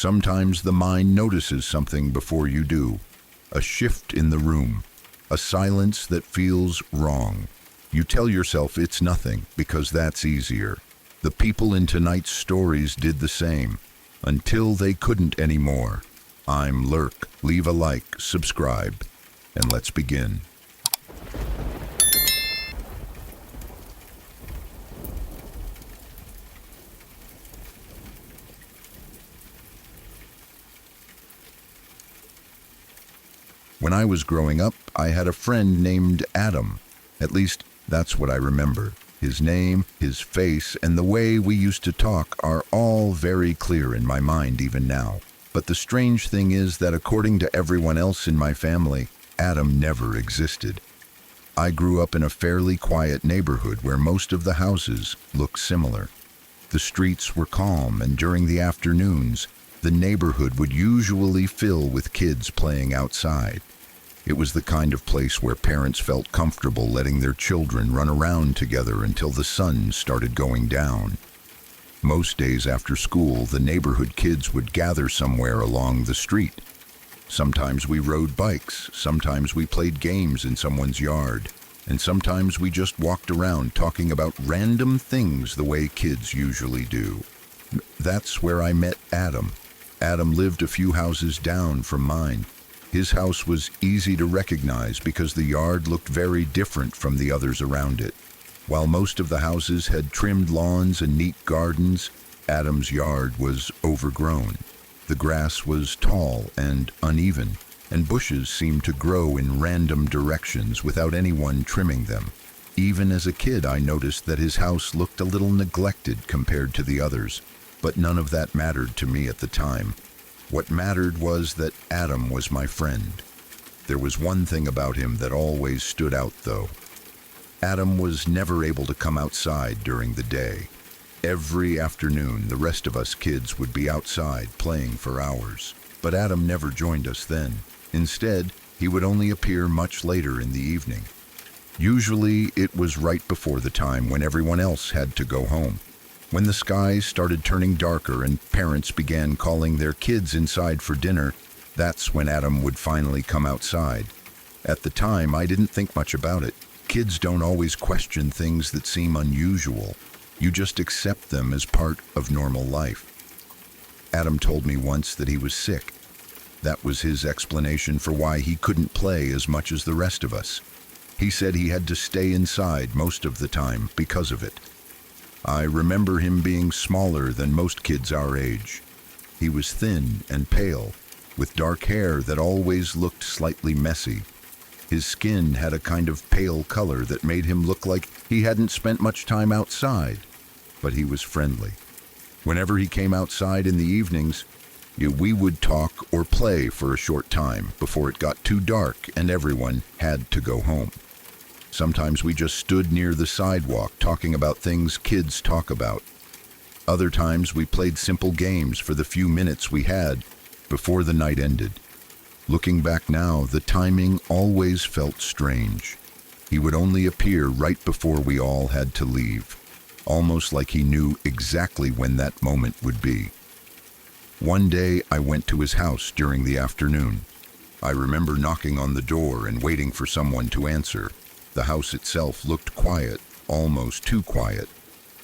Sometimes the mind notices something before you do. A shift in the room, a silence that feels wrong. You tell yourself it's nothing because that's easier. The people in tonight's stories did the same, until they couldn't anymore. I'm LURK. Leave a like, subscribe, and let's begin. When I was growing up, I had a friend named Adam. At least, that's what I remember. His name, his face, and the way we used to talk are all very clear in my mind even now. But the strange thing is that according to everyone else in my family, Adam never existed. I grew up in a fairly quiet neighborhood where most of the houses looked similar. The streets were calm, and during the afternoons, the neighborhood would usually fill with kids playing outside. It was the kind of place where parents felt comfortable letting their children run around together until the sun started going down. Most days after school, the neighborhood kids would gather somewhere along the street. Sometimes we rode bikes, sometimes we played games in someone's yard, and sometimes we just walked around talking about random things the way kids usually do. That's where I met Adam. Adam lived a few houses down from mine. His house was easy to recognize because the yard looked very different from the others around it. While most of the houses had trimmed lawns and neat gardens, Adam's yard was overgrown. The grass was tall and uneven, and bushes seemed to grow in random directions without anyone trimming them. Even as a kid, I noticed that his house looked a little neglected compared to the others, but none of that mattered to me at the time. What mattered was that Adam was my friend. There was one thing about him that always stood out, though. Adam was never able to come outside during the day. Every afternoon, the rest of us kids would be outside playing for hours, but Adam never joined us then. Instead, he would only appear much later in the evening. Usually, it was right before the time when everyone else had to go home. When the skies started turning darker and parents began calling their kids inside for dinner, that's when Adam would finally come outside. At the time, I didn't think much about it. Kids don't always question things that seem unusual. You just accept them as part of normal life. Adam told me once that he was sick. That was his explanation for why he couldn't play as much as the rest of us. He said he had to stay inside most of the time because of it. I remember him being smaller than most kids our age. He was thin and pale, with dark hair that always looked slightly messy. His skin had a kind of pale color that made him look like he hadn't spent much time outside, but he was friendly. Whenever he came outside in the evenings, we would talk or play for a short time before it got too dark and everyone had to go home. Sometimes we just stood near the sidewalk talking about things kids talk about. Other times we played simple games for the few minutes we had before the night ended. Looking back now, the timing always felt strange. He would only appear right before we all had to leave, almost like he knew exactly when that moment would be. One day I went to his house during the afternoon. I remember knocking on the door and waiting for someone to answer. The house itself looked quiet, almost too quiet.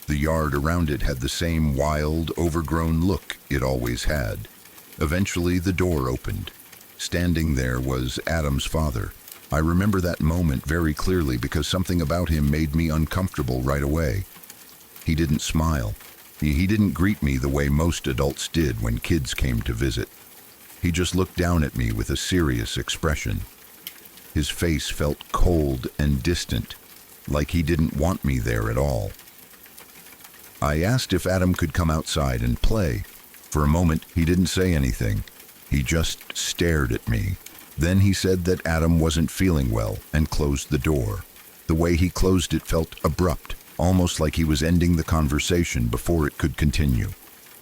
The yard around it had the same wild, overgrown look it always had. Eventually, the door opened. Standing there was Adam's father. I remember that moment very clearly because something about him made me uncomfortable right away. He didn't smile. He didn't greet me the way most adults did when kids came to visit. He just looked down at me with a serious expression. His face felt cold and distant, like he didn't want me there at all. I asked if Adam could come outside and play. For a moment, he didn't say anything. He just stared at me. Then he said that Adam wasn't feeling well and closed the door. The way he closed it felt abrupt, almost like he was ending the conversation before it could continue.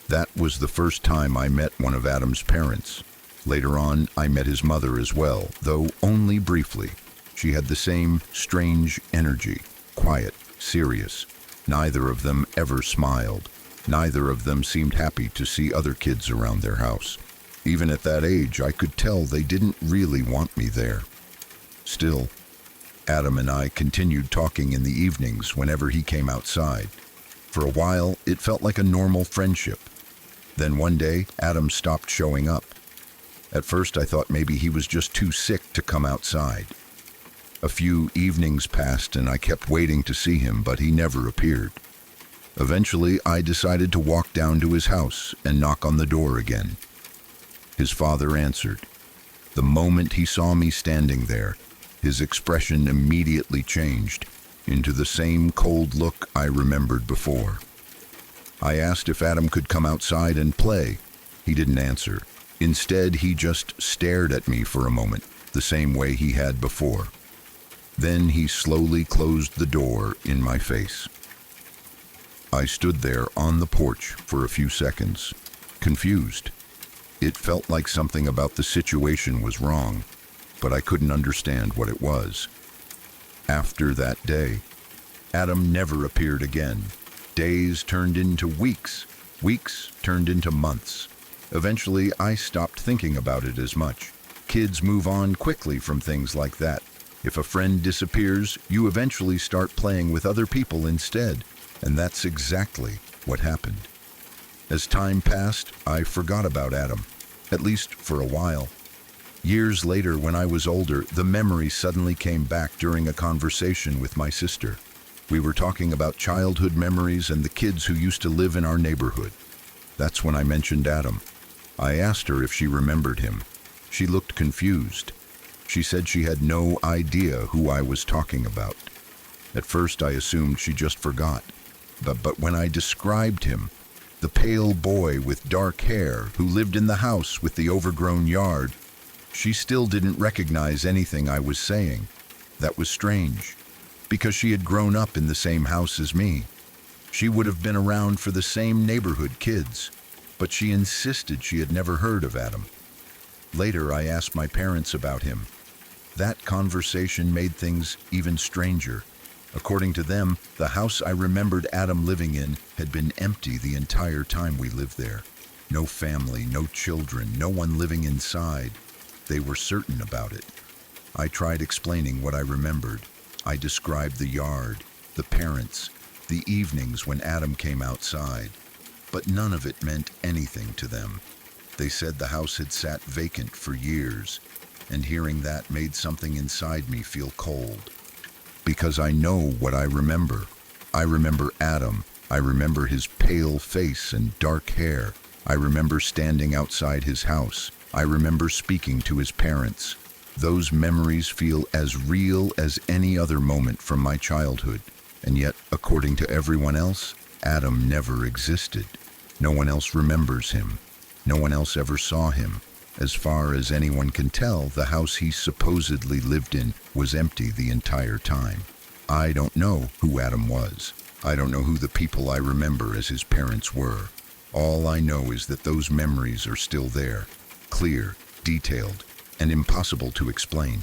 That was the first time I met one of Adam's parents. Later on, I met his mother as well, though only briefly. She had the same strange energy, quiet, serious. Neither of them ever smiled. Neither of them seemed happy to see other kids around their house. Even at that age, I could tell they didn't really want me there. Still, Adam and I continued talking in the evenings whenever he came outside. For a while, it felt like a normal friendship. Then one day, Adam stopped showing up. At first, I thought maybe he was just too sick to come outside. A few evenings passed and I kept waiting to see him, but he never appeared. Eventually, I decided to walk down to his house and knock on the door again. His father answered. The moment he saw me standing there, his expression immediately changed into the same cold look I remembered before. I asked if Adam could come outside and play. He didn't answer. Instead, he just stared at me for a moment, the same way he had before. Then he slowly closed the door in my face. I stood there on the porch for a few seconds, confused. It felt like something about the situation was wrong, but I couldn't understand what it was. After that day, Adam never appeared again. Days turned into weeks. Weeks turned into months. Eventually, I stopped thinking about it as much. Kids move on quickly from things like that. If a friend disappears, you eventually start playing with other people instead. And that's exactly what happened. As time passed, I forgot about Adam, at least for a while. Years later, when I was older, the memory suddenly came back during a conversation with my sister. We were talking about childhood memories and the kids who used to live in our neighborhood. That's when I mentioned Adam. I asked her if she remembered him. She looked confused. She said she had no idea who I was talking about. At first, I assumed she just forgot. But when I described him, the pale boy with dark hair who lived in the house with the overgrown yard, she still didn't recognize anything I was saying. That was strange, because she had grown up in the same house as me. She would have been around for the same neighborhood kids, but she insisted she had never heard of Adam. Later, I asked my parents about him. That conversation made things even stranger. According to them, the house I remembered Adam living in had been empty the entire time we lived there. No family, no children, no one living inside. They were certain about it. I tried explaining what I remembered. I described the yard, the parents, the evenings when Adam came outside. But none of it meant anything to them. They said the house had sat vacant for years, and hearing that made something inside me feel cold. Because I know what I remember. I remember Adam. I remember his pale face and dark hair. I remember standing outside his house. I remember speaking to his parents. Those memories feel as real as any other moment from my childhood. And yet, according to everyone else, Adam never existed. No one else remembers him. No one else ever saw him. As far as anyone can tell, the house he supposedly lived in was empty the entire time. I don't know who Adam was. I don't know who the people I remember as his parents were. All I know is that those memories are still there, clear, detailed, and impossible to explain.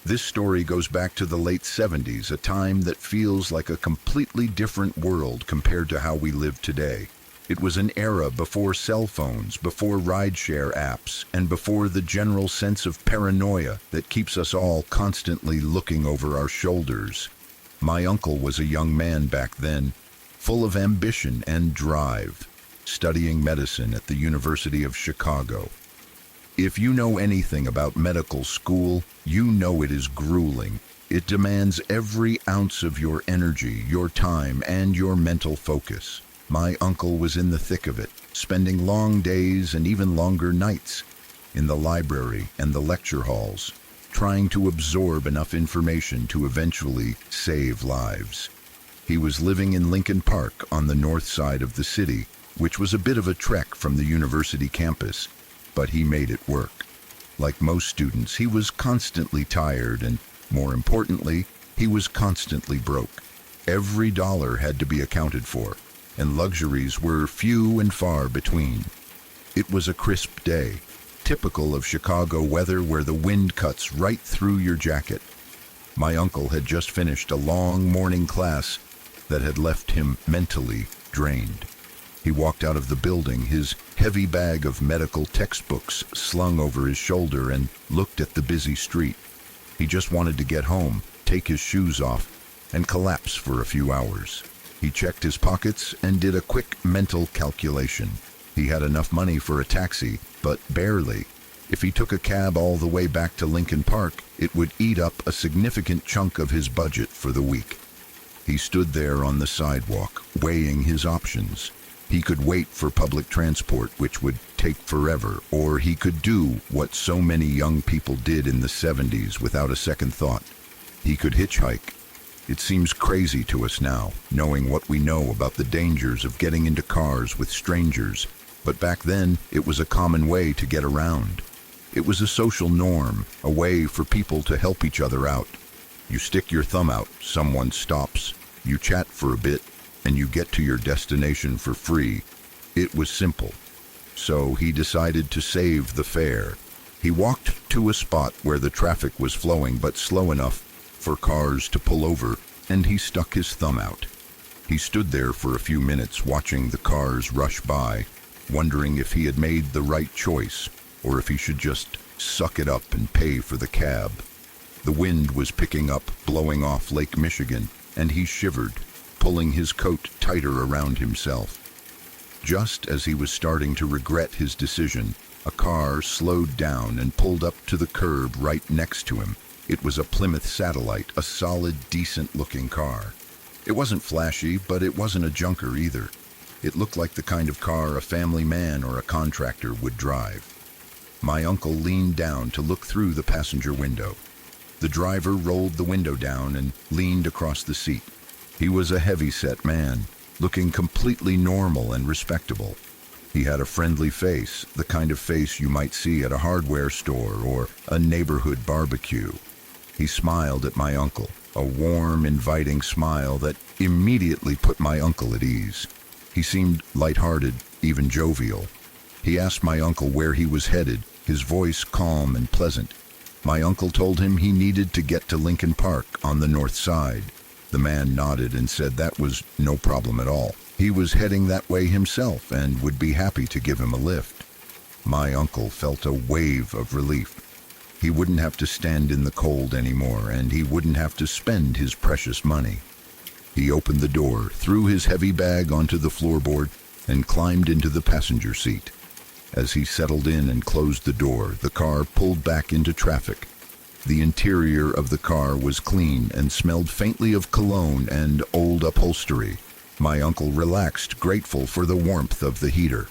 This story goes back to the late 70s, a time that feels like a completely different world compared to how we live today. It was an era before cell phones, before rideshare apps, and before the general sense of paranoia that keeps us all constantly looking over our shoulders. My uncle was a young man back then, full of ambition and drive, studying medicine at the University of Chicago. If you know anything about medical school, you know it is grueling. It demands every ounce of your energy, your time, and your mental focus. My uncle was in the thick of it, spending long days and even longer nights in the library and the lecture halls, trying to absorb enough information to eventually save lives. He was living in Lincoln Park on the north side of the city, which was a bit of a trek from the university campus, but he made it work. Like most students, he was constantly tired and, more importantly, he was constantly broke. Every dollar had to be accounted for, and luxuries were few and far between. It was a crisp day, typical of Chicago weather where the wind cuts right through your jacket. My uncle had just finished a long morning class that had left him mentally drained. He walked out of the building, his heavy bag of medical textbooks slung over his shoulder, and looked at the busy street. He just wanted to get home, take his shoes off, and collapse for a few hours. He checked his pockets and did a quick mental calculation. He had enough money for a taxi, but barely. If he took a cab all the way back to Lincoln Park, it would eat up a significant chunk of his budget for the week. He stood there on the sidewalk, weighing his options. He could wait for public transport, which would take forever, or he could do what so many young people did in the 70s without a second thought. He could hitchhike. It seems crazy to us now, knowing what we know about the dangers of getting into cars with strangers, but back then it was a common way to get around. It was a social norm, a way for people to help each other out. You stick your thumb out, someone stops, you chat for a bit, and you get to your destination for free. It was simple. So he decided to save the fare. He walked to a spot where the traffic was flowing but slow enough for cars to pull over, and he stuck his thumb out. He stood there for a few minutes watching the cars rush by, wondering if he had made the right choice, or if he should just suck it up and pay for the cab. The wind was picking up, blowing off Lake Michigan, and he shivered, pulling his coat tighter around himself. Just as he was starting to regret his decision, a car slowed down and pulled up to the curb right next to him. It was a Plymouth Satellite, a solid, decent-looking car. It wasn't flashy, but it wasn't a junker either. It looked like the kind of car a family man or a contractor would drive. My uncle leaned down to look through the passenger window. The driver rolled the window down and leaned across the seat. He was a heavy-set man, looking completely normal and respectable. He had a friendly face, the kind of face you might see at a hardware store or a neighborhood barbecue. He smiled at my uncle, a warm, inviting smile that immediately put my uncle at ease. He seemed lighthearted, even jovial. He asked my uncle where he was headed, his voice calm and pleasant. My uncle told him he needed to get to Lincoln Park on the north side. The man nodded and said that was no problem at all. He was heading that way himself and would be happy to give him a lift. My uncle felt a wave of relief. He wouldn't have to stand in the cold anymore, and he wouldn't have to spend his precious money. He opened the door, threw his heavy bag onto the floorboard, and climbed into the passenger seat. As he settled in and closed the door, the car pulled back into traffic. The interior of the car was clean and smelled faintly of cologne and old upholstery. My uncle relaxed, grateful for the warmth of the heater.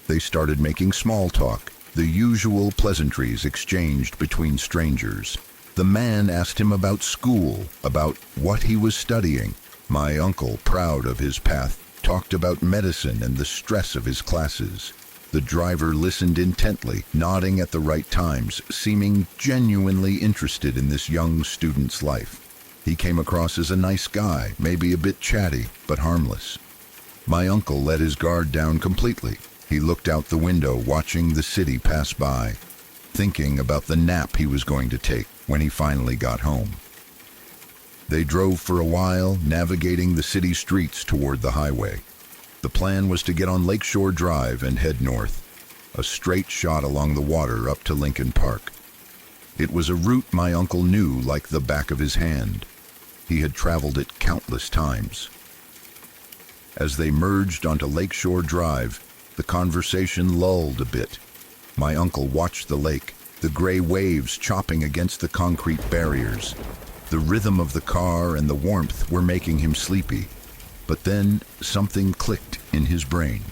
They started making small talk, the usual pleasantries exchanged between strangers. The man asked him about school, about what he was studying. My uncle, proud of his path, talked about medicine and the stress of his classes. The driver listened intently, nodding at the right times, seeming genuinely interested in this young student's life. He came across as a nice guy, maybe a bit chatty, but harmless. My uncle let his guard down completely. He looked out the window, watching the city pass by, thinking about the nap he was going to take when he finally got home. They drove for a while, navigating the city streets toward the highway. The plan was to get on Lakeshore Drive and head north, a straight shot along the water up to Lincoln Park. It was a route my uncle knew like the back of his hand. He had traveled it countless times. As they merged onto Lakeshore Drive, the conversation lulled a bit. My uncle watched the lake, the gray waves chopping against the concrete barriers. The rhythm of the car and the warmth were making him sleepy. But then something clicked in his brain.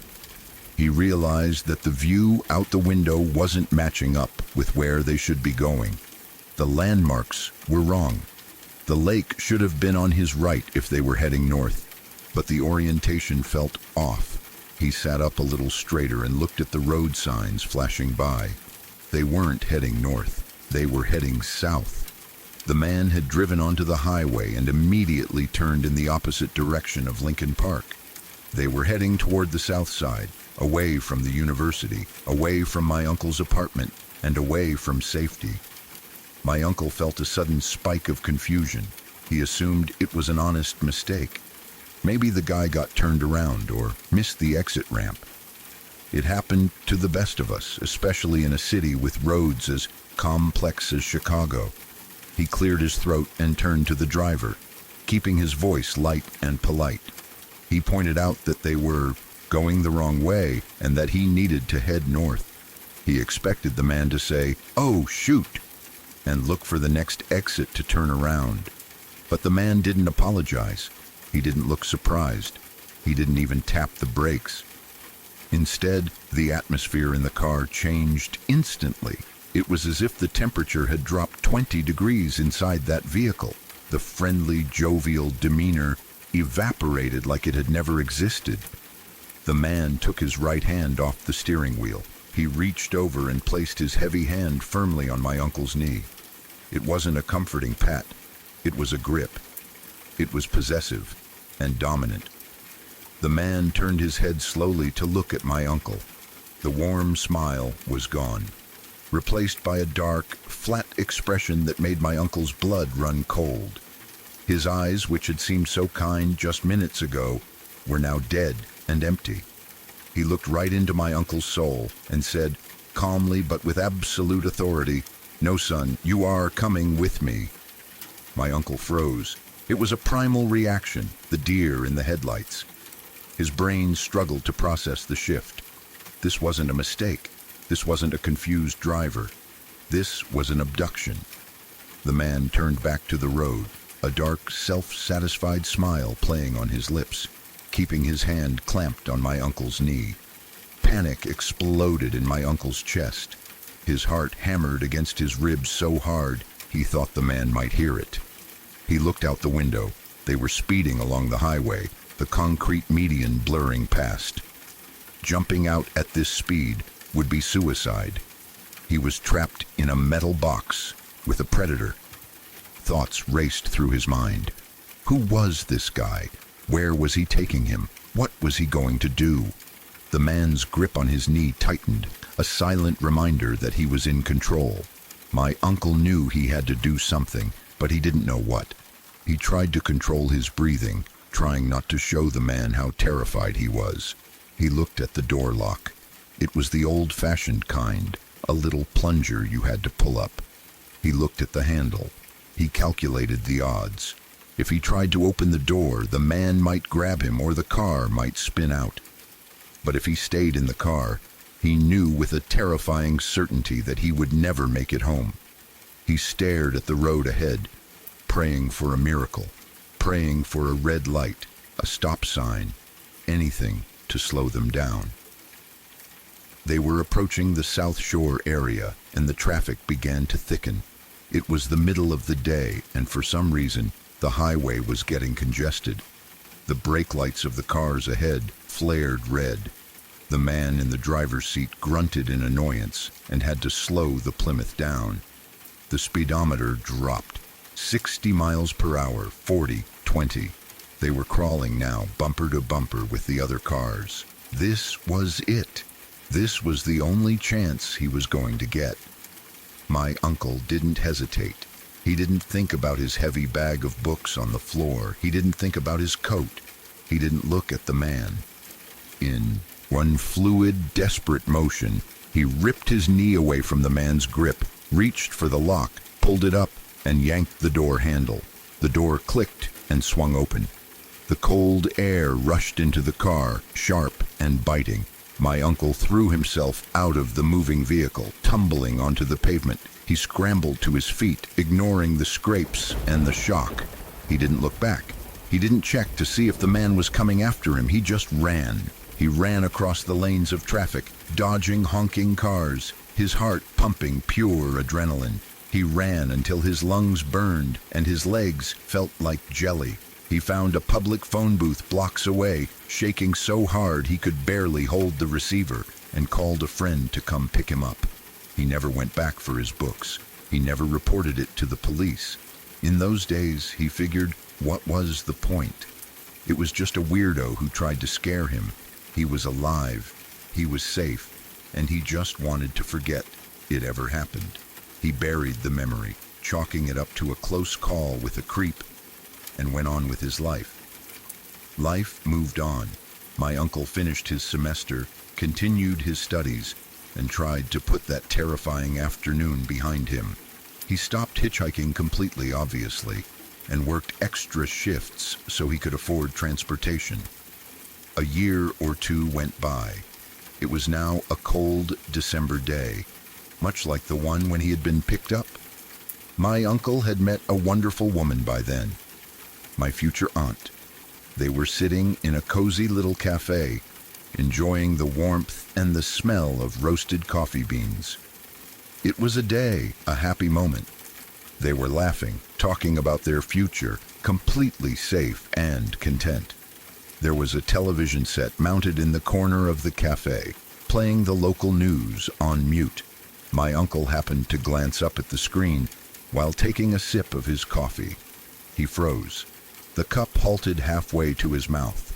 He realized that the view out the window wasn't matching up with where they should be going. The landmarks were wrong. The lake should have been on his right if they were heading north, but the orientation felt off. He sat up a little straighter and looked at the road signs flashing by. They weren't heading north. They were heading south. The man had driven onto the highway and immediately turned in the opposite direction of Lincoln Park. They were heading toward the south side, away from the university, away from my uncle's apartment, and away from safety. My uncle felt a sudden spike of confusion. He assumed it was an honest mistake. Maybe the guy got turned around or missed the exit ramp. It happened to the best of us, especially in a city with roads as complex as Chicago. He cleared his throat and turned to the driver, keeping his voice light and polite. He pointed out that they were going the wrong way and that he needed to head north. He expected the man to say, "Oh, shoot," and look for the next exit to turn around. But the man didn't apologize. He didn't look surprised. He didn't even tap the brakes. Instead, the atmosphere in the car changed instantly. It was as if the temperature had dropped 20 degrees inside that vehicle. The friendly, jovial demeanor evaporated like it had never existed. The man took his right hand off the steering wheel. He reached over and placed his heavy hand firmly on my uncle's knee. It wasn't a comforting pat. It was a grip. It was possessive and dominant. The man turned his head slowly to look at my uncle. The warm smile was gone, replaced by a dark, flat expression that made my uncle's blood run cold. His eyes, which had seemed so kind just minutes ago, were now dead and empty. He looked right into my uncle's soul and said, calmly but with absolute authority, "No, son, you are coming with me." My uncle froze. It was a primal reaction, the deer in the headlights. His brain struggled to process the shift. This wasn't a mistake. This wasn't a confused driver. This was an abduction. The man turned back to the road, a dark, self-satisfied smile playing on his lips, keeping his hand clamped on my uncle's knee. Panic exploded in my uncle's chest. His heart hammered against his ribs so hard he thought the man might hear it. He looked out the window. They were speeding along the highway, the concrete median blurring past. Jumping out at this speed would be suicide. He was trapped in a metal box with a predator. Thoughts raced through his mind. Who was this guy? Where was he taking him? What was he going to do? The man's grip on his knee tightened, a silent reminder that he was in control. My uncle knew he had to do something, but he didn't know what. He tried to control his breathing, trying not to show the man how terrified he was. He looked at the door lock. It was the old-fashioned kind, a little plunger you had to pull up. He looked at the handle. He calculated the odds. If he tried to open the door, the man might grab him or the car might spin out. But if he stayed in the car, he knew with a terrifying certainty that he would never make it home. He stared at the road ahead, praying for a miracle, praying for a red light, a stop sign, anything to slow them down. They were approaching the South Shore area, and the traffic began to thicken. It was the middle of the day, and for some reason, the highway was getting congested. The brake lights of the cars ahead flared red. The man in the driver's seat grunted in annoyance and had to slow the Plymouth down. The speedometer dropped. 60 miles per hour, 40, 20. They were crawling now, bumper to bumper with the other cars. This was it. This was the only chance he was going to get. My uncle didn't hesitate. He didn't think about his heavy bag of books on the floor. He didn't think about his coat. He didn't look at the man. In one fluid, desperate motion, he ripped his knee away from the man's grip, reached for the lock, pulled it up, and yanked the door handle. The door clicked and swung open. The cold air rushed into the car, sharp and biting. My uncle threw himself out of the moving vehicle, tumbling onto the pavement. He scrambled to his feet, ignoring the scrapes and the shock. He didn't look back. He didn't check to see if the man was coming after him. He just ran. He ran across the lanes of traffic, dodging honking cars, his heart pumping pure adrenaline. He ran until his lungs burned and his legs felt like jelly. He found a public phone booth blocks away, shaking so hard he could barely hold the receiver, and called a friend to come pick him up. He never went back for his books. He never reported it to the police. In those days, he figured, what was the point? It was just a weirdo who tried to scare him. He was alive, he was safe, and he just wanted to forget it ever happened. He buried the memory, chalking it up to a close call with a creep, and went on with his life. Life moved on. My uncle finished his semester, continued his studies, and tried to put that terrifying afternoon behind him. He stopped hitchhiking completely, obviously, and worked extra shifts so he could afford transportation. A year or two went by. It was now a cold December day, much like the one when he had been picked up. My uncle had met a wonderful woman by then, my future aunt. They were sitting in a cozy little cafe, enjoying the warmth and the smell of roasted coffee beans. It was a day, a happy moment. They were laughing, talking about their future, completely safe and content. There was a television set mounted in the corner of the cafe, playing the local news on mute. My uncle happened to glance up at the screen while taking a sip of his coffee. He froze. The cup halted halfway to his mouth.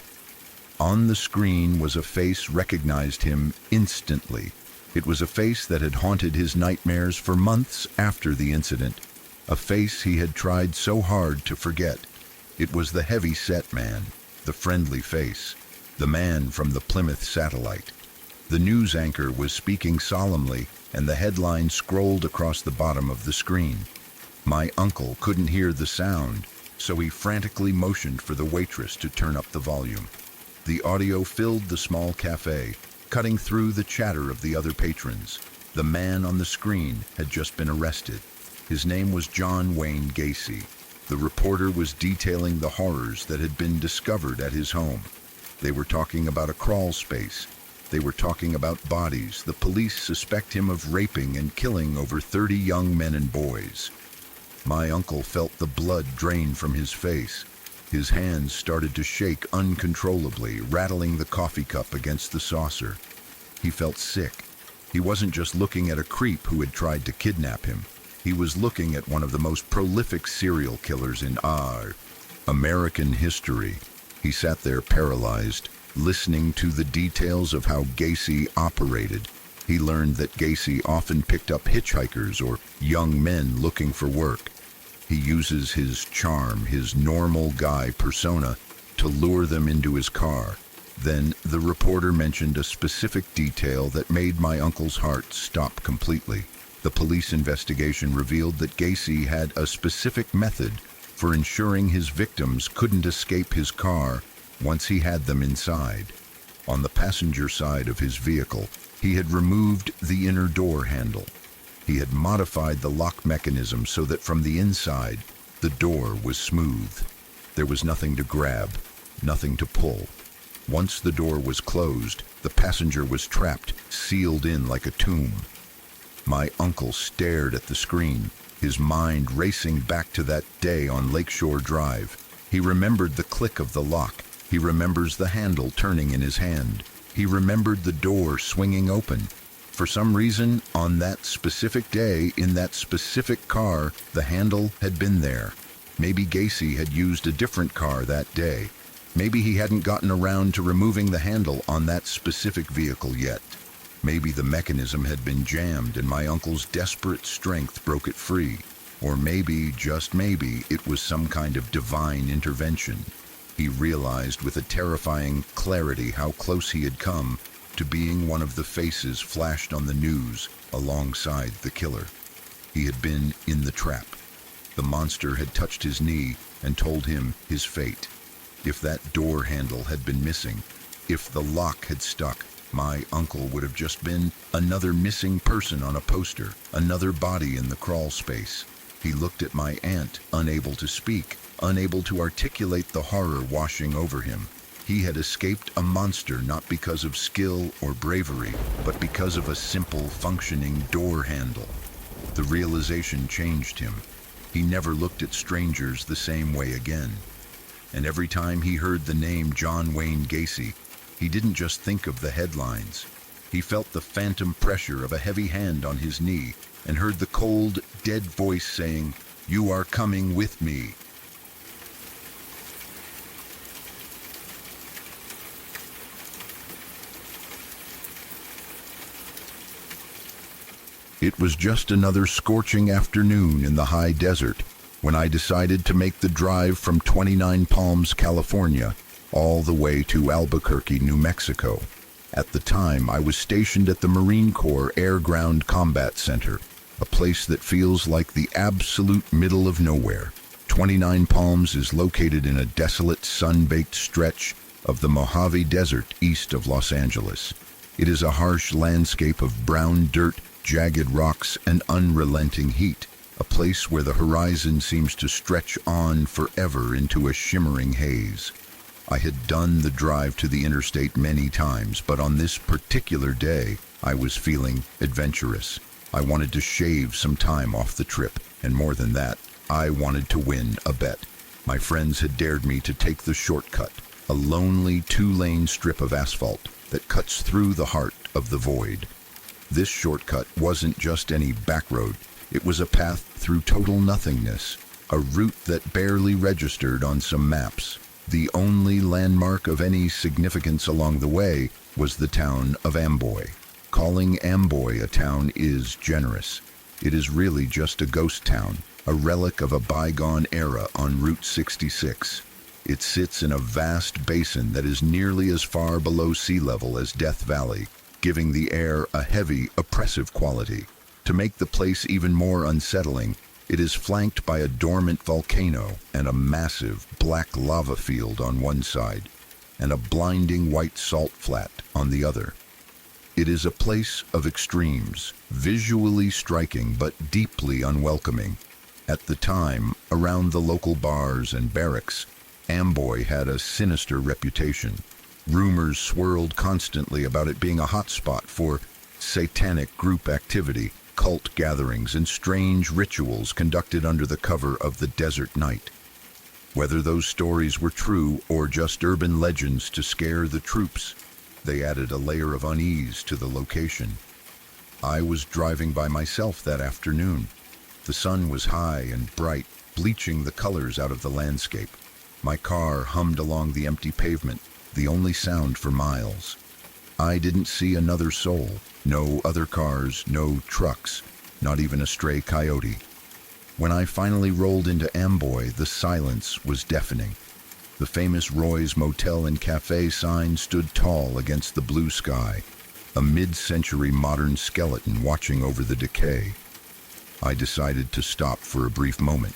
On the screen was a face recognized him instantly. It was a face that had haunted his nightmares for months after the incident, a face he had tried so hard to forget. It was the heavy-set man, the friendly face, the man from the Plymouth satellite. The news anchor was speaking solemnly, and the headline scrolled across the bottom of the screen. My uncle couldn't hear the sound, so he frantically motioned for the waitress to turn up the volume. The audio filled the small cafe, cutting through the chatter of the other patrons. The man on the screen had just been arrested. His name was John Wayne Gacy. The reporter was detailing the horrors that had been discovered at his home. They were talking about a crawl space. They were talking about bodies. The police suspect him of raping and killing over 30 young men and boys. My uncle felt the blood drain from his face. His hands started to shake uncontrollably, rattling the coffee cup against the saucer. He felt sick. He wasn't just looking at a creep who had tried to kidnap him. He was looking at one of the most prolific serial killers in our American history. He sat there paralyzed, listening to the details of how Gacy operated. He learned that Gacy often picked up hitchhikers or young men looking for work. He uses his charm, his normal guy persona, to lure them into his car. Then the reporter mentioned a specific detail that made my uncle's heart stop completely. The police investigation revealed that Gacy had a specific method for ensuring his victims couldn't escape his car once he had them inside. On the passenger side of his vehicle, he had removed the inner door handle. He had modified the lock mechanism so that from the inside, the door was smooth. There was nothing to grab, nothing to pull. Once the door was closed, the passenger was trapped, sealed in like a tomb. My uncle stared at the screen, his mind racing back to that day on Lakeshore Drive. He remembered the click of the lock. He remembers the handle turning in his hand. He remembered the door swinging open. For some reason, on that specific day, in that specific car, the handle had been there. Maybe Gacy had used a different car that day. Maybe he hadn't gotten around to removing the handle on that specific vehicle yet. Maybe the mechanism had been jammed and my uncle's desperate strength broke it free. Or maybe, just maybe, it was some kind of divine intervention. He realized with a terrifying clarity how close he had come to being one of the faces flashed on the news alongside the killer. He had been in the trap. The monster had touched his knee and told him his fate. If that door handle had been missing, if the lock had stuck, my uncle would have just been another missing person on a poster, another body in the crawl space. He looked at my aunt, unable to speak, unable to articulate the horror washing over him. He had escaped a monster not because of skill or bravery, but because of a simple, functioning door handle. The realization changed him. He never looked at strangers the same way again. And every time he heard the name John Wayne Gacy, he didn't just think of the headlines. He felt the phantom pressure of a heavy hand on his knee and heard the cold, dead voice saying, You are coming with me. It was just another scorching afternoon in the high desert when I decided to make the drive from 29 Palms, California, all the way to Albuquerque, New Mexico. At the time, I was stationed at the Marine Corps Air Ground Combat Center, a place that feels like the absolute middle of nowhere. 29 Palms is located in a desolate, sun-baked stretch of the Mojave Desert east of Los Angeles. It is a harsh landscape of brown dirt, jagged rocks, and unrelenting heat, a place where the horizon seems to stretch on forever into a shimmering haze. I had done the drive to the interstate many times, but on this particular day, I was feeling adventurous. I wanted to shave some time off the trip, and more than that, I wanted to win a bet. My friends had dared me to take the shortcut, a lonely two-lane strip of asphalt that cuts through the heart of the void. This shortcut wasn't just any back road, it was a path through total nothingness, a route that barely registered on some maps. The only landmark of any significance along the way was the town of Amboy. Calling Amboy a town is generous. It is really just a ghost town, a relic of a bygone era on Route 66. It sits in a vast basin that is nearly as far below sea level as Death Valley, giving the air a heavy, oppressive quality. To make the place even more unsettling, it is flanked by a dormant volcano and a massive black lava field on one side, and a blinding white salt flat on the other. It is a place of extremes, visually striking but deeply unwelcoming. At the time, around the local bars and barracks, Amboy had a sinister reputation. Rumors swirled constantly about it being a hotspot for satanic group activity, cult gatherings, and strange rituals conducted under the cover of the desert night. Whether those stories were true or just urban legends to scare the troops, they added a layer of unease to the location. I was driving by myself that afternoon. The sun was high and bright, bleaching the colors out of the landscape. My car hummed along the empty pavement, the only sound for miles. I didn't see another soul, no other cars, no trucks, not even a stray coyote. When I finally rolled into Amboy, the silence was deafening. The famous Roy's Motel and Cafe sign stood tall against the blue sky, a mid-century modern skeleton watching over the decay. I decided to stop for a brief moment.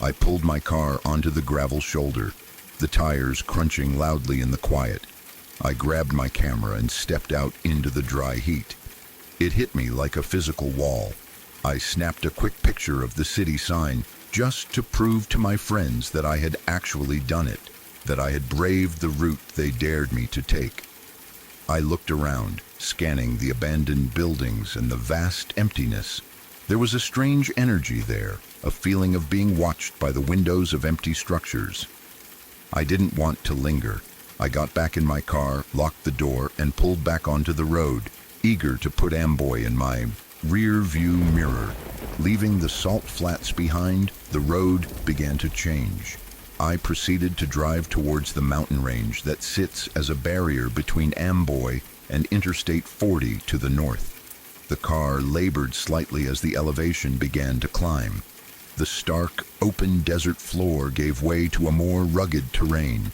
I pulled my car onto the gravel shoulder, the tires crunching loudly in the quiet. I grabbed my camera and stepped out into the dry heat. It hit me like a physical wall. I snapped a quick picture of the city sign just to prove to my friends that I had actually done it, that I had braved the route they dared me to take. I looked around, scanning the abandoned buildings and the vast emptiness. There was a strange energy there, a feeling of being watched by the windows of empty structures. I didn't want to linger. I got back in my car, locked the door, and pulled back onto the road, eager to put Amboy in my rear view mirror. Leaving the salt flats behind, the road began to change. I proceeded to drive towards the mountain range that sits as a barrier between Amboy and Interstate 40 to the north. The car labored slightly as the elevation began to climb. The stark, open desert floor gave way to a more rugged terrain.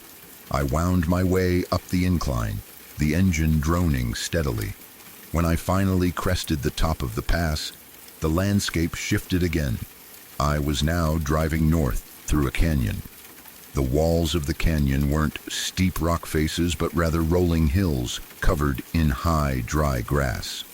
I wound my way up the incline, the engine droning steadily. When I finally crested the top of the pass, the landscape shifted again. I was now driving north through a canyon. The walls of the canyon weren't steep rock faces, but rather rolling hills covered in high, dry grass.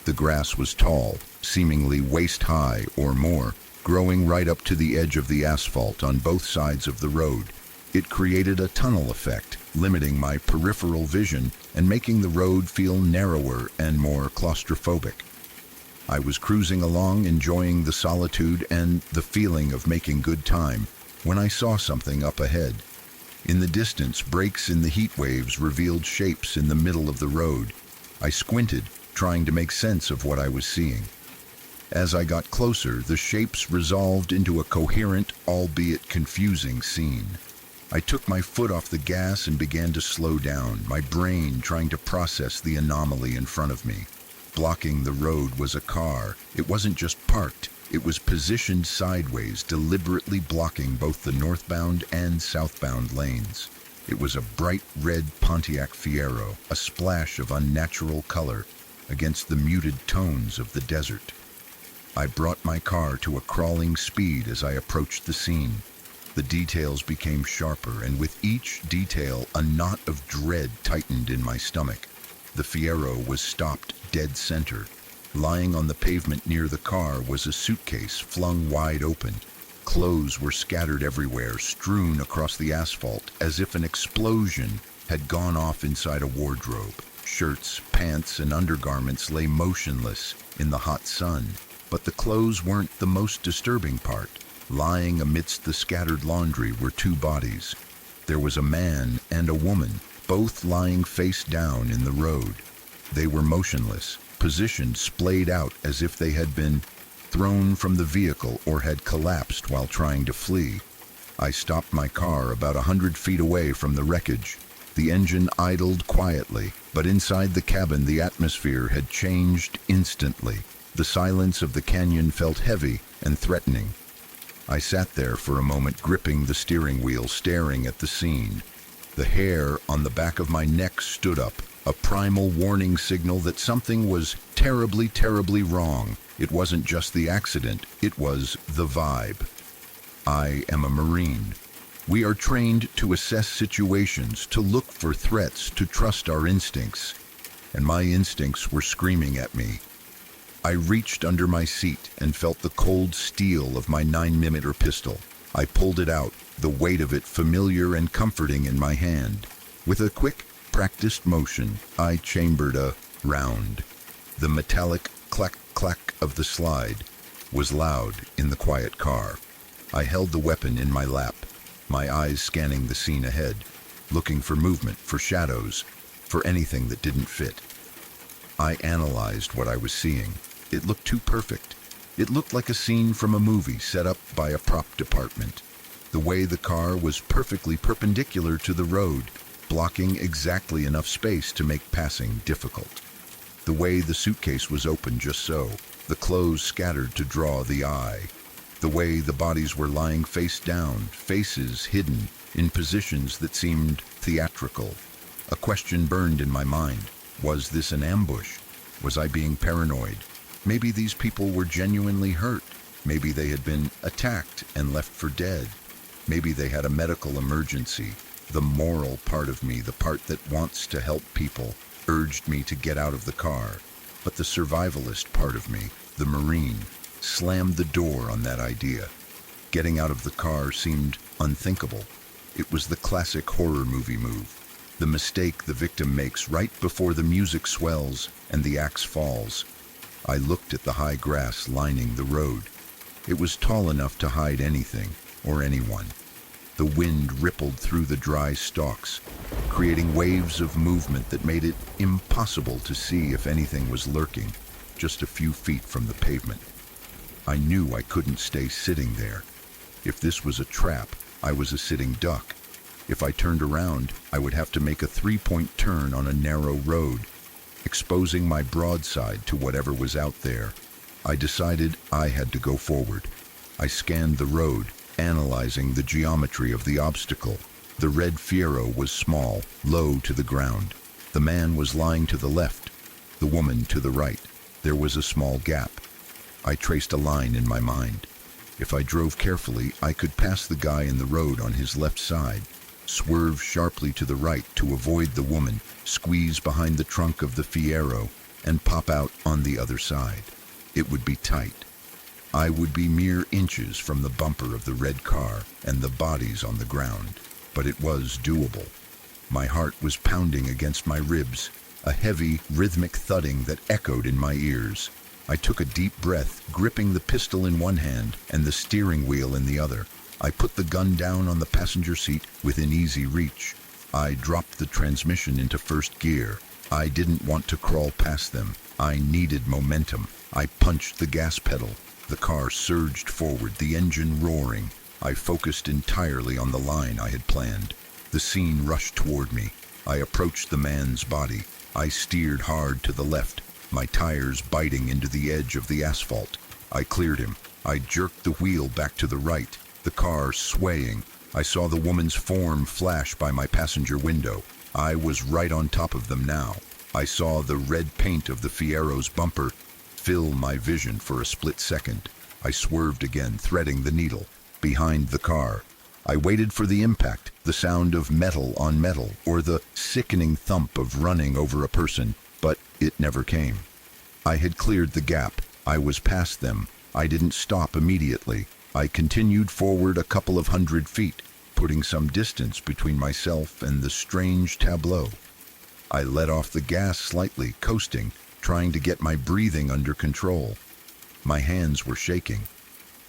The grass was tall, seemingly waist-high or more, growing right up to the edge of the asphalt on both sides of the road. It created a tunnel effect, limiting my peripheral vision and making the road feel narrower and more claustrophobic. I was cruising along, enjoying the solitude and the feeling of making good time, when I saw something up ahead. In the distance, breaks in the heat waves revealed shapes in the middle of the road. I squinted, trying to make sense of what I was seeing. As I got closer, the shapes resolved into a coherent, albeit confusing scene. I took my foot off the gas and began to slow down, my brain trying to process the anomaly in front of me. Blocking the road was a car. It wasn't just parked, it was positioned sideways, deliberately blocking both the northbound and southbound lanes. It was a bright red Pontiac Fiero, a splash of unnatural color against the muted tones of the desert. I brought my car to a crawling speed as I approached the scene. The details became sharper, and with each detail, a knot of dread tightened in my stomach. The Fiero was stopped dead center. Lying on the pavement near the car was a suitcase flung wide open. Clothes were scattered everywhere, strewn across the asphalt, as if an explosion had gone off inside a wardrobe. Shirts, pants, and undergarments lay motionless in the hot sun. But the clothes weren't the most disturbing part. Lying amidst the scattered laundry were two bodies. There was a man and a woman, both lying face down in the road. They were motionless, positioned splayed out as if they had been thrown from the vehicle or had collapsed while trying to flee. I stopped my car about 100 feet away from the wreckage. The engine idled quietly, but inside the cabin the atmosphere had changed instantly. The silence of the canyon felt heavy and threatening. I sat there for a moment, gripping the steering wheel, staring at the scene. The hair on the back of my neck stood up, a primal warning signal that something was terribly, terribly wrong. It wasn't just the accident, it was the vibe. I am a Marine. We are trained to assess situations, to look for threats, to trust our instincts. And my instincts were screaming at me. I reached under my seat and felt the cold steel of my 9mm pistol. I pulled it out, the weight of it familiar and comforting in my hand. With a quick, practiced motion, I chambered a round. The metallic clack-clack of the slide was loud in the quiet car. I held the weapon in my lap, my eyes scanning the scene ahead, looking for movement, for shadows, for anything that didn't fit. I analyzed what I was seeing. It looked too perfect. It looked like a scene from a movie set up by a prop department. The way the car was perfectly perpendicular to the road, blocking exactly enough space to make passing difficult. The way the suitcase was open just so, the clothes scattered to draw the eye. The way the bodies were lying face down, faces hidden in positions that seemed theatrical. A question burned in my mind. Was this an ambush? Was I being paranoid? Maybe these people were genuinely hurt. Maybe they had been attacked and left for dead. Maybe they had a medical emergency. The moral part of me, the part that wants to help people, urged me to get out of the car. But the survivalist part of me, the Marine, slammed the door on that idea. Getting out of the car seemed unthinkable. It was the classic horror movie move. The mistake the victim makes right before the music swells and the axe falls. I looked at the high grass lining the road. It was tall enough to hide anything or anyone. The wind rippled through the dry stalks, creating waves of movement that made it impossible to see if anything was lurking just a few feet from the pavement. I knew I couldn't stay sitting there. If this was a trap, I was a sitting duck. If I turned around, I would have to make a 3-point turn on a narrow road, exposing my broadside to whatever was out there. I decided I had to go forward. I scanned the road, analyzing the geometry of the obstacle. The red Fiero was small, low to the ground. The man was lying to the left, the woman to the right. There was a small gap. I traced a line in my mind. If I drove carefully, I could pass the guy in the road on his left side, swerve sharply to the right to avoid the woman, squeeze behind the trunk of the Fiero, and pop out on the other side. It would be tight. I would be mere inches from the bumper of the red car and the bodies on the ground, but it was doable. My heart was pounding against my ribs, a heavy, rhythmic thudding that echoed in my ears. I took a deep breath, gripping the pistol in one hand and the steering wheel in the other. I put the gun down on the passenger seat within easy reach. I dropped the transmission into first gear. I didn't want to crawl past them. I needed momentum. I punched the gas pedal. The car surged forward, the engine roaring. I focused entirely on the line I had planned. The scene rushed toward me. I approached the man's body. I steered hard to the left, my tires biting into the edge of the asphalt. I cleared him. I jerked the wheel back to the right, the car swaying. I saw the woman's form flash by my passenger window. I was right on top of them now. I saw the red paint of the Fiero's bumper fill my vision for a split second. I swerved again, threading the needle. Behind the car, I waited for the impact, the sound of metal on metal, or the sickening thump of running over a person, but it never came. I had cleared the gap. I was past them. I didn't stop immediately. I continued forward a couple of 100 feet, putting some distance between myself and the strange tableau. I let off the gas slightly, coasting, trying to get my breathing under control. My hands were shaking.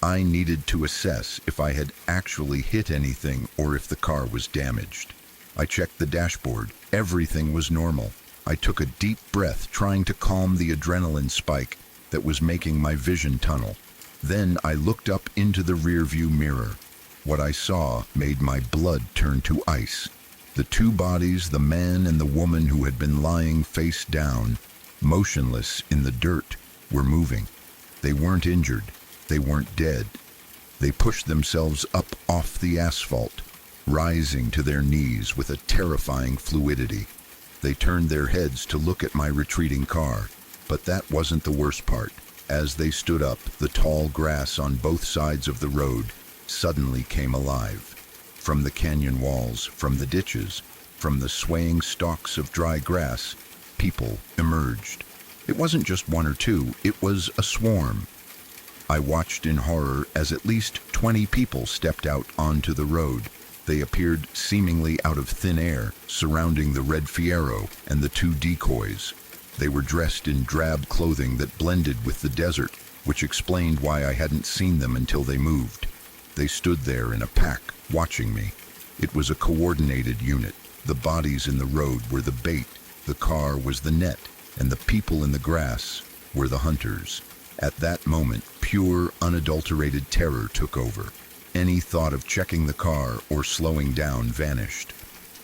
I needed to assess if I had actually hit anything or if the car was damaged. I checked the dashboard. Everything was normal. I took a deep breath, trying to calm the adrenaline spike that was making my vision tunnel. Then I looked up into the rearview mirror. What I saw made my blood turn to ice. The two bodies, the man and the woman who had been lying face down, motionless in the dirt, were moving. They weren't injured. They weren't dead. They pushed themselves up off the asphalt, rising to their knees with a terrifying fluidity. They turned their heads to look at my retreating car, but that wasn't the worst part. As they stood up, the tall grass on both sides of the road suddenly came alive. From the canyon walls, from the ditches, from the swaying stalks of dry grass, people emerged. It wasn't just one or two, it was a swarm. I watched in horror as at least 20 people stepped out onto the road. They appeared seemingly out of thin air, surrounding the red Fiero and the two decoys. They were dressed in drab clothing that blended with the desert, which explained why I hadn't seen them until they moved. They stood there in a pack, watching me. It was a coordinated unit. The bodies in the road were the bait, the car was the net, and the people in the grass were the hunters. At that moment, pure, unadulterated terror took over. Any thought of checking the car or slowing down vanished.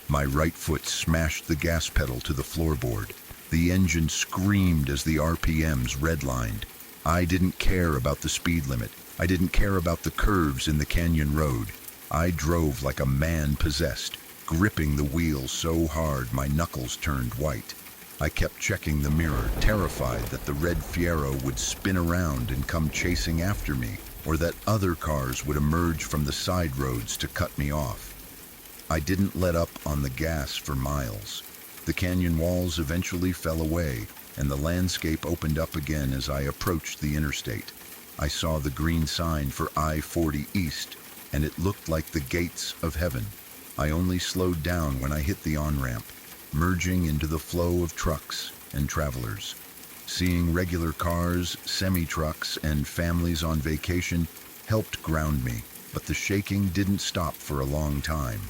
My right foot smashed the gas pedal to the floorboard. The engine screamed as the RPMs redlined. I didn't care about the speed limit. I didn't care about the curves in the canyon road. I drove like a man possessed, gripping the wheel so hard my knuckles turned white. I kept checking the mirror, terrified that the red Fiero would spin around and come chasing after me, or that other cars would emerge from the side roads to cut me off. I didn't let up on the gas for miles. The canyon walls eventually fell away, and the landscape opened up again as I approached the interstate. I saw the green sign for I-40 East, and it looked like the gates of heaven. I only slowed down when I hit the on-ramp, merging into the flow of trucks and travelers. Seeing regular cars, semi-trucks, and families on vacation helped ground me, but the shaking didn't stop for a long time.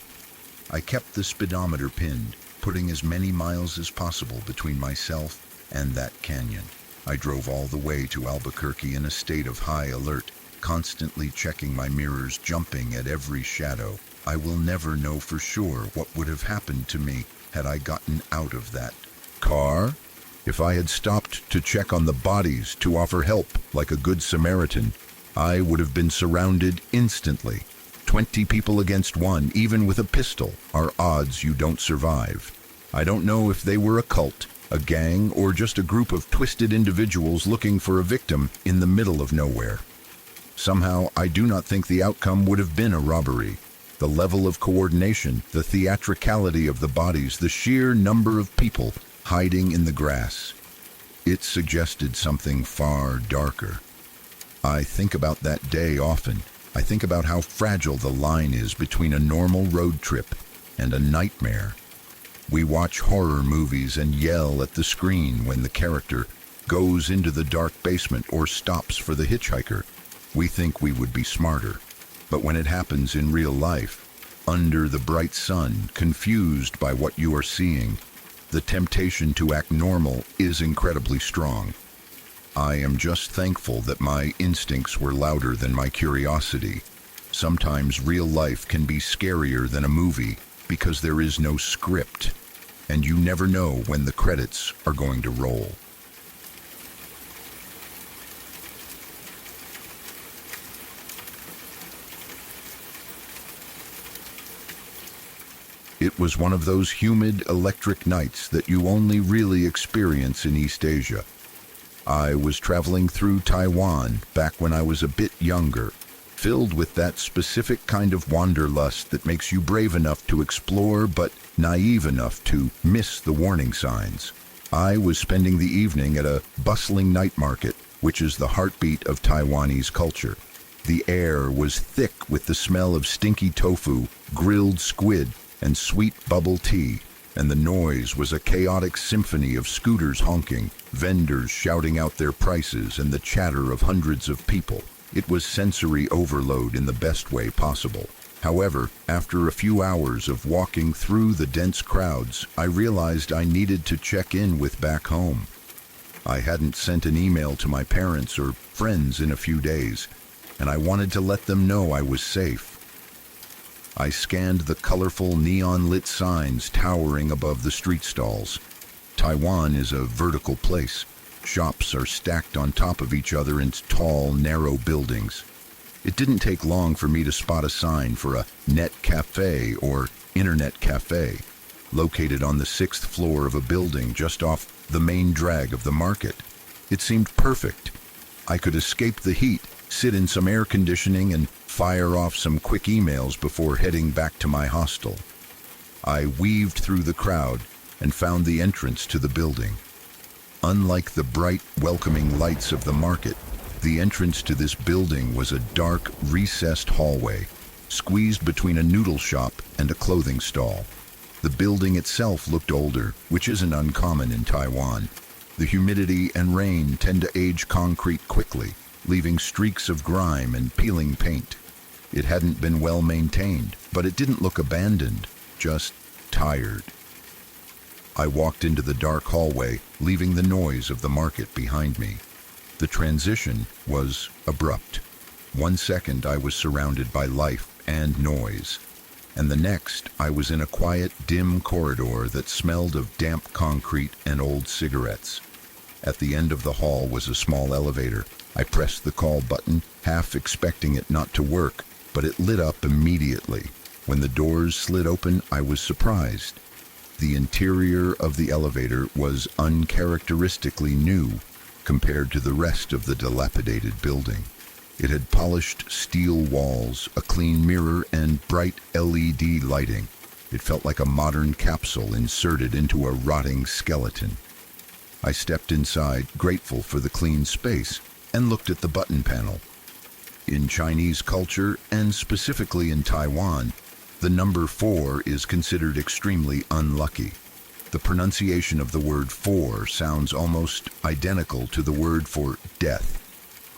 I kept the speedometer pinned, putting as many miles as possible between myself and that canyon. I drove all the way to Albuquerque in a state of high alert, constantly checking my mirrors, jumping at every shadow. I will never know for sure what would have happened to me had I gotten out of that car. If I had stopped to check on the bodies, to offer help like a good Samaritan, I would have been surrounded instantly. 20 people against one, even with a pistol, are odds you don't survive. I don't know if they were a cult, a gang, or just a group of twisted individuals looking for a victim in the middle of nowhere. Somehow, I do not think the outcome would have been a robbery. The level of coordination, the theatricality of the bodies, the sheer number of people hiding in the grass. It suggested something far darker. I think about that day often. I think about how fragile the line is between a normal road trip and a nightmare. We watch horror movies and yell at the screen when the character goes into the dark basement or stops for the hitchhiker. We think we would be smarter. But when it happens in real life, under the bright sun, confused by what you are seeing, the temptation to act normal is incredibly strong. I am just thankful that my instincts were louder than my curiosity. Sometimes real life can be scarier than a movie because there is no script, and you never know when the credits are going to roll. It was one of those humid, electric nights that you only really experience in East Asia. I was traveling through Taiwan back when I was a bit younger, filled with that specific kind of wanderlust that makes you brave enough to explore but naive enough to miss the warning signs. I was spending the evening at a bustling night market, which is the heartbeat of Taiwanese culture. The air was thick with the smell of stinky tofu, grilled squid, and sweet bubble tea, and the noise was a chaotic symphony of scooters honking, vendors shouting out their prices, and the chatter of hundreds of people. It was sensory overload in the best way possible. However, after a few hours of walking through the dense crowds, I realized I needed to check in with back home. I hadn't sent an email to my parents or friends in a few days, and I wanted to let them know I was safe. I scanned the colorful neon-lit signs towering above the street stalls. Taiwan is a vertical place. Shops are stacked on top of each other in tall, narrow buildings. It didn't take long for me to spot a sign for a net cafe or internet cafe, located on the 6th floor of a building just off the main drag of the market. It seemed perfect. I could escape the heat, sit in some air conditioning, and fire off some quick emails before heading back to my hostel. I weaved through the crowd and found the entrance to the building. Unlike the bright, welcoming lights of the market, the entrance to this building was a dark, recessed hallway, squeezed between a noodle shop and a clothing stall. The building itself looked older, which isn't uncommon in Taiwan. The humidity and rain tend to age concrete quickly, leaving streaks of grime and peeling paint. It hadn't been well maintained, but it didn't look abandoned, just tired. I walked into the dark hallway, leaving the noise of the market behind me. The transition was abrupt. 1 second I was surrounded by life and noise, and the next I was in a quiet, dim corridor that smelled of damp concrete and old cigarettes. At the end of the hall was a small elevator. I pressed the call button, half expecting it not to work, but it lit up immediately. When the doors slid open, I was surprised. The interior of the elevator was uncharacteristically new compared to the rest of the dilapidated building. It had polished steel walls, a clean mirror, and bright LED lighting. It felt like a modern capsule inserted into a rotting skeleton. I stepped inside, grateful for the clean space, and looked at the button panel. In Chinese culture, and specifically in Taiwan, the number 4 is considered extremely unlucky. The pronunciation of the word "for" sounds almost identical to the word for death.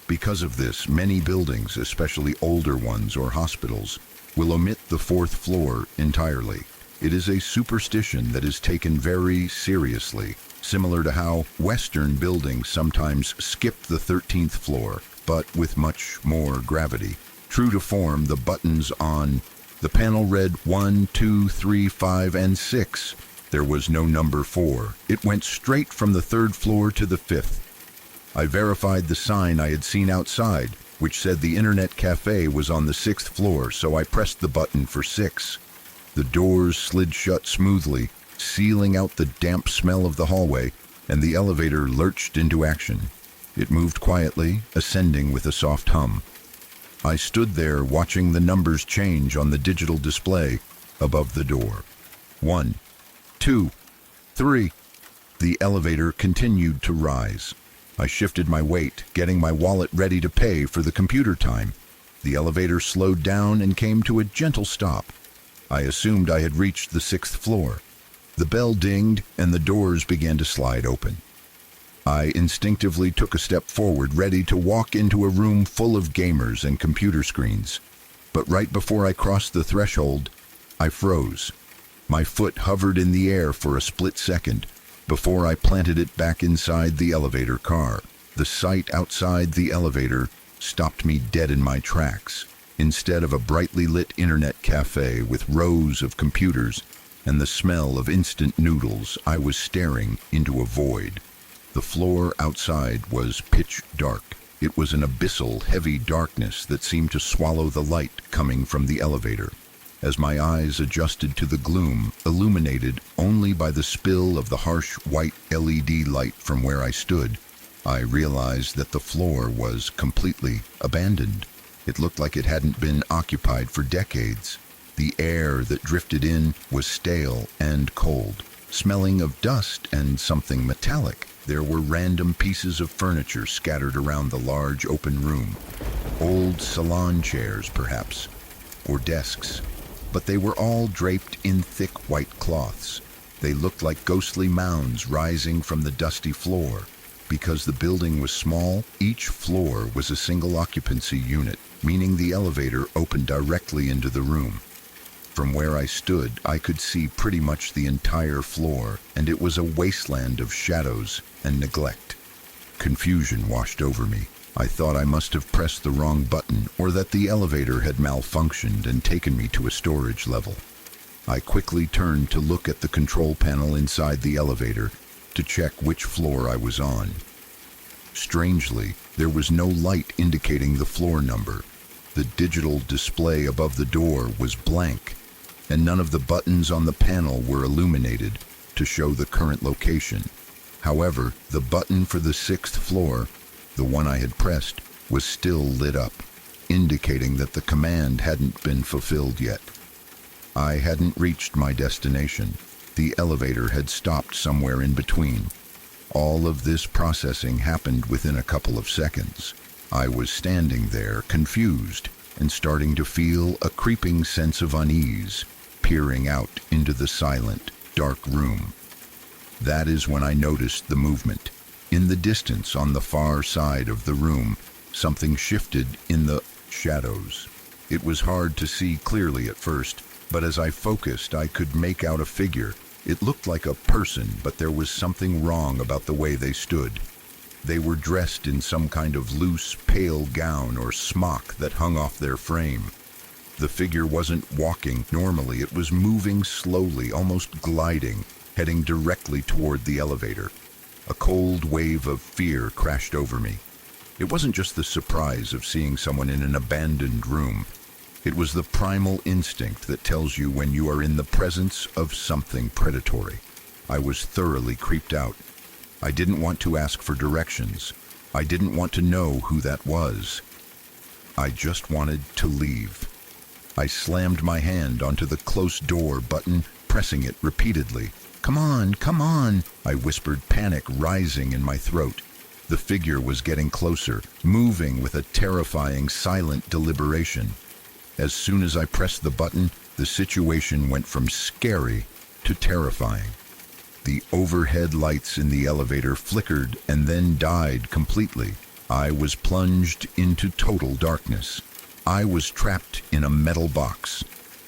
Because of this, many buildings, especially older ones or hospitals, will omit the 4th floor entirely. It is a superstition that is taken very seriously, similar to how Western buildings sometimes skip the 13th floor, but with much more gravity. True to form, the buttons on the panel read 1, 2, 3, 5, and 6. There was no number 4. It went straight from the 3rd floor to the 5th. I verified the sign I had seen outside, which said the internet cafe was on the 6th floor, so I pressed the button for 6. The doors slid shut smoothly, sealing out the damp smell of the hallway, and the elevator lurched into action. It moved quietly, ascending with a soft hum. I stood there watching the numbers change on the digital display above the door. 1, 2, 3. The elevator continued to rise. I shifted my weight, getting my wallet ready to pay for the computer time. The elevator slowed down and came to a gentle stop. I assumed I had reached the 6th floor. The bell dinged and the doors began to slide open. I instinctively took a step forward, ready to walk into a room full of gamers and computer screens. But right before I crossed the threshold, I froze. My foot hovered in the air for a split second before I planted it back inside the elevator car. The sight outside the elevator stopped me dead in my tracks. Instead of a brightly lit internet cafe with rows of computers and the smell of instant noodles, I was staring into a void. The floor outside was pitch dark. It was an abyssal, heavy darkness that seemed to swallow the light coming from the elevator. As my eyes adjusted to the gloom, illuminated only by the spill of the harsh white LED light from where I stood, I realized that the floor was completely abandoned. It looked like it hadn't been occupied for decades. The air that drifted in was stale and cold, smelling of dust and something metallic. There were random pieces of furniture scattered around the large open room. Old salon chairs, perhaps, or desks. But they were all draped in thick white cloths. They looked like ghostly mounds rising from the dusty floor. Because the building was small, each floor was a single occupancy unit, meaning the elevator opened directly into the room. From where I stood, I could see pretty much the entire floor, and it was a wasteland of shadows and neglect. Confusion washed over me. I thought I must have pressed the wrong button, or that the elevator had malfunctioned and taken me to a storage level. I quickly turned to look at the control panel inside the elevator to check which floor I was on. Strangely, there was no light indicating the floor number. The digital display above the door was blank, and none of the buttons on the panel were illuminated to show the current location. However, the button for the 6th floor, the one I had pressed, was still lit up, indicating that the command hadn't been fulfilled yet. I hadn't reached my destination. The elevator had stopped somewhere in between. All of this processing happened within a couple of seconds. I was standing there, confused, and starting to feel a creeping sense of unease, peering out into the silent, dark room. That is when I noticed the movement. In the distance, on the far side of the room, something shifted in the shadows. It was hard to see clearly at first, but as I focused, I could make out a figure. It looked like a person, but there was something wrong about the way they stood. They were dressed in some kind of loose, pale gown or smock that hung off their frame. The figure wasn't walking normally, it was moving slowly, almost gliding, heading directly toward the elevator. A cold wave of fear crashed over me. It wasn't just the surprise of seeing someone in an abandoned room. It was the primal instinct that tells you when you are in the presence of something predatory. I was thoroughly creeped out. I didn't want to ask for directions. I didn't want to know who that was. I just wanted to leave. I slammed my hand onto the close door button, pressing it repeatedly. "Come on, come on," I whispered, panic rising in my throat. The figure was getting closer, moving with a terrifying, silent deliberation. As soon as I pressed the button, the situation went from scary to terrifying. The overhead lights in the elevator flickered and then died completely. I was plunged into total darkness. I was trapped in a metal box.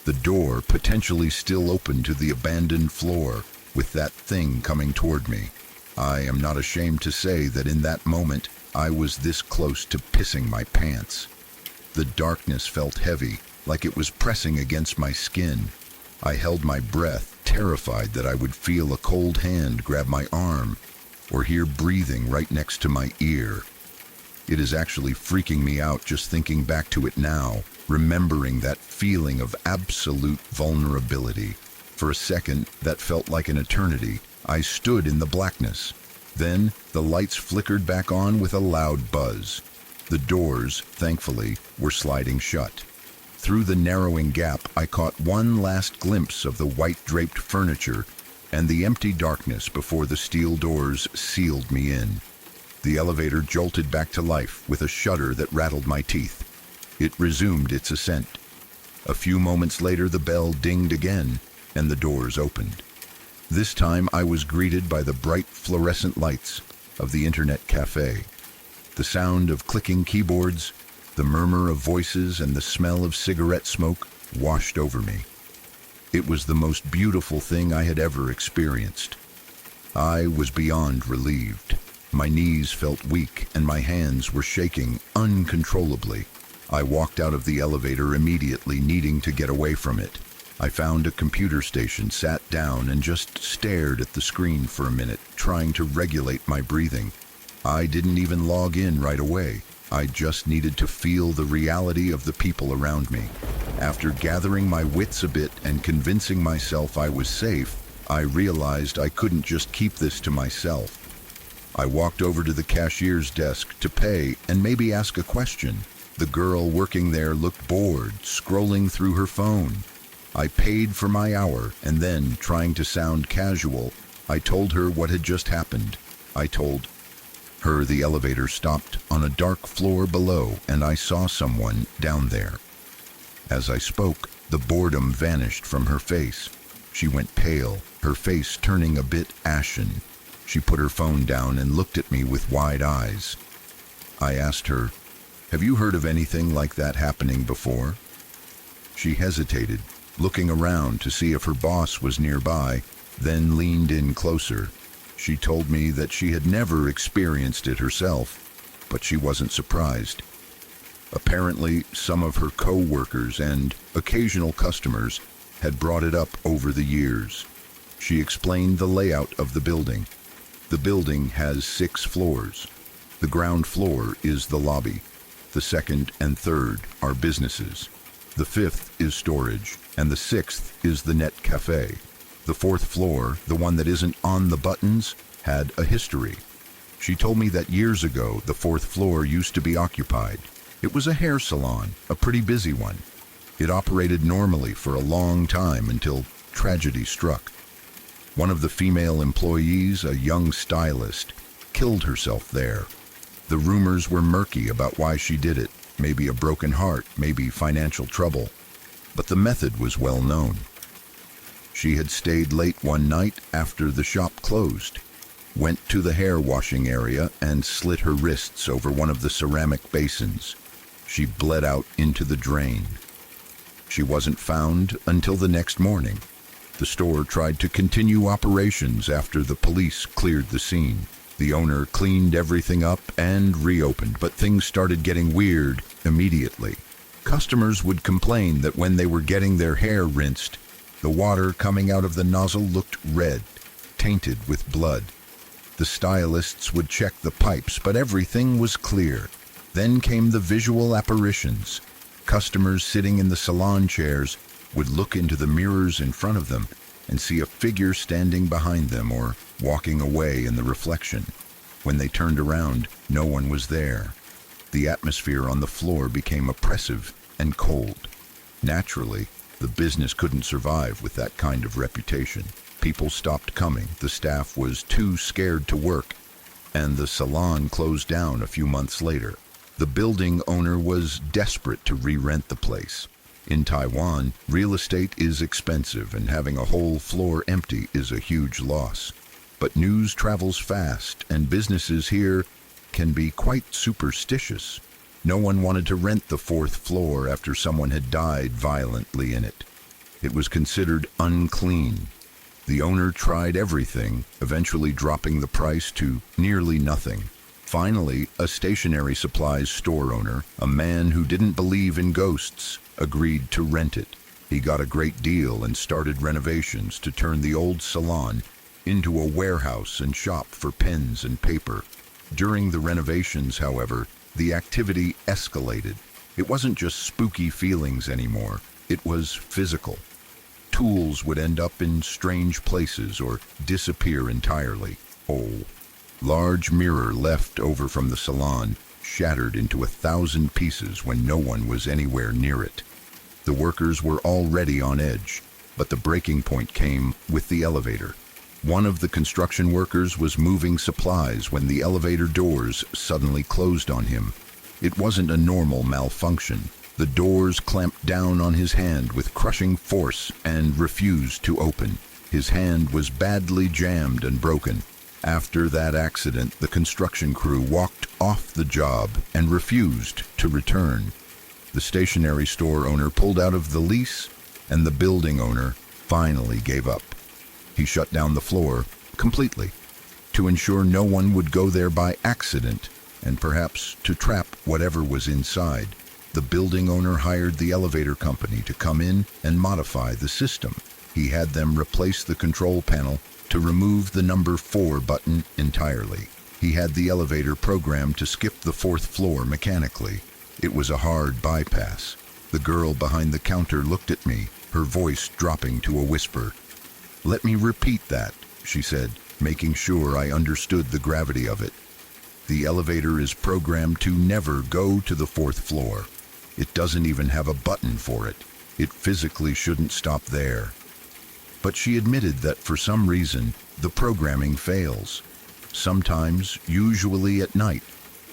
The door potentially still open to the abandoned floor, with that thing coming toward me. I am not ashamed to say that in that moment, I was this close to pissing my pants. The darkness felt heavy, like it was pressing against my skin. I held my breath, terrified that I would feel a cold hand grab my arm, or hear breathing right next to my ear. It is actually freaking me out just thinking back to it now, remembering that feeling of absolute vulnerability. For a second, that felt like an eternity. I stood in the blackness. Then, the lights flickered back on with a loud buzz. The doors, thankfully, were sliding shut. Through the narrowing gap, I caught one last glimpse of the white-draped furniture and the empty darkness before the steel doors sealed me in. The elevator jolted back to life with a shudder that rattled my teeth. It resumed its ascent. A few moments later, the bell dinged again, and the doors opened. This time, I was greeted by the bright fluorescent lights of the internet cafe. The sound of clicking keyboards, the murmur of voices, and the smell of cigarette smoke washed over me. It was the most beautiful thing I had ever experienced. I was beyond relieved. My knees felt weak and my hands were shaking uncontrollably. I walked out of the elevator immediately, needing to get away from it. I found a computer station, sat down, and just stared at the screen for a minute, trying to regulate my breathing. I didn't even log in right away. I just needed to feel the reality of the people around me. After gathering my wits a bit and convincing myself I was safe, I realized I couldn't just keep this to myself. I walked over to the cashier's desk to pay and maybe ask a question. The girl working there looked bored, scrolling through her phone. I paid for my hour, and then, trying to sound casual, I told her what had just happened. I told her the elevator stopped on a dark floor below, and I saw someone down there. As I spoke, the boredom vanished from her face. She went pale, her face turning a bit ashen. She put her phone down and looked at me with wide eyes. I asked her, "Have you heard of anything like that happening before?" She hesitated, looking around to see if her boss was nearby, then leaned in closer. She told me that she had never experienced it herself, but she wasn't surprised. Apparently, some of her co-workers and occasional customers had brought it up over the years. She explained the layout of the building. The building has 6 floors. The ground floor is the lobby. The second and third are businesses. The 5th is storage, and the 6th is the net cafe. The 4th floor, the one that isn't on the buttons, had a history. She told me that years ago, the 4th floor used to be occupied. It was a hair salon, a pretty busy one. It operated normally for a long time until tragedy struck. One of the female employees, a young stylist, killed herself there. The rumors were murky about why she did it. Maybe a broken heart, maybe financial trouble. But the method was well known. She had stayed late one night after the shop closed, went to the hair washing area and slit her wrists over one of the ceramic basins. She bled out into the drain. She wasn't found until the next morning. The store tried to continue operations after the police cleared the scene. The owner cleaned everything up and reopened, but things started getting weird immediately. Customers would complain that when they were getting their hair rinsed, the water coming out of the nozzle looked red, tainted with blood. The stylists would check the pipes, but everything was clear. Then came the visual apparitions. Customers sitting in the salon chairs would look into the mirrors in front of them and see a figure standing behind them or walking away in the reflection. When they turned around, no one was there. The atmosphere on the floor became oppressive and cold. Naturally, the business couldn't survive with that kind of reputation. People stopped coming, the staff was too scared to work, and the salon closed down a few months later. The building owner was desperate to re-rent the place. In Taiwan, real estate is expensive, and having a whole floor empty is a huge loss. But news travels fast, and businesses here can be quite superstitious. No one wanted to rent the 4th floor after someone had died violently in it. It was considered unclean. The owner tried everything, eventually dropping the price to nearly nothing. Finally, a stationery supplies store owner, a man who didn't believe in ghosts, agreed to rent it. He got a great deal and started renovations to turn the old salon into a warehouse and shop for pens and paper. During the renovations, however, the activity escalated. It wasn't just spooky feelings anymore, it was physical. Tools would end up in strange places or disappear entirely. Large mirror left over from the salon shattered into 1,000 pieces when no one was anywhere near it. The workers were already on edge, but the breaking point came with the elevator. One of the construction workers was moving supplies when the elevator doors suddenly closed on him. It wasn't a normal malfunction. The doors clamped down on his hand with crushing force and refused to open. His hand was badly jammed and broken. After that accident, the construction crew walked off the job and refused to return. The stationery store owner pulled out of the lease, and the building owner finally gave up. He shut down the floor completely to ensure no one would go there by accident and perhaps to trap whatever was inside. The building owner hired the elevator company to come in and modify the system. He had them replace the control panel to remove the number 4 button entirely. He had the elevator programmed to skip the 4th floor mechanically. It was a hard bypass. The girl behind the counter looked at me, her voice dropping to a whisper. "Let me repeat that," she said, making sure I understood the gravity of it. "The elevator is programmed to never go to the 4th floor. It doesn't even have a button for it. It physically shouldn't stop there." But she admitted that for some reason, the programming fails. Sometimes, usually at night,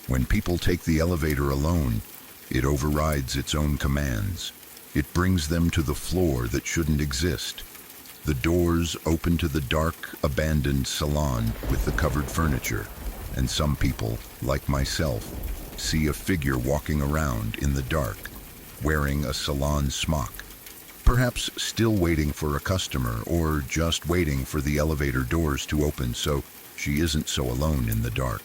when people take the elevator alone, it overrides its own commands. It brings them to the floor that shouldn't exist. The doors open to the dark, abandoned salon with the covered furniture, and some people, like myself, see a figure walking around in the dark, wearing a salon smock, perhaps still waiting for a customer or just waiting for the elevator doors to open so she isn't so alone in the dark.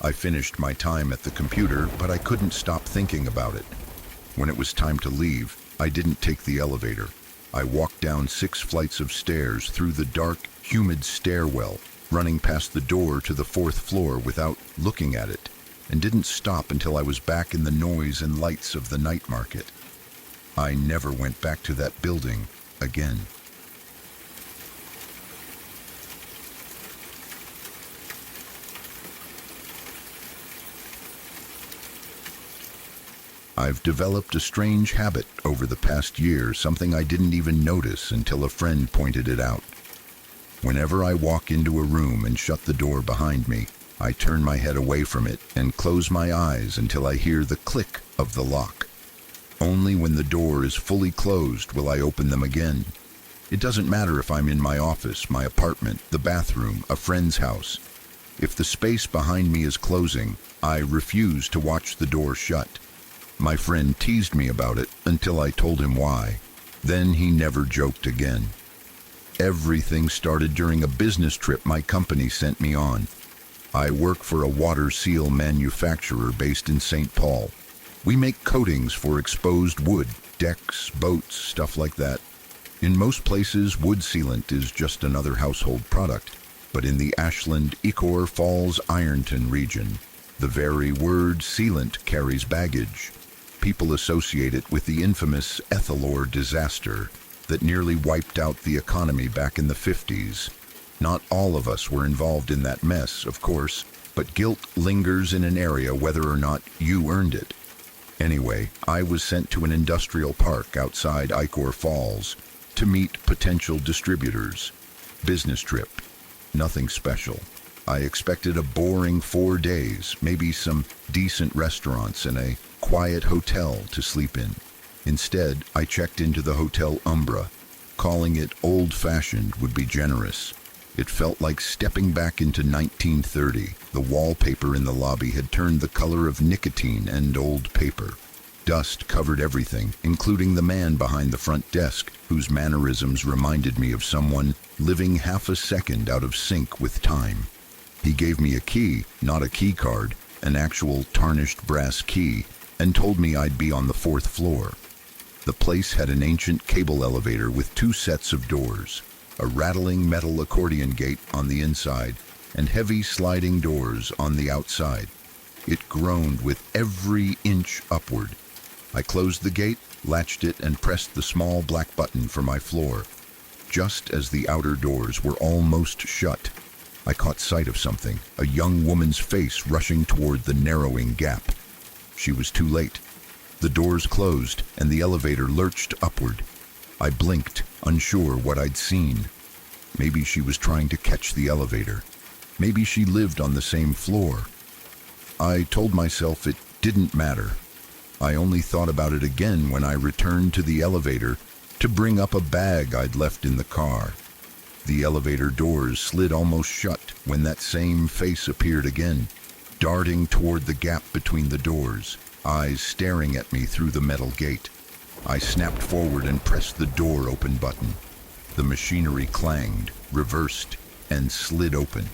I finished my time at the computer, but I couldn't stop thinking about it. When it was time to leave, I didn't take the elevator. I walked down 6 flights of stairs through the dark, humid stairwell, running past the door to the 4th floor without looking at it, and didn't stop until I was back in the noise and lights of the night market. I never went back to that building again. I've developed a strange habit over the past year, something I didn't even notice until a friend pointed it out. Whenever I walk into a room and shut the door behind me, I turn my head away from it and close my eyes until I hear the click of the lock. Only when the door is fully closed will I open them again. It doesn't matter if I'm in my office, my apartment, the bathroom, a friend's house. If the space behind me is closing, I refuse to watch the door shut. My friend teased me about it until I told him why. Then he never joked again. Everything started during a business trip my company sent me on. I work for a water seal manufacturer based in St. Paul. We make coatings for exposed wood, decks, boats, stuff like that. In most places, wood sealant is just another household product, but in the Ashland, Ecor Falls, Ironton region, the very word sealant carries baggage. People associate it with the infamous Ethelor disaster that nearly wiped out the economy back in the 50s. Not all of us were involved in that mess, of course, but guilt lingers in an area whether or not you earned it. Anyway, I was sent to an industrial park outside Icor Falls to meet potential distributors. Business trip. Nothing special. I expected a boring 4 days, maybe some decent restaurants and a quiet hotel to sleep in. Instead, I checked into the Hotel Umbra. Calling it old-fashioned would be generous. It felt like stepping back into 1930. The wallpaper in the lobby had turned the color of nicotine and old paper. Dust covered everything, including the man behind the front desk, whose mannerisms reminded me of someone living half a second out of sync with time. He gave me a key, not a key card, an actual tarnished brass key, and told me I'd be on the 4th floor. The place had an ancient cable elevator with 2 sets of doors, a rattling metal accordion gate on the inside, and heavy sliding doors on the outside. It groaned with every inch upward. I closed the gate, latched it, and pressed the small black button for my floor. Just as the outer doors were almost shut, I caught sight of something, a young woman's face rushing toward the narrowing gap. She was too late. The doors closed, and the elevator lurched upward. I blinked, unsure what I'd seen. Maybe she was trying to catch the elevator. Maybe she lived on the same floor. I told myself it didn't matter. I only thought about it again when I returned to the elevator to bring up a bag I'd left in the car. The elevator doors slid almost shut when that same face appeared again, darting toward the gap between the doors, eyes staring at me through the metal gate. I snapped forward and pressed the door open button. The machinery clanged, reversed, and slid open.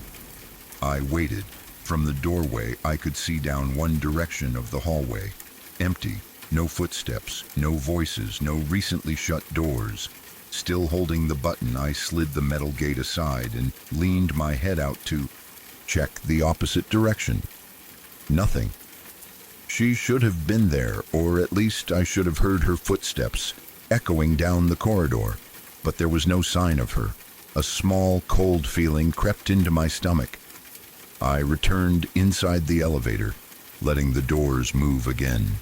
I waited. From the doorway, I could see down one direction of the hallway. Empty. No footsteps, no voices, no recently shut doors. Still holding the button, I slid the metal gate aside and leaned my head out to check the opposite direction. Nothing. She should have been there, or at least I should have heard her footsteps echoing down the corridor, but there was no sign of her. A small, cold feeling crept into my stomach. I returned inside the elevator, letting the doors move again.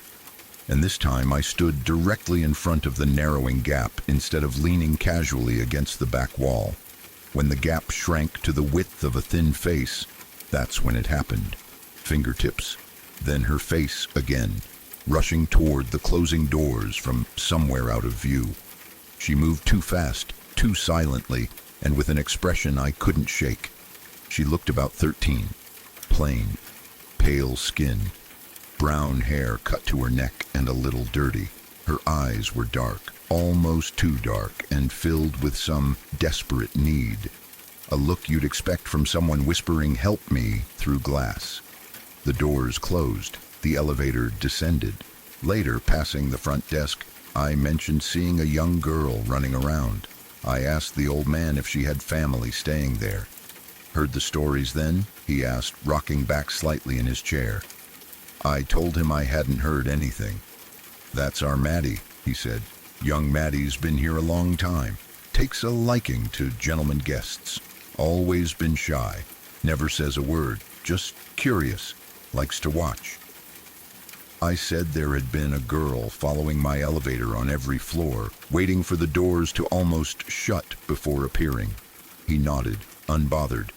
And this time I stood directly in front of the narrowing gap instead of leaning casually against the back wall. When the gap shrank to the width of a thin face, that's when it happened. Fingertips, then her face again, rushing toward the closing doors from somewhere out of view. She moved too fast, too silently, and with an expression I couldn't shake. She looked about 13, plain, pale skin, brown hair cut to her neck and a little dirty. Her eyes were dark, almost too dark, and filled with some desperate need. A look you'd expect from someone whispering, "Help me," through glass. The doors closed. The elevator descended. Later, passing the front desk, I mentioned seeing a young girl running around. I asked the old man if she had family staying there. "Heard the stories then?" he asked, rocking back slightly in his chair. I told him I hadn't heard anything. "That's our Maddie," he said. "Young Maddie's been here a long time. Takes a liking to gentlemen guests. Always been shy. Never says a word. Just curious. Likes to watch." I said there had been a girl following my elevator on every floor, waiting for the doors to almost shut before appearing. He nodded, unbothered.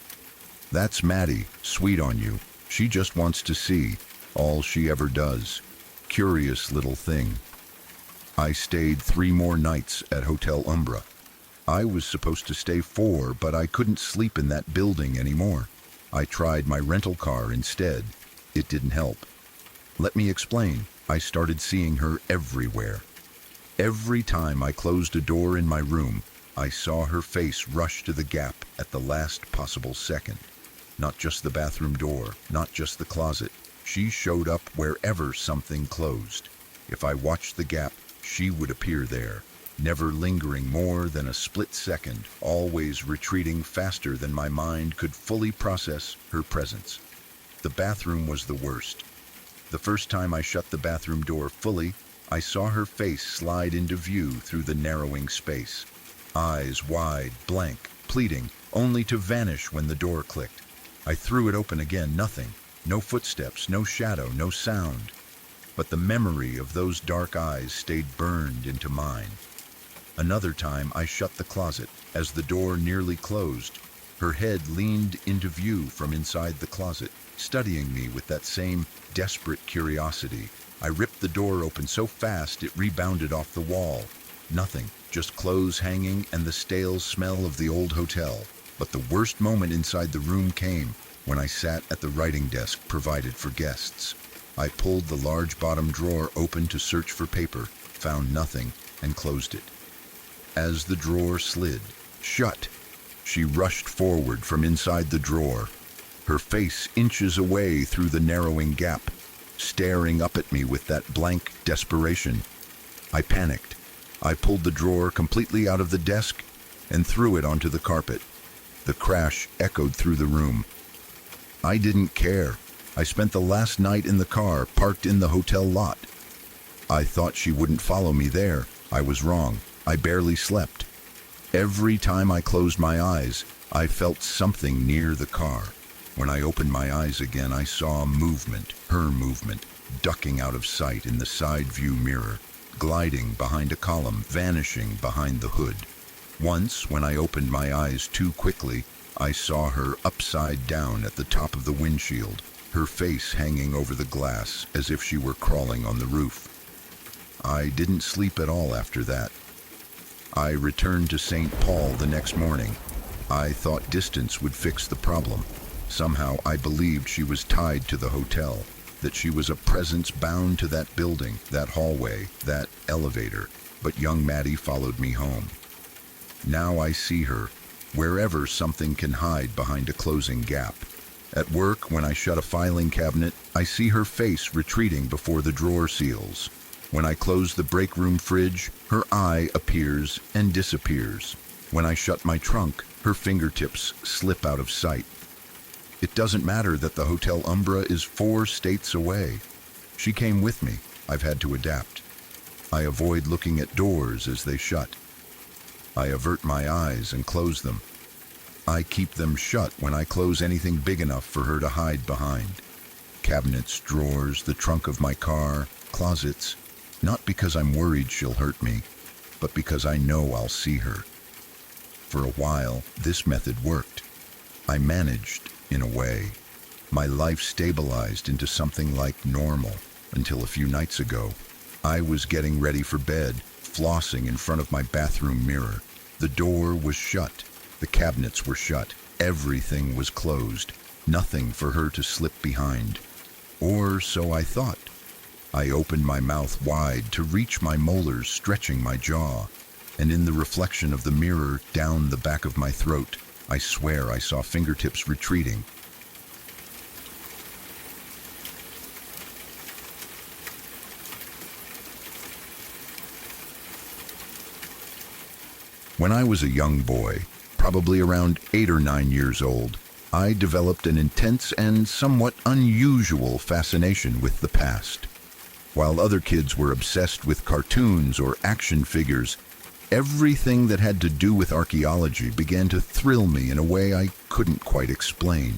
"That's Maddie. Sweet on you. She just wants to see. All she ever does. Curious little thing." I stayed 3 more nights at Hotel Umbra. I was supposed to stay 4, but I couldn't sleep in that building anymore. I tried my rental car instead. It didn't help. Let me explain. I started seeing her everywhere. Every time I closed a door in my room, I saw her face rush to the gap at the last possible second. Not just the bathroom door, not just the closet. She showed up wherever something closed. If I watched the gap, she would appear there, never lingering more than a split second, always retreating faster than my mind could fully process her presence. The bathroom was the worst. The first time I shut the bathroom door fully, I saw her face slide into view through the narrowing space. Eyes wide, blank, pleading, only to vanish when the door clicked. I threw it open again, nothing. No footsteps, no shadow, no sound. But the memory of those dark eyes stayed burned into mine. Another time I shut the closet. As the door nearly closed, her head leaned into view from inside the closet, studying me with that same desperate curiosity. I ripped the door open so fast it rebounded off the wall. Nothing, just clothes hanging and the stale smell of the old hotel. But the worst moment inside the room came when I sat at the writing desk provided for guests. I pulled the large bottom drawer open to search for paper, found nothing, and closed it. As the drawer slid shut, she rushed forward from inside the drawer, her face inches away through the narrowing gap, staring up at me with that blank desperation. I panicked. I pulled the drawer completely out of the desk and threw it onto the carpet. The crash echoed through the room. I didn't care. I spent the last night in the car, parked in the hotel lot. I thought she wouldn't follow me there. I was wrong. I barely slept. Every time I closed my eyes, I felt something near the car. When I opened my eyes again, I saw movement, her movement, ducking out of sight in the side view mirror, gliding behind a column, vanishing behind the hood. Once, when I opened my eyes too quickly, I saw her upside down at the top of the windshield, her face hanging over the glass as if she were crawling on the roof. I didn't sleep at all after that. I returned to St. Paul the next morning. I thought distance would fix the problem. Somehow I believed she was tied to the hotel, that she was a presence bound to that building, that hallway, that elevator. But young Maddie followed me home. Now I see her, wherever something can hide behind a closing gap. At work, when I shut a filing cabinet, I see her face retreating before the drawer seals. When I close the break room fridge, her eye appears and disappears. When I shut my trunk, her fingertips slip out of sight. It doesn't matter that the Hotel Umbra is 4 states away. She came with me. I've had to adapt. I avoid looking at doors as they shut. I avert my eyes and close them. I keep them shut when I close anything big enough for her to hide behind. Cabinets, drawers, the trunk of my car, closets. Not because I'm worried she'll hurt me, but because I know I'll see her. For a while, this method worked. I managed, in a way. My life stabilized into something like normal, until a few nights ago. I was getting ready for bed, flossing in front of my bathroom mirror. The door was shut. The cabinets were shut. Everything was closed. Nothing for her to slip behind. Or so I thought. I opened my mouth wide to reach my molars, stretching my jaw. And in the reflection of the mirror down the back of my throat, I swear I saw fingertips retreating. When I was a young boy, probably around 8 or 9 years old, I developed an intense and somewhat unusual fascination with the past. While other kids were obsessed with cartoons or action figures, everything that had to do with archaeology began to thrill me in a way I couldn't quite explain.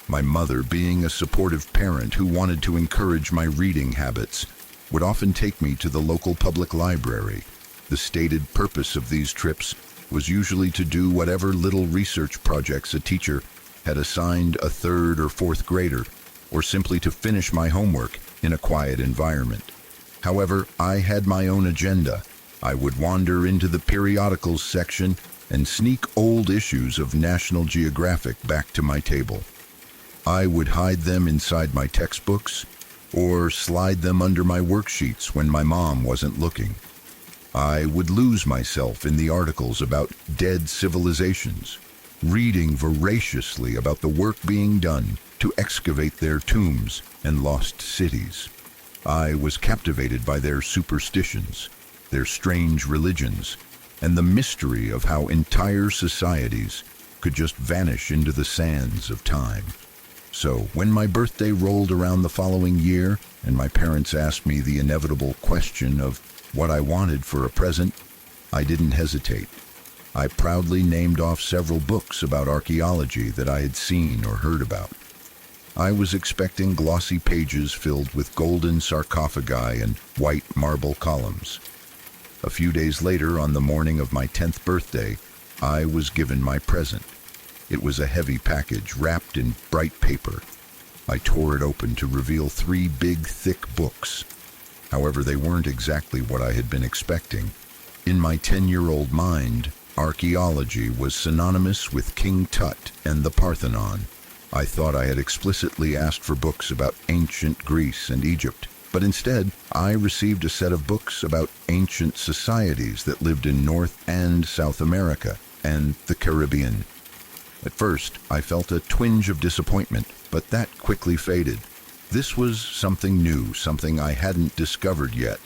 My mother, being a supportive parent who wanted to encourage my reading habits, would often take me to the local public library. The stated purpose of these trips was usually to do whatever little research projects a teacher had assigned a 3rd or 4th grader, or simply to finish my homework in a quiet environment. However, I had my own agenda. I would wander into the periodicals section and sneak old issues of National Geographic back to my table. I would hide them inside my textbooks or slide them under my worksheets when my mom wasn't looking. I would lose myself in the articles about dead civilizations, reading voraciously about the work being done to excavate their tombs and lost cities. I was captivated by their superstitions, their strange religions, and the mystery of how entire societies could just vanish into the sands of time. So, when my birthday rolled around the following year, and my parents asked me the inevitable question of what I wanted for a present, I didn't hesitate. I proudly named off several books about archaeology that I had seen or heard about. I was expecting glossy pages filled with golden sarcophagi and white marble columns. A few days later, on the morning of my 10th birthday, I was given my present. It was a heavy package wrapped in bright paper. I tore it open to reveal 3 big, thick books. However, they weren't exactly what I had been expecting. In my 10-year-old mind, archaeology was synonymous with King Tut and the Parthenon. I thought I had explicitly asked for books about ancient Greece and Egypt, but instead I received a set of books about ancient societies that lived in North and South America and the Caribbean. At first, I felt a twinge of disappointment, but that quickly faded. This was something new, something I hadn't discovered yet.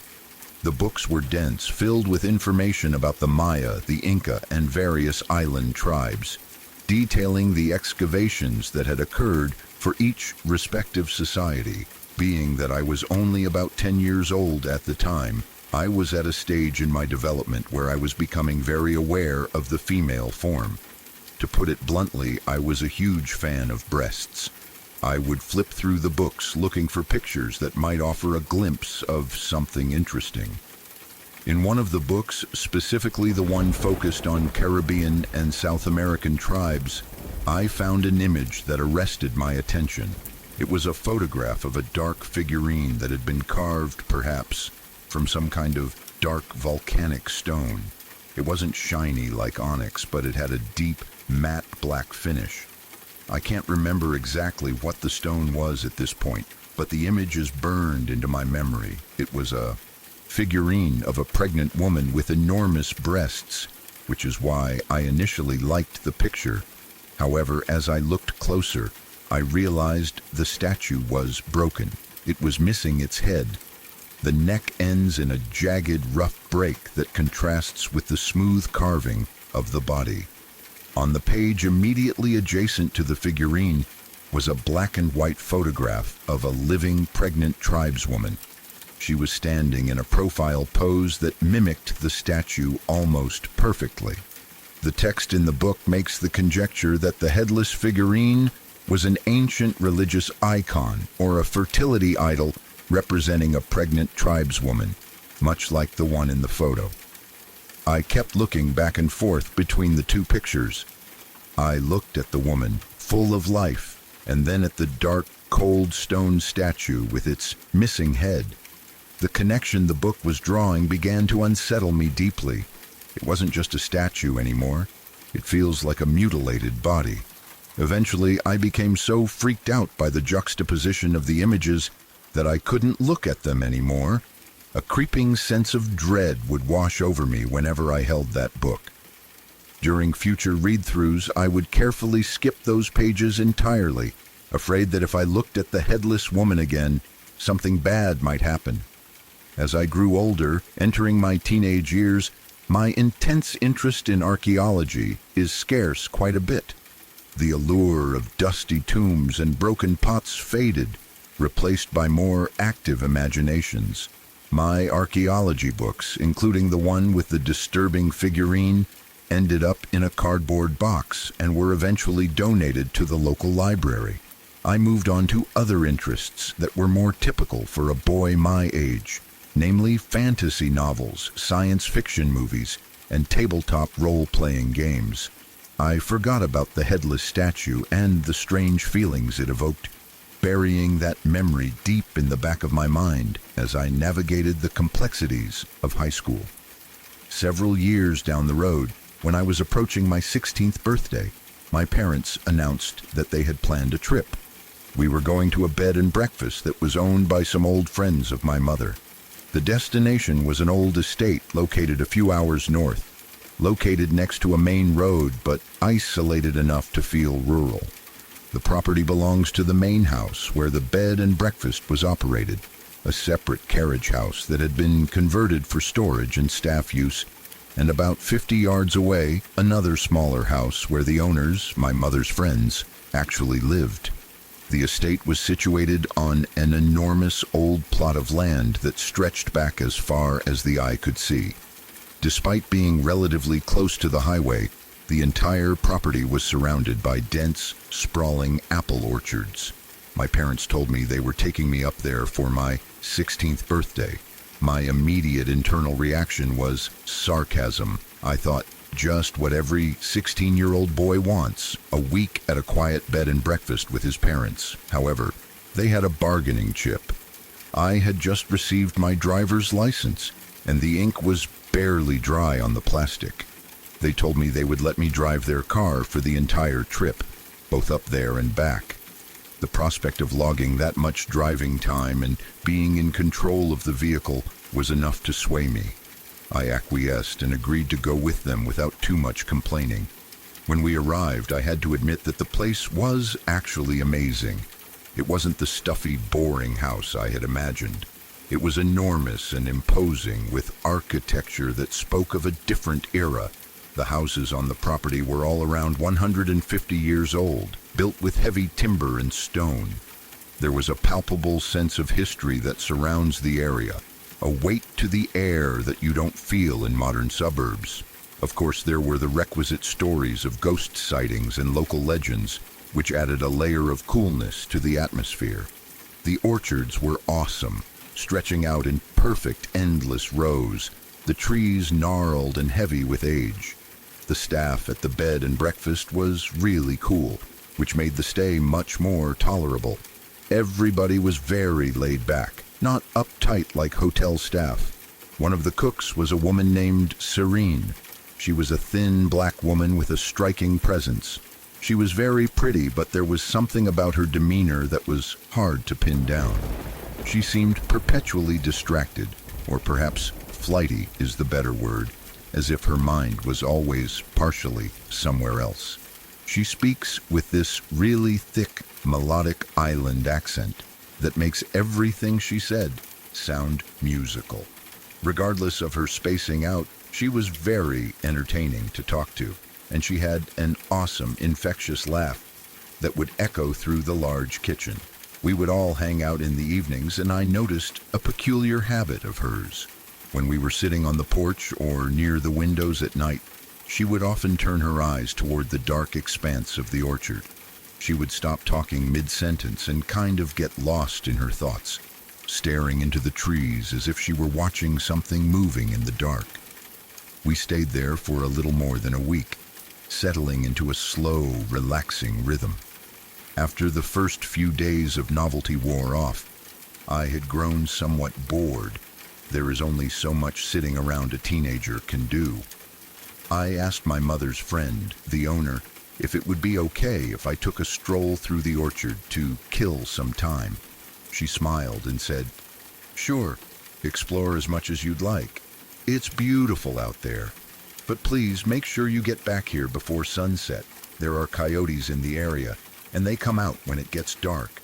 The books were dense, filled with information about the Maya, the Inca, and various island tribes, detailing the excavations that had occurred for each respective society. Being that I was only about 10 years old at the time, I was at a stage in my development where I was becoming very aware of the female form. To put it bluntly, I was a huge fan of breasts. I would flip through the books looking for pictures that might offer a glimpse of something interesting. In one of the books, specifically the one focused on Caribbean and South American tribes, I found an image that arrested my attention. It was a photograph of a dark figurine that had been carved, perhaps, from some kind of dark volcanic stone. It wasn't shiny like onyx, but it had a deep, matte black finish. I can't remember exactly what the stone was at this point, but the image is burned into my memory. It was a figurine of a pregnant woman with enormous breasts, which is why I initially liked the picture. However, as I looked closer, I realized the statue was broken. It was missing its head. The neck ends in a jagged, rough break that contrasts with the smooth carving of the body. On the page immediately adjacent to the figurine was a black and white photograph of a living, pregnant tribeswoman. She was standing in a profile pose that mimicked the statue almost perfectly. The text in the book makes the conjecture that the headless figurine was an ancient religious icon or a fertility idol representing a pregnant tribeswoman, much like the one in the photo. I kept looking back and forth between the two pictures. I looked at the woman, full of life, and then at the dark, cold stone statue with its missing head. The connection the book was drawing began to unsettle me deeply. It wasn't just a statue anymore. It feels like a mutilated body. Eventually, I became so freaked out by the juxtaposition of the images that I couldn't look at them anymore. A creeping sense of dread would wash over me whenever I held that book. During future read-throughs, I would carefully skip those pages entirely, afraid that if I looked at the headless woman again, something bad might happen. As I grew older, entering my teenage years, my intense interest in archaeology is scarce quite a bit. The allure of dusty tombs and broken pots faded, replaced by more active imaginations. My archaeology books, including the one with the disturbing figurine, ended up in a cardboard box and were eventually donated to the local library. I moved on to other interests that were more typical for a boy my age, namely fantasy novels, science fiction movies, and tabletop role-playing games. I forgot about the headless statue and the strange feelings it evoked, burying that memory deep in the back of my mind as I navigated the complexities of high school. Several years down the road, when I was approaching my 16th birthday, my parents announced that they had planned a trip. We were going to a bed and breakfast that was owned by some old friends of my mother. The destination was an old estate located a few hours north, located next to a main road but isolated enough to feel rural. The property belongs to the main house where the bed and breakfast was operated, a separate carriage house that had been converted for storage and staff use, and about 50 yards away, another smaller house where the owners, my mother's friends, actually lived. The estate was situated on an enormous old plot of land that stretched back as far as the eye could see. Despite being relatively close to the highway, the entire property was surrounded by dense, sprawling apple orchards. My parents told me they were taking me up there for my 16th birthday. My immediate internal reaction was sarcasm. I thought, just what every 16-year-old boy wants, a week at a quiet bed and breakfast with his parents. However, they had a bargaining chip. I had just received my driver's license, and the ink was barely dry on the plastic. They told me they would let me drive their car for the entire trip, both up there and back. The prospect of logging that much driving time and being in control of the vehicle was enough to sway me. I acquiesced and agreed to go with them without too much complaining. When we arrived, I had to admit that the place was actually amazing. It wasn't the stuffy, boring house I had imagined. It was enormous and imposing, with architecture that spoke of a different era. The houses on the property were all around 150 years old, built with heavy timber and stone. There was a palpable sense of history that surrounds the area, a weight to the air that you don't feel in modern suburbs. Of course, there were the requisite stories of ghost sightings and local legends, which added a layer of coolness to the atmosphere. The orchards were awesome, stretching out in perfect, endless rows, the trees gnarled and heavy with age. The staff at the bed and breakfast was really cool, which made the stay much more tolerable. Everybody was very laid back, not uptight like hotel staff. One of the cooks was a woman named Serene. She was a thin black woman with a striking presence. She was very pretty, but there was something about her demeanor that was hard to pin down. She seemed perpetually distracted, or perhaps flighty is the better word. as if her mind was always partially somewhere else. She speaks with this really thick, melodic island accent that makes everything she said sound musical. Regardless of her spacing out, she was very entertaining to talk to, and she had an awesome, infectious laugh that would echo through the large kitchen. We would all hang out in the evenings, and I noticed a peculiar habit of hers. When we were sitting on the porch or near the windows at night, she would often turn her eyes toward the dark expanse of the orchard. She would stop talking mid-sentence and kind of get lost in her thoughts, staring into the trees as if she were watching something moving in the dark. We stayed there for a little more than a week, settling into a slow, relaxing rhythm. After the first few days of novelty wore off, I had grown somewhat bored. There is only so much sitting around a teenager can do. I asked my mother's friend, the owner, if it would be okay if I took a stroll through the orchard to kill some time. She smiled and said, "Sure, explore as much as you'd like. It's beautiful out there. But please make sure you get back here before sunset. There are coyotes in the area, and they come out when it gets dark."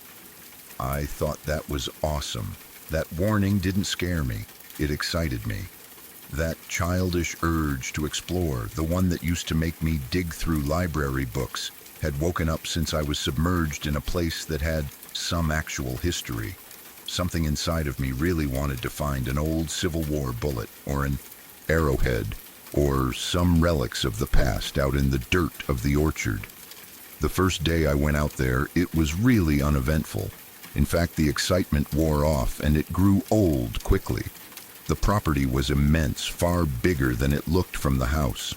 I thought that was awesome. That warning didn't scare me. It excited me. That childish urge to explore, the one that used to make me dig through library books, had woken up since I was submerged in a place that had some actual history. Something inside of me really wanted to find an old Civil War bullet, or an arrowhead, or some relics of the past out in the dirt of the orchard. The first day I went out there, it was really uneventful. In fact, the excitement wore off and it grew old quickly. The property was immense, far bigger than it looked from the house.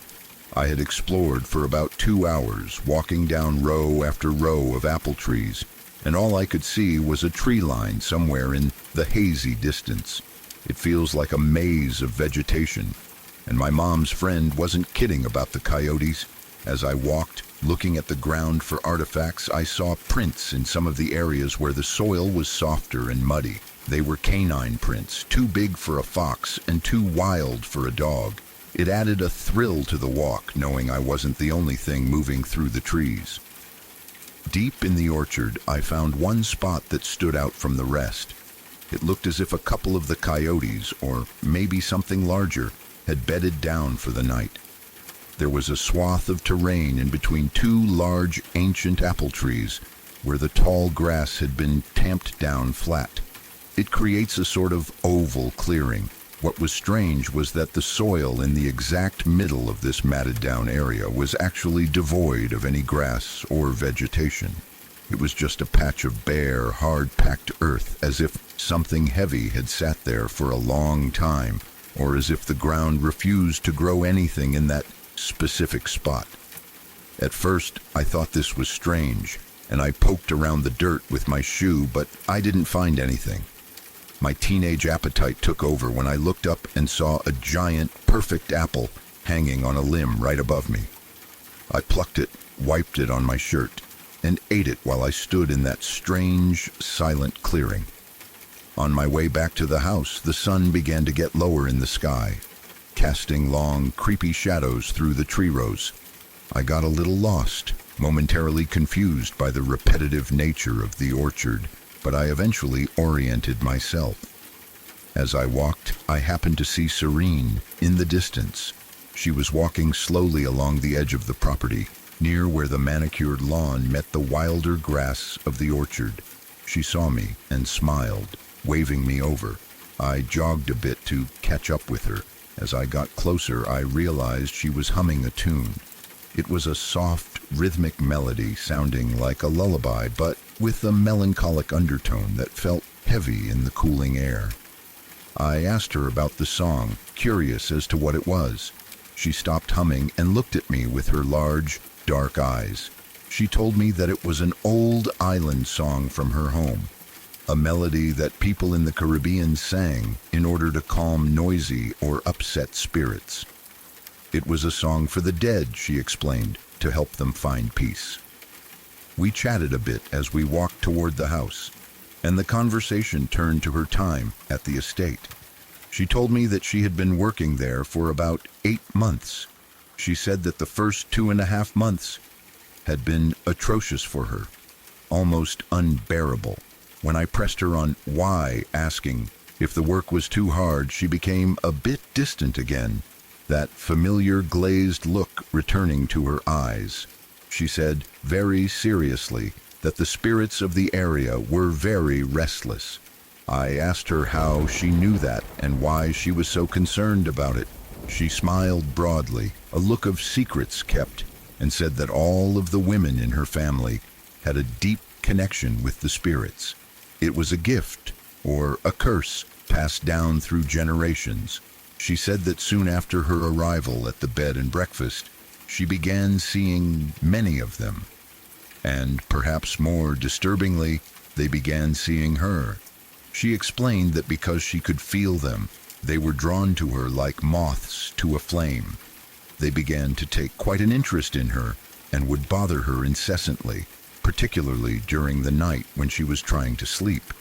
I had explored for about 2 hours, walking down row after row of apple trees, and all I could see was a tree line somewhere in the hazy distance. It feels like a maze of vegetation, and my mom's friend wasn't kidding about the coyotes. As I walked, looking at the ground for artifacts, I saw prints in some of the areas where the soil was softer and muddy. They were canine prints, too big for a fox and too wild for a dog. It added a thrill to the walk, knowing I wasn't the only thing moving through the trees. Deep in the orchard, I found one spot that stood out from the rest. It looked as if a couple of the coyotes, or maybe something larger, had bedded down for the night. There was a swath of terrain in between 2 large ancient apple trees where the tall grass had been tamped down flat. It creates a sort of oval clearing. What was strange was that the soil in the exact middle of this matted down area was actually devoid of any grass or vegetation. It was just a patch of bare, hard-packed earth, as if something heavy had sat there for a long time, or as if the ground refused to grow anything in that specific spot. At first, I thought this was strange, and I poked around the dirt with my shoe, but I didn't find anything. My teenage appetite took over when I looked up and saw a giant, perfect apple hanging on a limb right above me. I plucked it, wiped it on my shirt, and ate it while I stood in that strange, silent clearing. On my way back to the house, the sun began to get lower in the sky, casting long, creepy shadows through the tree rows. I got a little lost, momentarily confused by the repetitive nature of the orchard, but I eventually oriented myself. As I walked, I happened to see Serene in the distance. She was walking slowly along the edge of the property, near where the manicured lawn met the wilder grass of the orchard. She saw me and smiled, waving me over. I jogged a bit to catch up with her. As I got closer, I realized she was humming a tune. It was a soft, rhythmic melody sounding like a lullaby, but with a melancholic undertone that felt heavy in the cooling air. I asked her about the song, curious as to what it was. She stopped humming and looked at me with her large, dark eyes. She told me that it was an old island song from her home, a melody that people in the Caribbean sang in order to calm noisy or upset spirits. It was a song for the dead, she explained, to help them find peace. We chatted a bit as we walked toward the house, and the conversation turned to her time at the estate. She told me that she had been working there for about 8 months. She said that the first 2.5 months had been atrocious for her, almost unbearable. When I pressed her on why, asking if the work was too hard, she became a bit distant again, that familiar glazed look returning to her eyes. She said very seriously that the spirits of the area were very restless. I asked her how she knew that and why she was so concerned about it. She smiled broadly, a look of secrets kept, and said that all of the women in her family had a deep connection with the spirits. It was a gift, or a curse, passed down through generations. She said that soon after her arrival at the bed and breakfast, she began seeing many of them. And perhaps more disturbingly, they began seeing her. She explained that because she could feel them, they were drawn to her like moths to a flame. They began to take quite an interest in her and would bother her incessantly, particularly during the night when she was trying to sleep.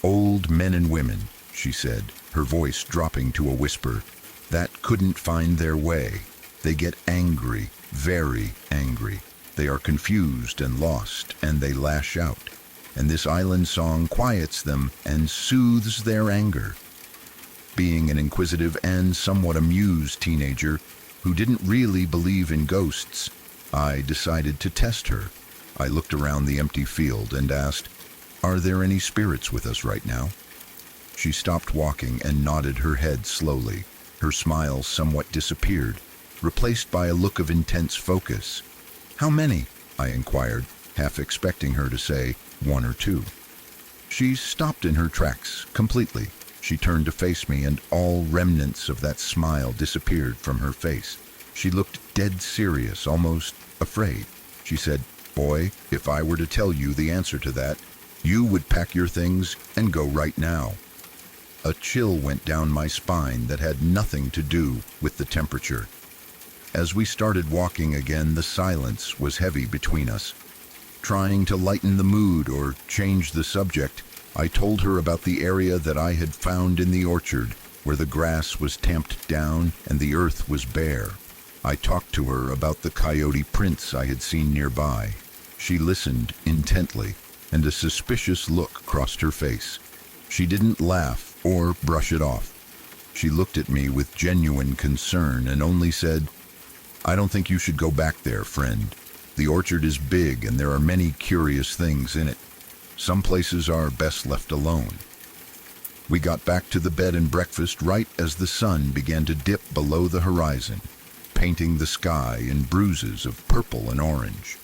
Old men and women, she said, her voice dropping to a whisper, that couldn't find their way. They get angry, very angry. They are confused and lost, and they lash out. And this island song quiets them and soothes their anger. Being an inquisitive and somewhat amused teenager who didn't really believe in ghosts, I decided to test her. I looked around the empty field and asked, "Are there any spirits with us right now?" She stopped walking and nodded her head slowly. Her smile somewhat disappeared, replaced by a look of intense focus. "How many?" I inquired, half expecting her to say 1 or 2. She stopped in her tracks completely. She turned to face me, and all remnants of that smile disappeared from her face. She looked dead serious, almost afraid. She said, "Boy, if I were to tell you the answer to that, you would pack your things and go right now." A chill went down my spine that had nothing to do with the temperature. As we started walking again, the silence was heavy between us. Trying to lighten the mood or change the subject, I told her about the area that I had found in the orchard, where the grass was tamped down and the earth was bare. I talked to her about the coyote prints I had seen nearby. She listened intently, and a suspicious look crossed her face. She didn't laugh or brush it off. She looked at me with genuine concern and only said, "I don't think you should go back there, friend. The orchard is big and there are many curious things in it. Some places are best left alone." We got back to the bed and breakfast right as the sun began to dip below the horizon, painting the sky in bruises of purple and orange.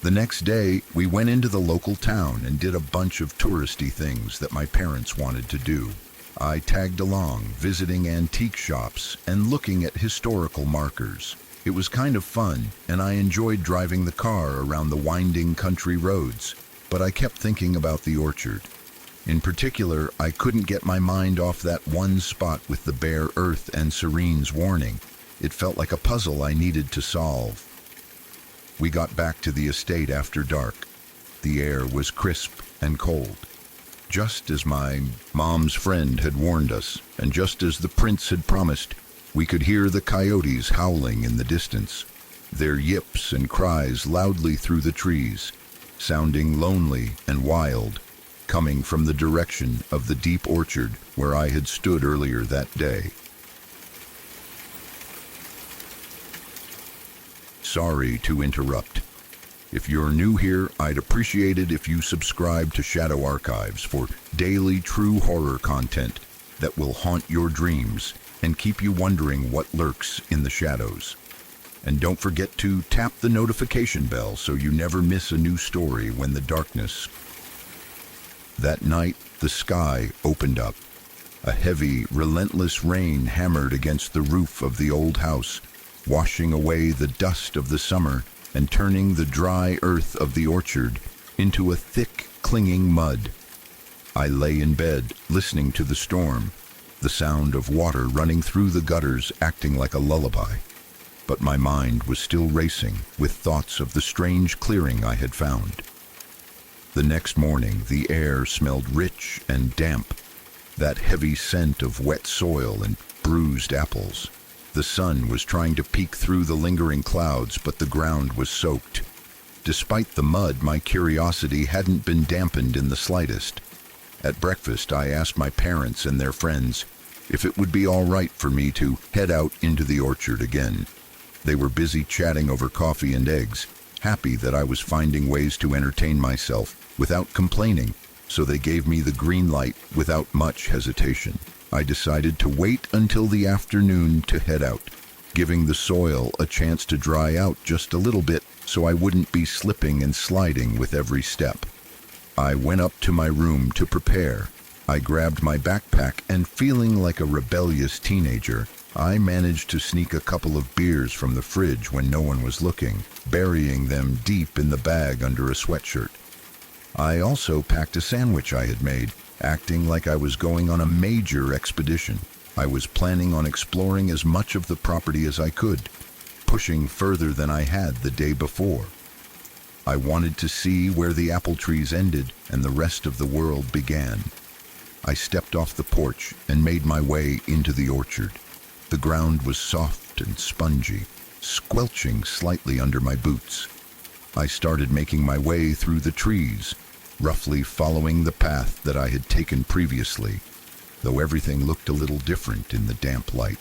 The next day, we went into the local town and did a bunch of touristy things that my parents wanted to do. I tagged along, visiting antique shops and looking at historical markers. It was kind of fun, and I enjoyed driving the car around the winding country roads, but I kept thinking about the orchard. In particular, I couldn't get my mind off that one spot with the bare earth and Serene's warning. It felt like a puzzle I needed to solve. We got back to the estate after dark. The air was crisp and cold. Just as my mom's friend had warned us, and just as the prince had promised, we could hear the coyotes howling in the distance, their yips and cries loudly through the trees, sounding lonely and wild, coming from the direction of the deep orchard where I had stood earlier that day. Sorry to interrupt. If you're new here, I'd appreciate it if you subscribe to Shadow Archives for daily true horror content that will haunt your dreams and keep you wondering what lurks in the shadows. And don't forget to tap the notification bell so you never miss a new story when the darkness. That night, the sky opened up. A heavy, relentless rain hammered against the roof of the old house, washing away the dust of the summer and turning the dry earth of the orchard into a thick, clinging mud. I lay in bed, listening to the storm, the sound of water running through the gutters acting like a lullaby. But my mind was still racing with thoughts of the strange clearing I had found. The next morning, the air smelled rich and damp. that heavy scent of wet soil and bruised apples. The sun was trying to peek through the lingering clouds, but the ground was soaked. Despite the mud, my curiosity hadn't been dampened in the slightest. At breakfast, I asked my parents and their friends if it would be all right for me to head out into the orchard again. They were busy chatting over coffee and eggs, happy that I was finding ways to entertain myself without complaining, so they gave me the green light without much hesitation. I decided to wait until the afternoon to head out, giving the soil a chance to dry out just a little bit so I wouldn't be slipping and sliding with every step. I went up to my room to prepare. I grabbed my backpack and, feeling like a rebellious teenager, I managed to sneak a couple of beers from the fridge when no one was looking, burying them deep in the bag under a sweatshirt. I also packed a sandwich I had made, acting like I was going on a major expedition. I was planning on exploring as much of the property as I could, pushing further than I had the day before. I wanted to see where the apple trees ended and the rest of the world began. I stepped off the porch and made my way into the orchard. The ground was soft and spongy, squelching slightly under my boots. I started making my way through the trees, roughly following the path that I had taken previously, though everything looked a little different in the damp light.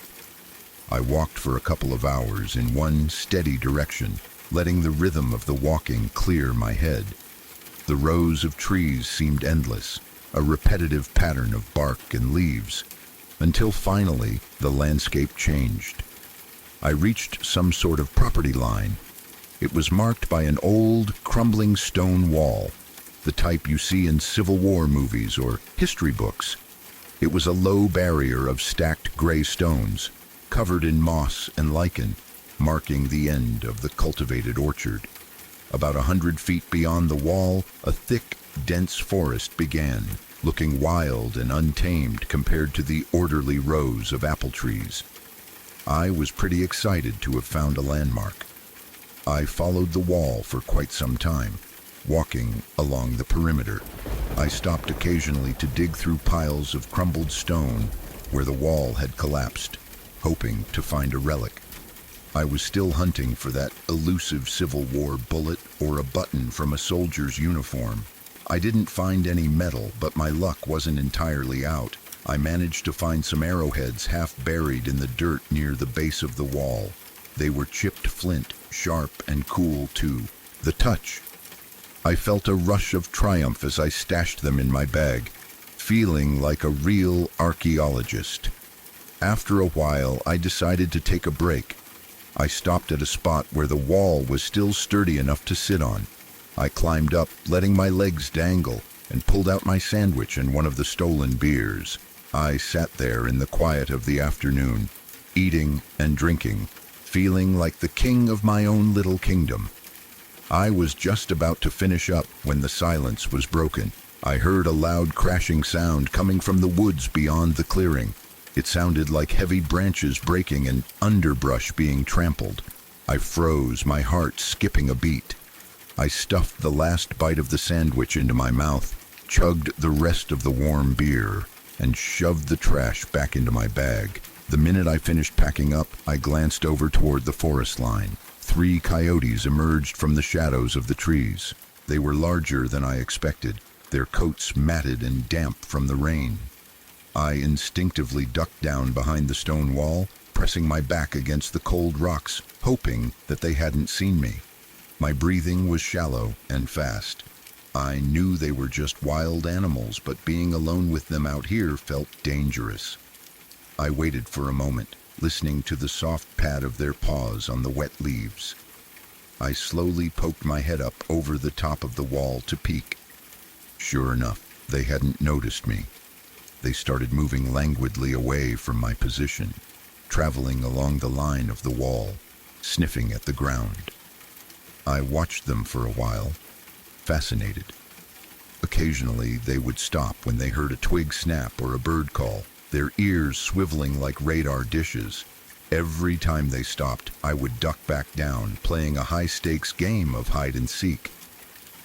I walked for a couple of hours in one steady direction, letting the rhythm of the walking clear my head. The rows of trees seemed endless, a repetitive pattern of bark and leaves, until finally the landscape changed. I reached some sort of property line. It was marked by an old, crumbling stone wall, the type you see in Civil War movies or history books. It was a low barrier of stacked gray stones, covered in moss and lichen, marking the end of the cultivated orchard. About 100 feet beyond the wall, a thick, dense forest began, looking wild and untamed compared to the orderly rows of apple trees. I was pretty excited to have found a landmark. I followed the wall for quite some time, walking along the perimeter. I stopped occasionally to dig through piles of crumbled stone where the wall had collapsed, hoping to find a relic. I was still hunting for that elusive Civil War bullet or a button from a soldier's uniform. I didn't find any metal, but my luck wasn't entirely out. I managed to find some arrowheads half buried in the dirt near the base of the wall. They were chipped flint, sharp and cool too. The touch. I felt a rush of triumph as I stashed them in my bag, feeling like a real archaeologist. After a while, I decided to take a break. I stopped at a spot where the wall was still sturdy enough to sit on. I climbed up, letting my legs dangle, and pulled out my sandwich and one of the stolen beers. I sat there in the quiet of the afternoon, eating and drinking, feeling like the king of my own little kingdom. I was just about to finish up when the silence was broken. I heard a loud crashing sound coming from the woods beyond the clearing. It sounded like heavy branches breaking and underbrush being trampled. I froze, my heart skipping a beat. I stuffed the last bite of the sandwich into my mouth, chugged the rest of the warm beer, and shoved the trash back into my bag. The minute I finished packing up, I glanced over toward the forest line. 3 coyotes emerged from the shadows of the trees. They were larger than I expected, their coats matted and damp from the rain. I instinctively ducked down behind the stone wall, pressing my back against the cold rocks, hoping that they hadn't seen me. My breathing was shallow and fast. I knew they were just wild animals, but being alone with them out here felt dangerous. I waited for a moment, listening to the soft pad of their paws on the wet leaves. I slowly poked my head up over the top of the wall to peek. Sure enough, they hadn't noticed me. They started moving languidly away from my position, traveling along the line of the wall, sniffing at the ground. I watched them for a while, fascinated. Occasionally, they would stop when they heard a twig snap or a bird call, their ears swiveling like radar dishes. Every time they stopped, I would duck back down, playing a high-stakes game of hide-and-seek.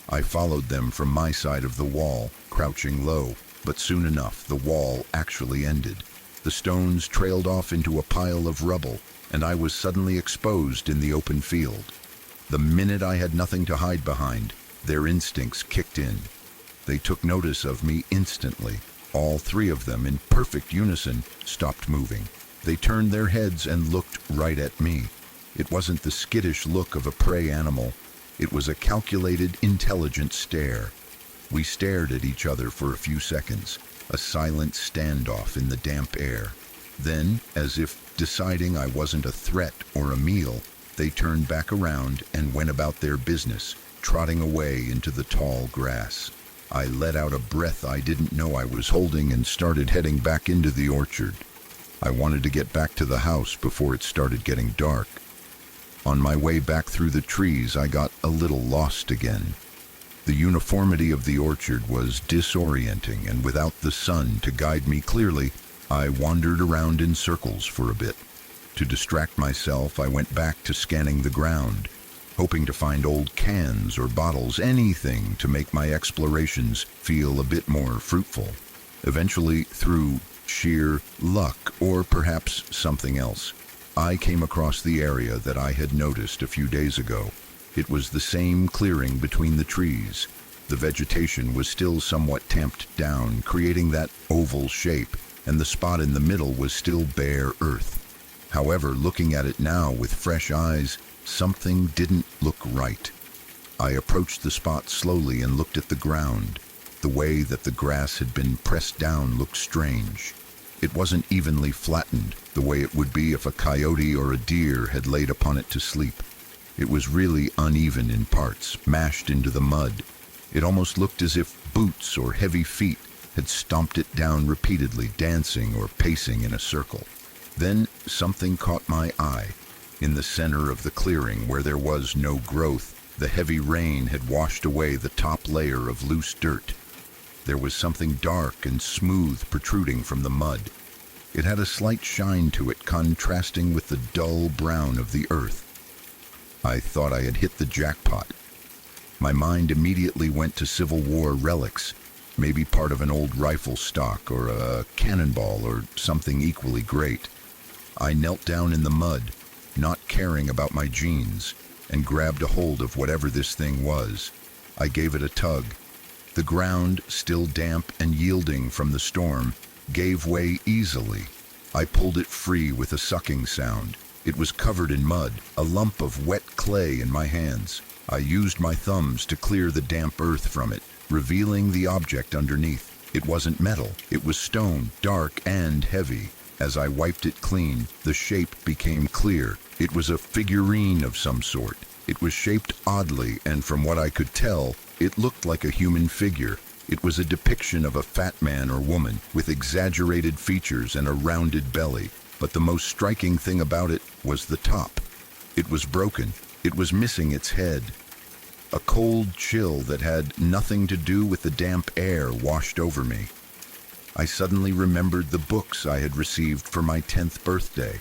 I followed them from my side of the wall, crouching low, But soon enough, the wall actually ended. The stones trailed off into a pile of rubble, and I was suddenly exposed in the open field. The minute I had nothing to hide behind, their instincts kicked in. They took notice of me instantly. All three of them, in perfect unison, stopped moving. They turned their heads and looked right at me. It wasn't the skittish look of a prey animal. It was a calculated, intelligent stare. We stared at each other for a few seconds, a silent standoff in the damp air. Then, as if deciding I wasn't a threat or a meal, they turned back around and went about their business, trotting away into the tall grass. I let out a breath I didn't know I was holding and started heading back into the orchard. I wanted to get back to the house before it started getting dark. On my way back through the trees, I got a little lost again. The uniformity of the orchard was disorienting, and without the sun to guide me clearly, I wandered around in circles for a bit. To distract myself, I went back to scanning the ground, hoping to find old cans or bottles, anything to make my explorations feel a bit more fruitful. Eventually, through sheer luck, or perhaps something else, I came across the area that I had noticed a few days ago. It was the same clearing between the trees. The vegetation was still somewhat tamped down, creating that oval shape, and the spot in the middle was still bare earth. However, looking at it now with fresh eyes, something didn't look right. I approached the spot slowly and looked at the ground. The way that the grass had been pressed down looked strange. It wasn't evenly flattened, the way it would be if a coyote or a deer had laid upon it to sleep. It was really uneven in parts, mashed into the mud. It almost looked as if boots or heavy feet had stomped it down repeatedly, dancing or pacing in a circle. Then something caught my eye. In the center of the clearing, where there was no growth, the heavy rain had washed away the top layer of loose dirt. There was something dark and smooth protruding from the mud. It had a slight shine to it, contrasting with the dull brown of the earth. I thought I had hit the jackpot. My mind immediately went to Civil War relics, maybe part of an old rifle stock or a cannonball or something equally great. I knelt down in the mud, not caring about my jeans, and grabbed a hold of whatever this thing was. I gave it a tug. The ground, still damp and yielding from the storm, gave way easily. I pulled it free with a sucking sound. It was covered in mud, a lump of wet clay in my hands. I used my thumbs to clear the damp earth from it, revealing the object underneath. It wasn't metal, it was stone, dark and heavy. As I wiped it clean, the shape became clear. It was a figurine of some sort. It was shaped oddly, and from what I could tell, it looked like a human figure. It was a depiction of a fat man or woman, with exaggerated features and a rounded belly. But the most striking thing about it was the top. It was broken. It was missing its head. A cold chill that had nothing to do with the damp air washed over me. I suddenly remembered the books I had received for my 10th birthday.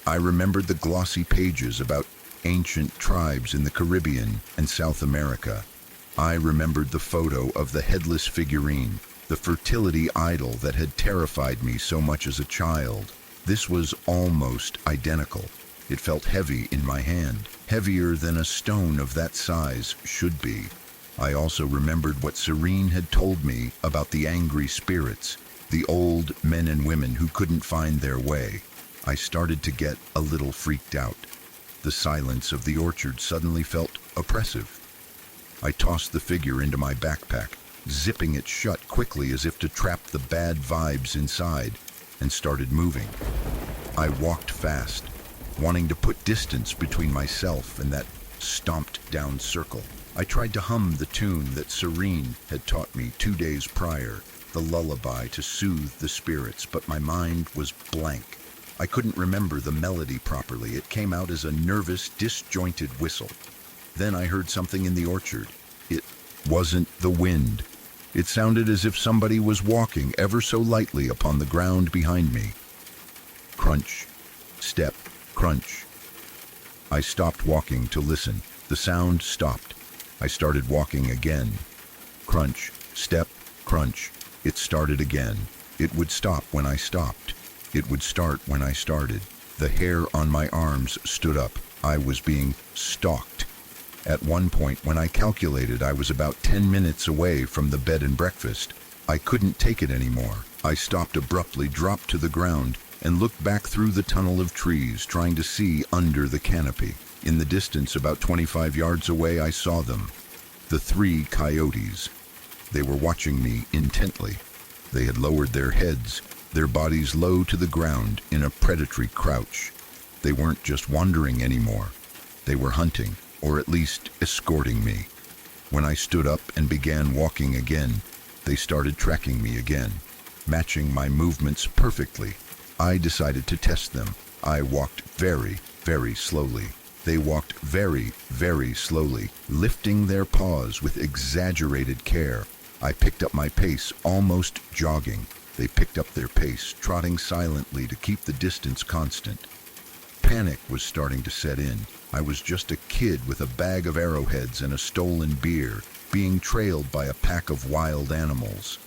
I remembered the glossy pages about ancient tribes in the Caribbean and South America. I remembered the photo of the headless figurine, the fertility idol that had terrified me so much as a child. This was almost identical. It felt heavy in my hand, heavier than a stone of that size should be. I also remembered what Serene had told me about the angry spirits, the old men and women who couldn't find their way. I started to get a little freaked out. The silence of the orchard suddenly felt oppressive. I tossed the figure into my backpack, zipping it shut quickly as if to trap the bad vibes inside, and started moving. I walked fast, wanting to put distance between myself and that stomped-down circle. I tried to hum the tune that Serene had taught me 2 days prior, the lullaby to soothe the spirits, but my mind was blank. I couldn't remember the melody properly. It came out as a nervous, disjointed whistle. Then I heard something in the orchard. It wasn't the wind. It sounded as if somebody was walking ever so lightly upon the ground behind me. Crunch, step, crunch. I stopped walking to listen. The sound stopped. I started walking again. Crunch, step, crunch. It started again. It would stop when I stopped. It would start when I started. The hair on my arms stood up. I was being stalked. At one point, when I calculated I was about 10 minutes away from the bed and breakfast, I couldn't take it anymore. I stopped abruptly, dropped to the ground, and looked back through the tunnel of trees, trying to see under the canopy. In the distance, about 25 yards away, I saw them. The 3 coyotes. They were watching me intently. They had lowered their heads, their bodies low to the ground in a predatory crouch. They weren't just wandering anymore. They were hunting, or at least escorting me. When I stood up and began walking again, they started tracking me again, matching my movements perfectly. I decided to test them. I walked very, very slowly. They walked very, very slowly, lifting their paws with exaggerated care. I picked up my pace, almost jogging. They picked up their pace, trotting silently to keep the distance constant. Panic was starting to set in. I was just a kid with a bag of arrowheads and a stolen beer, being trailed by a pack of wild animals.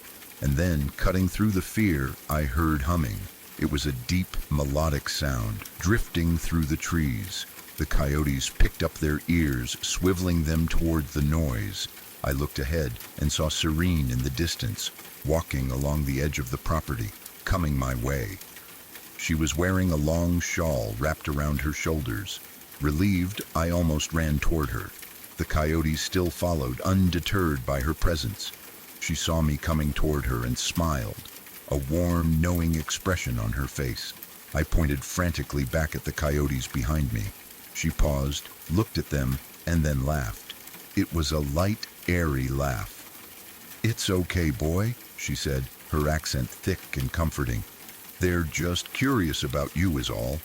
And then, cutting through the fear, I heard humming. It was a deep, melodic sound, drifting through the trees. The coyotes picked up their ears, swiveling them toward the noise. I looked ahead and saw Serene in the distance, walking along the edge of the property, coming my way. She was wearing a long shawl wrapped around her shoulders. Relieved, I almost ran toward her. The coyotes still followed, undeterred by her presence. She saw me coming toward her and smiled, a warm, knowing expression on her face. I pointed frantically back at the coyotes behind me. She paused, looked at them, and then laughed. It was a light, airy laugh. "It's okay, boy," she said, her accent thick and comforting. "They're just curious about you is all."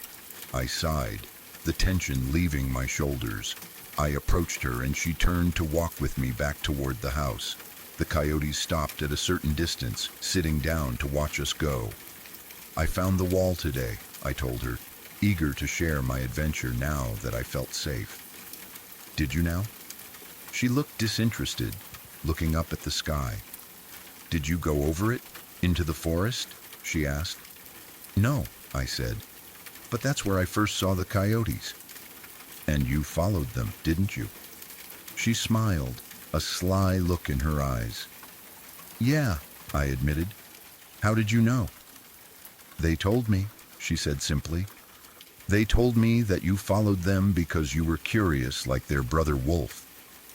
I sighed, the tension leaving my shoulders. I approached her and she turned to walk with me back toward the house. The coyotes stopped at a certain distance, sitting down to watch us go. "I found the wall today," I told her, eager to share my adventure now that I felt safe. "Did you now?" She looked disinterested, looking up at the sky. "Did you go over it? Into the forest?" she asked. "No," I said, "but that's where I first saw the coyotes." "And you followed them, didn't you?" She smiled, a sly look in her eyes. "Yeah," I admitted. "How did you know?" "They told me," she said simply. "They told me that you followed them because you were curious like their brother Wolf.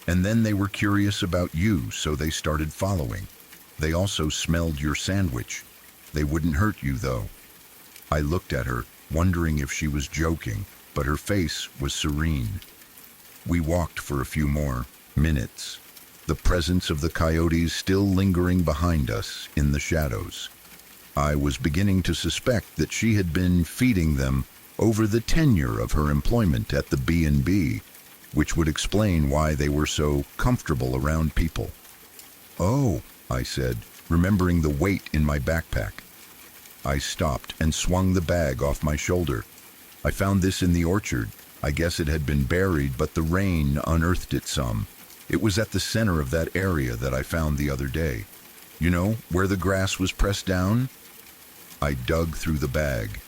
And then they were curious about you, so they started following. They also smelled your sandwich. They wouldn't hurt you, though." I looked at her, wondering if she was joking, but her face was serene. We walked for a few more minutes, the presence of the coyotes still lingering behind us in the shadows. I was beginning to suspect that she had been feeding them over the tenure of her employment at the B&B, which would explain why they were so comfortable around people. "Oh," I said, remembering the weight in my backpack. I stopped and swung the bag off my shoulder. "I found this in the orchard. I guess it had been buried, but the rain unearthed it some. It was at the center of that area that I found the other day. You know, where the grass was pressed down?" I dug through the bag,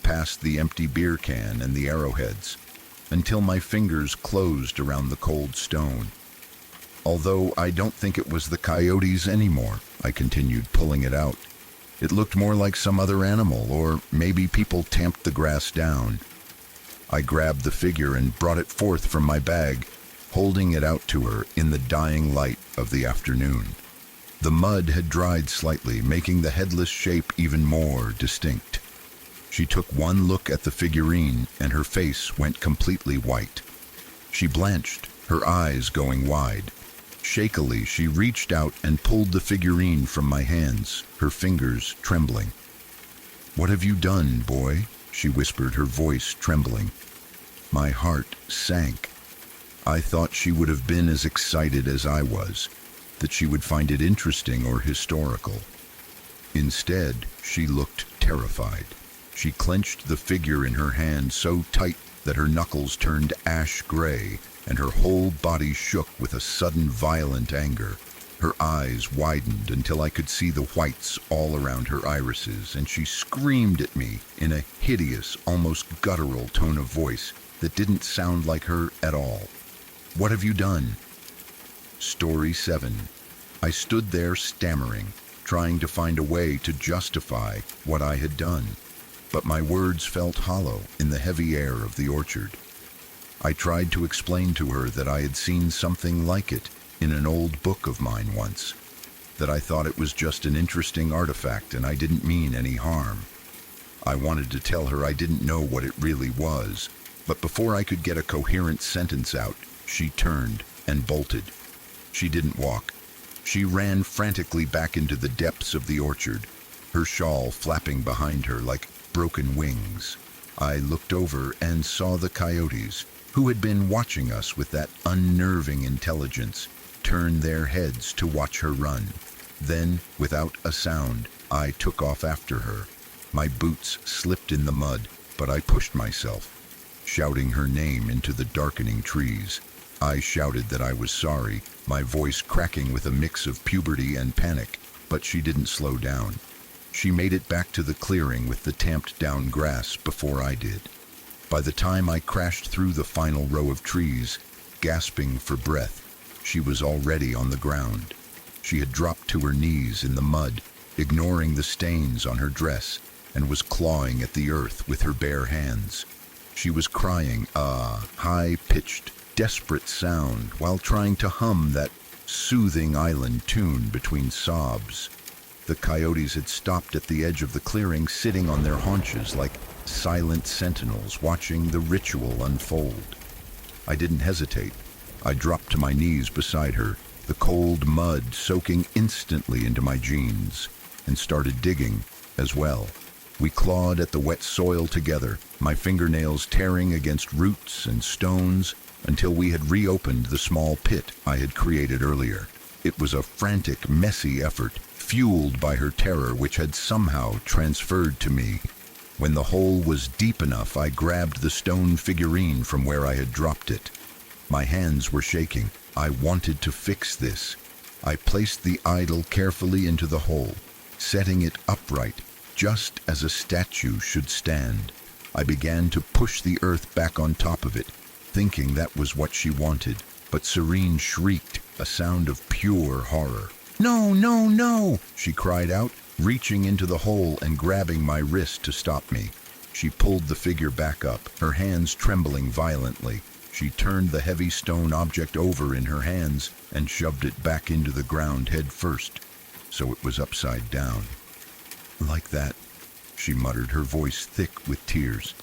past the empty beer can and the arrowheads, until my fingers closed around the cold stone. "Although I don't think it was the coyotes anymore," I continued, pulling it out. "It looked more like some other animal, or maybe people tamped the grass down." I grabbed the figure and brought it forth from my bag, holding it out to her in the dying light of the afternoon. The mud had dried slightly, making the headless shape even more distinct. She took one look at the figurine, and her face went completely white. She blanched, her eyes going wide. Shakily, she reached out and pulled the figurine from my hands, her fingers trembling. "What have you done, boy?" she whispered, her voice trembling. My heart sank. I thought she would have been as excited as I was, that she would find it interesting or historical. Instead, she looked terrified. She clenched the figure in her hand so tight that her knuckles turned ash gray, and her whole body shook with a sudden violent anger. Her eyes widened until I could see the whites all around her irises, and she screamed at me in a hideous, almost guttural tone of voice that didn't sound like her at all. "What have you done?" Story 7. I stood there stammering, trying to find a way to justify what I had done, but my words felt hollow in the heavy air of the orchard. I tried to explain to her that I had seen something like it in an old book of mine once, that I thought it was just an interesting artifact and I didn't mean any harm. I wanted to tell her I didn't know what it really was, but before I could get a coherent sentence out, she turned and bolted. She didn't walk. She ran frantically back into the depths of the orchard, her shawl flapping behind her like broken wings. I looked over and saw the coyotes, who had been watching us with that unnerving intelligence, turn their heads to watch her run. Then, without a sound, I took off after her. My boots slipped in the mud, but I pushed myself, shouting her name into the darkening trees. I shouted that I was sorry, my voice cracking with a mix of puberty and panic, but she didn't slow down. She made it back to the clearing with the tamped-down grass before I did. By the time I crashed through the final row of trees, gasping for breath, she was already on the ground. She had dropped to her knees in the mud, ignoring the stains on her dress, and was clawing at the earth with her bare hands. She was crying a high-pitched, desperate sound while trying to hum that soothing island tune between sobs. The coyotes had stopped at the edge of the clearing, sitting on their haunches like silent sentinels watching the ritual unfold. I didn't hesitate. I dropped to my knees beside her, the cold mud soaking instantly into my jeans, and started digging as well. We clawed at the wet soil together, my fingernails tearing against roots and stones until we had reopened the small pit I had created earlier. It was a frantic, messy effort, fueled by her terror which had somehow transferred to me. When the hole was deep enough, I grabbed the stone figurine from where I had dropped it. My hands were shaking. I wanted to fix this. I placed the idol carefully into the hole, setting it upright, just as a statue should stand. I began to push the earth back on top of it, thinking that was what she wanted, but Serene shrieked, a sound of pure horror. "No, no, no!" she cried out, reaching into the hole and grabbing my wrist to stop me. She pulled the figure back up, her hands trembling violently. She turned the heavy stone object over in her hands and shoved it back into the ground head first, so it was upside down. "Like that," she muttered, her voice thick with tears.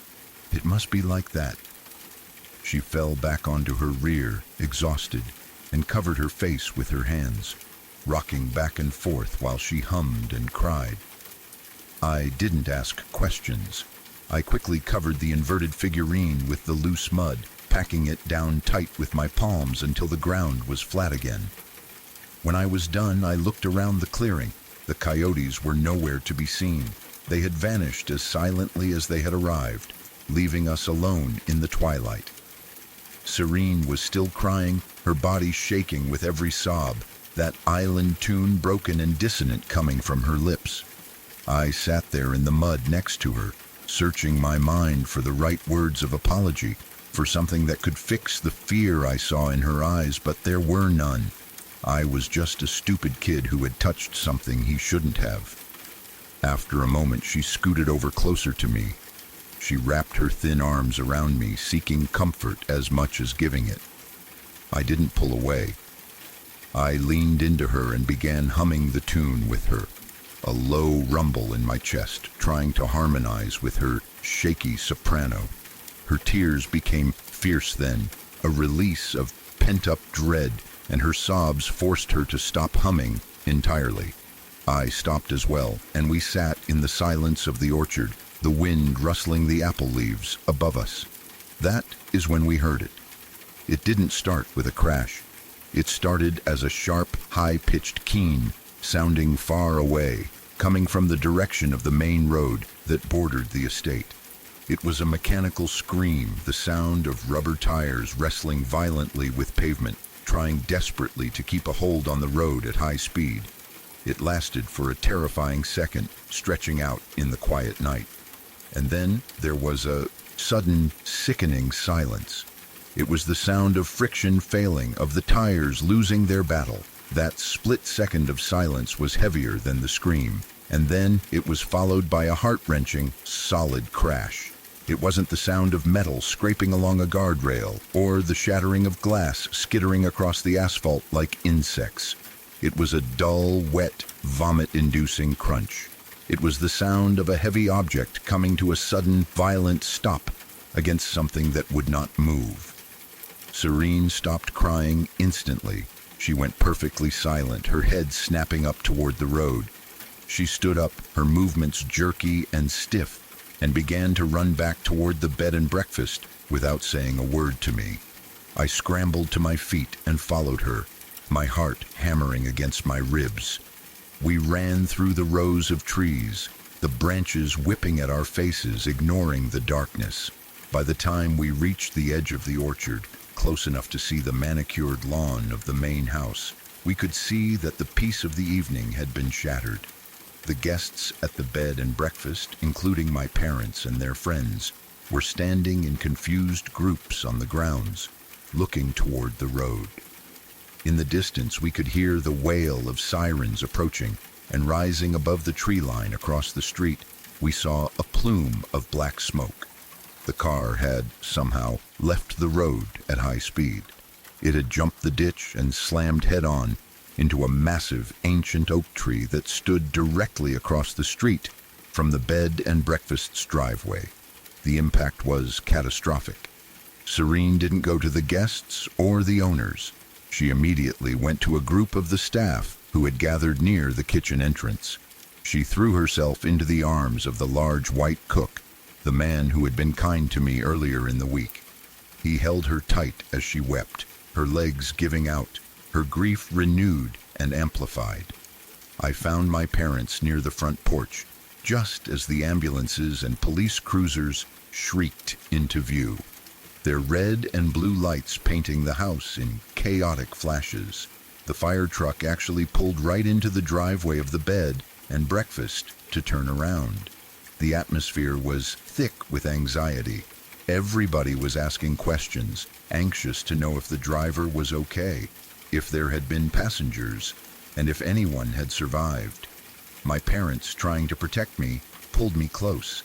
"It must be like that." She fell back onto her rear, exhausted, and covered her face with her hands, rocking back and forth while she hummed and cried. I didn't ask questions. I quickly covered the inverted figurine with the loose mud, packing it down tight with my palms until the ground was flat again. When I was done, I looked around the clearing. The coyotes were nowhere to be seen. They had vanished as silently as they had arrived, leaving us alone in the twilight. Serene was still crying, her body shaking with every sob, that island tune broken and dissonant coming from her lips. I sat there in the mud next to her, searching my mind for the right words of apology, for something that could fix the fear I saw in her eyes, but there were none. I was just a stupid kid who had touched something he shouldn't have. After a moment, she scooted over closer to me. She wrapped her thin arms around me, seeking comfort as much as giving it. I didn't pull away. I leaned into her and began humming the tune with her, a low rumble in my chest, trying to harmonize with her shaky soprano. Her tears became fierce then, a release of pent-up dread, and her sobs forced her to stop humming entirely. I stopped as well, and we sat in the silence of the orchard, the wind rustling the apple leaves above us. That is when we heard it. It didn't start with a crash. It started as a sharp, high-pitched keen, sounding far away, coming from the direction of the main road that bordered the estate. It was a mechanical scream, the sound of rubber tires wrestling violently with pavement, trying desperately to keep a hold on the road at high speed. It lasted for a terrifying second, stretching out in the quiet night. And then there was a sudden, sickening silence. It was the sound of friction failing, of the tires losing their battle. That split second of silence was heavier than the scream, and then it was followed by a heart-wrenching, solid crash. It wasn't the sound of metal scraping along a guardrail, or the shattering of glass skittering across the asphalt like insects. It was a dull, wet, vomit-inducing crunch. It was the sound of a heavy object coming to a sudden, violent stop against something that would not move. Serene stopped crying instantly. She went perfectly silent, her head snapping up toward the road. She stood up, her movements jerky and stiff, and began to run back toward the bed and breakfast without saying a word to me. I scrambled to my feet and followed her, my heart hammering against my ribs. We ran through the rows of trees, the branches whipping at our faces, ignoring the darkness. By the time we reached the edge of the orchard, close enough to see the manicured lawn of the main house, we could see that the peace of the evening had been shattered. The guests at the bed and breakfast, including my parents and their friends, were standing in confused groups on the grounds, looking toward the road. In the distance, we could hear the wail of sirens approaching, and rising above the tree line across the street, we saw a plume of black smoke. The car had, somehow, left the road at high speed. It had jumped the ditch and slammed head-on into a massive, ancient oak tree that stood directly across the street from the bed and breakfast's driveway. The impact was catastrophic. Serene didn't go to the guests or the owners. She immediately went to a group of the staff who had gathered near the kitchen entrance. She threw herself into the arms of the large white cook, the man who had been kind to me earlier in the week. He held her tight as she wept, her legs giving out, her grief renewed and amplified. I found my parents near the front porch, just as the ambulances and police cruisers shrieked into view, their red and blue lights painting the house in chaotic flashes. The fire truck actually pulled right into the driveway of the bed and breakfast to turn around. The atmosphere was thick with anxiety. Everybody was asking questions, anxious to know if the driver was okay, if there had been passengers, and if anyone had survived. My parents, trying to protect me, pulled me close.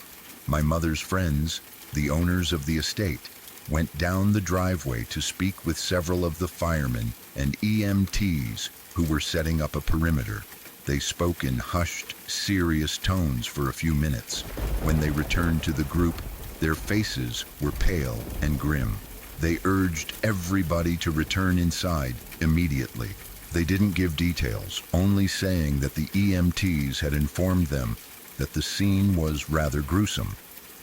My mother's friends, the owners of the estate, went down the driveway to speak with several of the firemen and EMTs who were setting up a perimeter. They spoke in hushed, serious tones for a few minutes. When they returned to the group, their faces were pale and grim. They urged everybody to return inside immediately. They didn't give details, only saying that the EMTs had informed them that the scene was rather gruesome,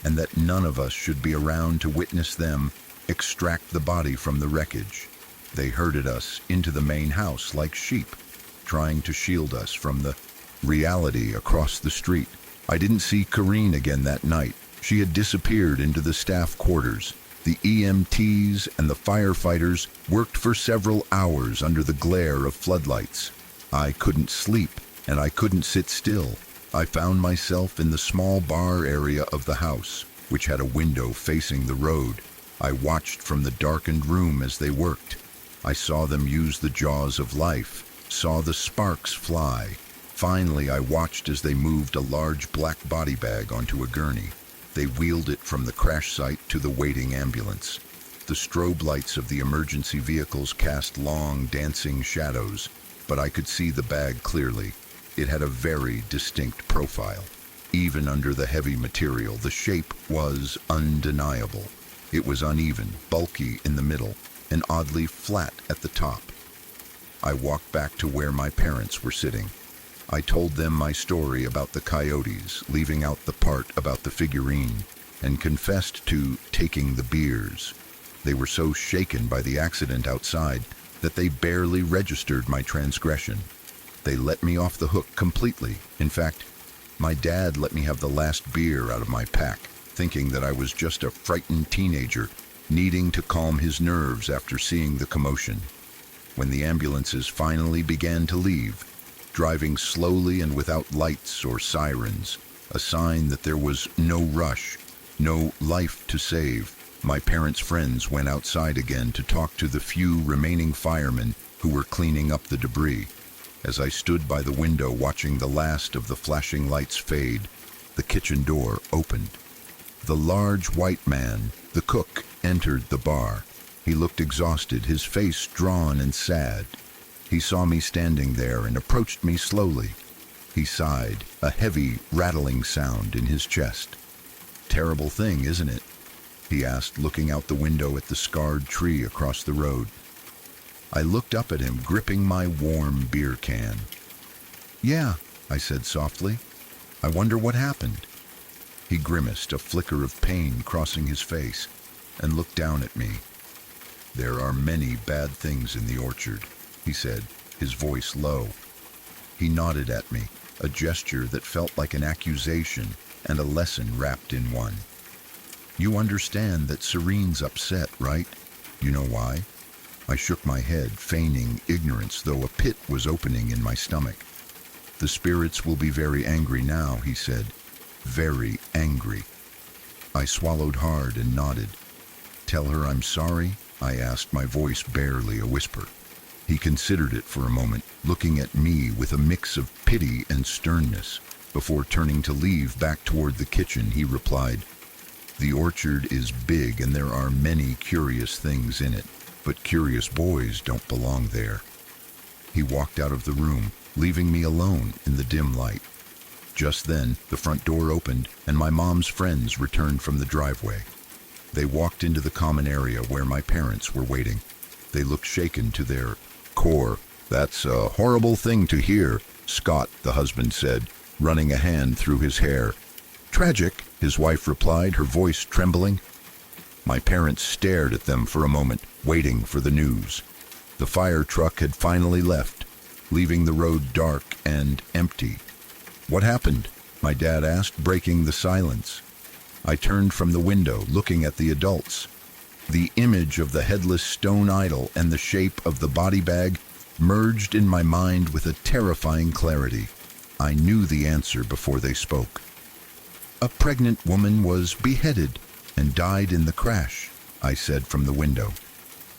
and that none of us should be around to witness them extract the body from the wreckage. They herded us into the main house like sheep, trying to shield us from the reality across the street. I didn't see Corrine again that night. She had disappeared into the staff quarters. The EMTs and the firefighters worked for several hours under the glare of floodlights. I couldn't sleep, and I couldn't sit still. I found myself in the small bar area of the house, which had a window facing the road. I watched from the darkened room as they worked. I saw them use the jaws of life, saw the sparks fly. Finally, I watched as they moved a large black body bag onto a gurney. They wheeled it from the crash site to the waiting ambulance. The strobe lights of the emergency vehicles cast long, dancing shadows, but I could see the bag clearly. It had a very distinct profile. Even under the heavy material, the shape was undeniable. It was uneven, bulky in the middle, and oddly flat at the top. I walked back to where my parents were sitting. I told them my story about the coyotes, leaving out the part about the figurine, and confessed to taking the beers. They were so shaken by the accident outside that they barely registered my transgression. They let me off the hook completely. In fact, my dad let me have the last beer out of my pack, thinking that I was just a frightened teenager needing to calm his nerves after seeing the commotion. when the ambulances finally began to leave, driving slowly and without lights or sirens, a sign that there was no rush, no life to save, my parents' friends went outside again to talk to the few remaining firemen who were cleaning up the debris. As I stood by the window watching the last of the flashing lights fade, the kitchen door opened. The large white man, the cook, entered the bar. He looked exhausted, his face drawn and sad. He saw me standing there and approached me slowly. He sighed, a heavy, rattling sound in his chest. "Terrible thing, isn't it?" he asked, looking out the window at the scarred tree across the road. I looked up at him, gripping my warm beer can. "Yeah," I said softly. "I wonder what happened." He grimaced, a flicker of pain crossing his face, and looked down at me. "There are many bad things in the orchard," he said, his voice low. He nodded at me, a gesture that felt like an accusation and a lesson wrapped in one. "You understand that Serene's upset, right? You know why?" I shook my head, feigning ignorance, though a pit was opening in my stomach. "The spirits will be very angry now," he said. "Very angry." I swallowed hard and nodded. "Tell her I'm sorry?" I asked, my voice barely a whisper. He considered it for a moment, looking at me with a mix of pity and sternness. Before turning to leave back toward the kitchen, he replied, "The orchard is big and there are many curious things in it, but curious boys don't belong there." He walked out of the room, leaving me alone in the dim light. Just then, the front door opened and my mom's friends returned from the driveway. They walked into the common area where my parents were waiting. They looked shaken to their core. "That's a horrible thing to hear," Scott, the husband, said, running a hand through his hair. "Tragic," his wife replied, her voice trembling. My parents stared at them for a moment, waiting for the news. The fire truck had finally left, leaving the road dark and empty. "What happened?" my dad asked, breaking the silence. I turned from the window, looking at the adults. The image of the headless stone idol and the shape of the body bag merged in my mind with a terrifying clarity. I knew the answer before they spoke. "A pregnant woman was beheaded and died in the crash," I said from the window.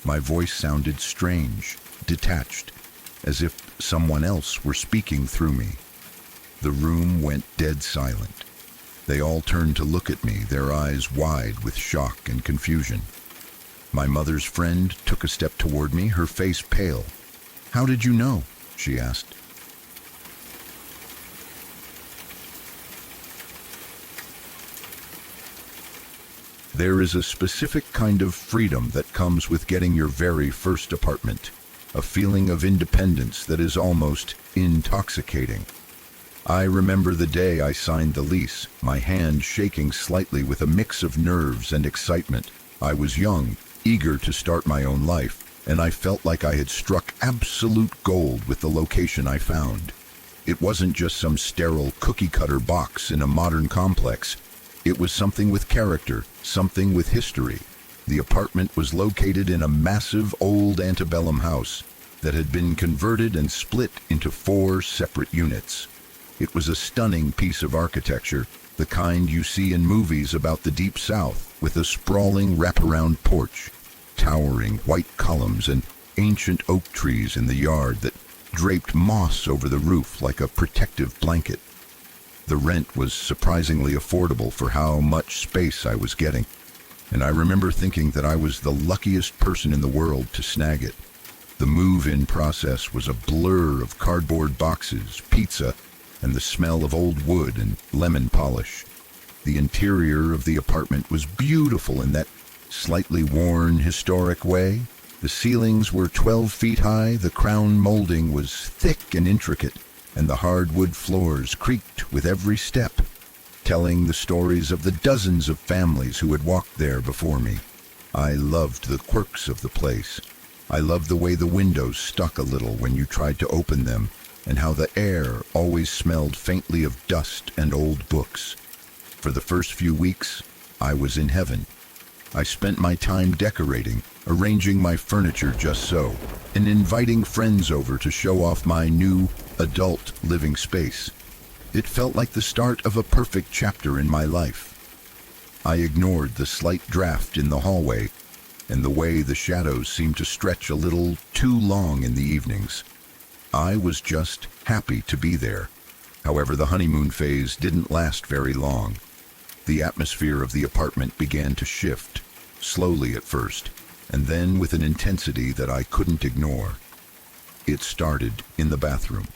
My voice sounded strange, detached, as if someone else were speaking through me. The room went dead silent. They all turned to look at me, their eyes wide with shock and confusion. My mother's friend took a step toward me, her face pale. "How did you know?" she asked. There is a specific kind of freedom that comes with getting your very first apartment, a feeling of independence that is almost intoxicating. I remember the day I signed the lease, my hand shaking slightly with a mix of nerves and excitement. I was young, eager to start my own life, and I felt like I had struck absolute gold with the location I found. It wasn't just some sterile cookie-cutter box in a modern complex. It was something with character, something with history. The apartment was located in a massive old antebellum house that had been converted and split into 4 separate units. It was a stunning piece of architecture, the kind you see in movies about the Deep South, with a sprawling wraparound porch, towering white columns, and ancient oak trees in the yard that draped moss over the roof like a protective blanket. The rent was surprisingly affordable for how much space I was getting, and I remember thinking that I was the luckiest person in the world to snag it. The move-in process was a blur of cardboard boxes, pizza, and the smell of old wood and lemon polish. The interior of the apartment was beautiful in that slightly worn, historic way. The ceilings were 12 feet high, the crown molding was thick and intricate, and the hardwood floors creaked with every step, telling the stories of the dozens of families who had walked there before me. I loved the quirks of the place. I loved the way the windows stuck a little when you tried to open them, and how the air always smelled faintly of dust and old books. For the first few weeks, I was in heaven. I spent my time decorating, arranging my furniture just so, and inviting friends over to show off my new, adult living space. It felt like the start of a perfect chapter in my life. I ignored the slight draft in the hallway, and the way the shadows seemed to stretch a little too long in the evenings. I was just happy to be there. However, the honeymoon phase didn't last very long. The atmosphere of the apartment began to shift, slowly at first, and then with an intensity that I couldn't ignore. It started in the bathroom.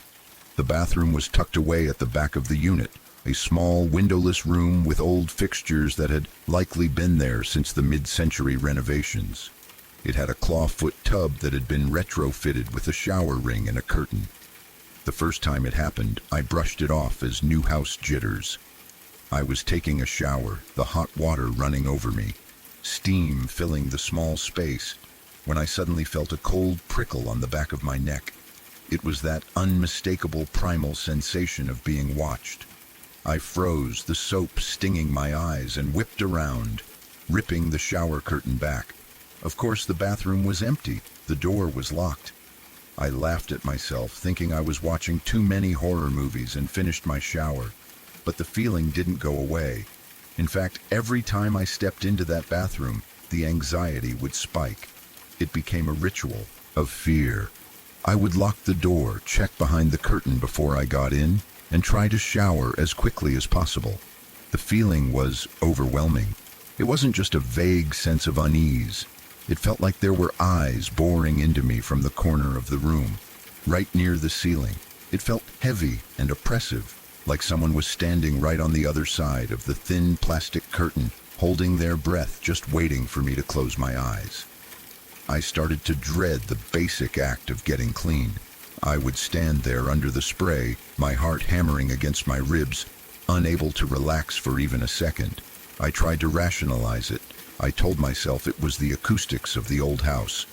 The bathroom was tucked away at the back of the unit, a small windowless room with old fixtures that had likely been there since the mid-century renovations. It had a clawfoot tub that had been retrofitted with a shower ring and a curtain. The first time it happened, I brushed it off as new house jitters. I was taking a shower, the hot water running over me, steam filling the small space, when I suddenly felt a cold prickle on the back of my neck. It was that unmistakable primal sensation of being watched. I froze, the soap stinging my eyes, and whipped around, ripping the shower curtain back. Of course, the bathroom was empty. The door was locked. I laughed at myself, thinking I was watching too many horror movies, and finished my shower. But the feeling didn't go away. In fact, every time I stepped into that bathroom, the anxiety would spike. It became a ritual of fear. I would lock the door, check behind the curtain before I got in, and try to shower as quickly as possible. The feeling was overwhelming. It wasn't just a vague sense of unease. It felt like there were eyes boring into me from the corner of the room, right near the ceiling. It felt heavy and oppressive, like someone was standing right on the other side of the thin plastic curtain, holding their breath, just waiting for me to close my eyes. I started to dread the basic act of getting clean. I would stand there under the spray, my heart hammering against my ribs, unable to relax for even a second. I tried to rationalize it. I told myself it was the acoustics of the old house,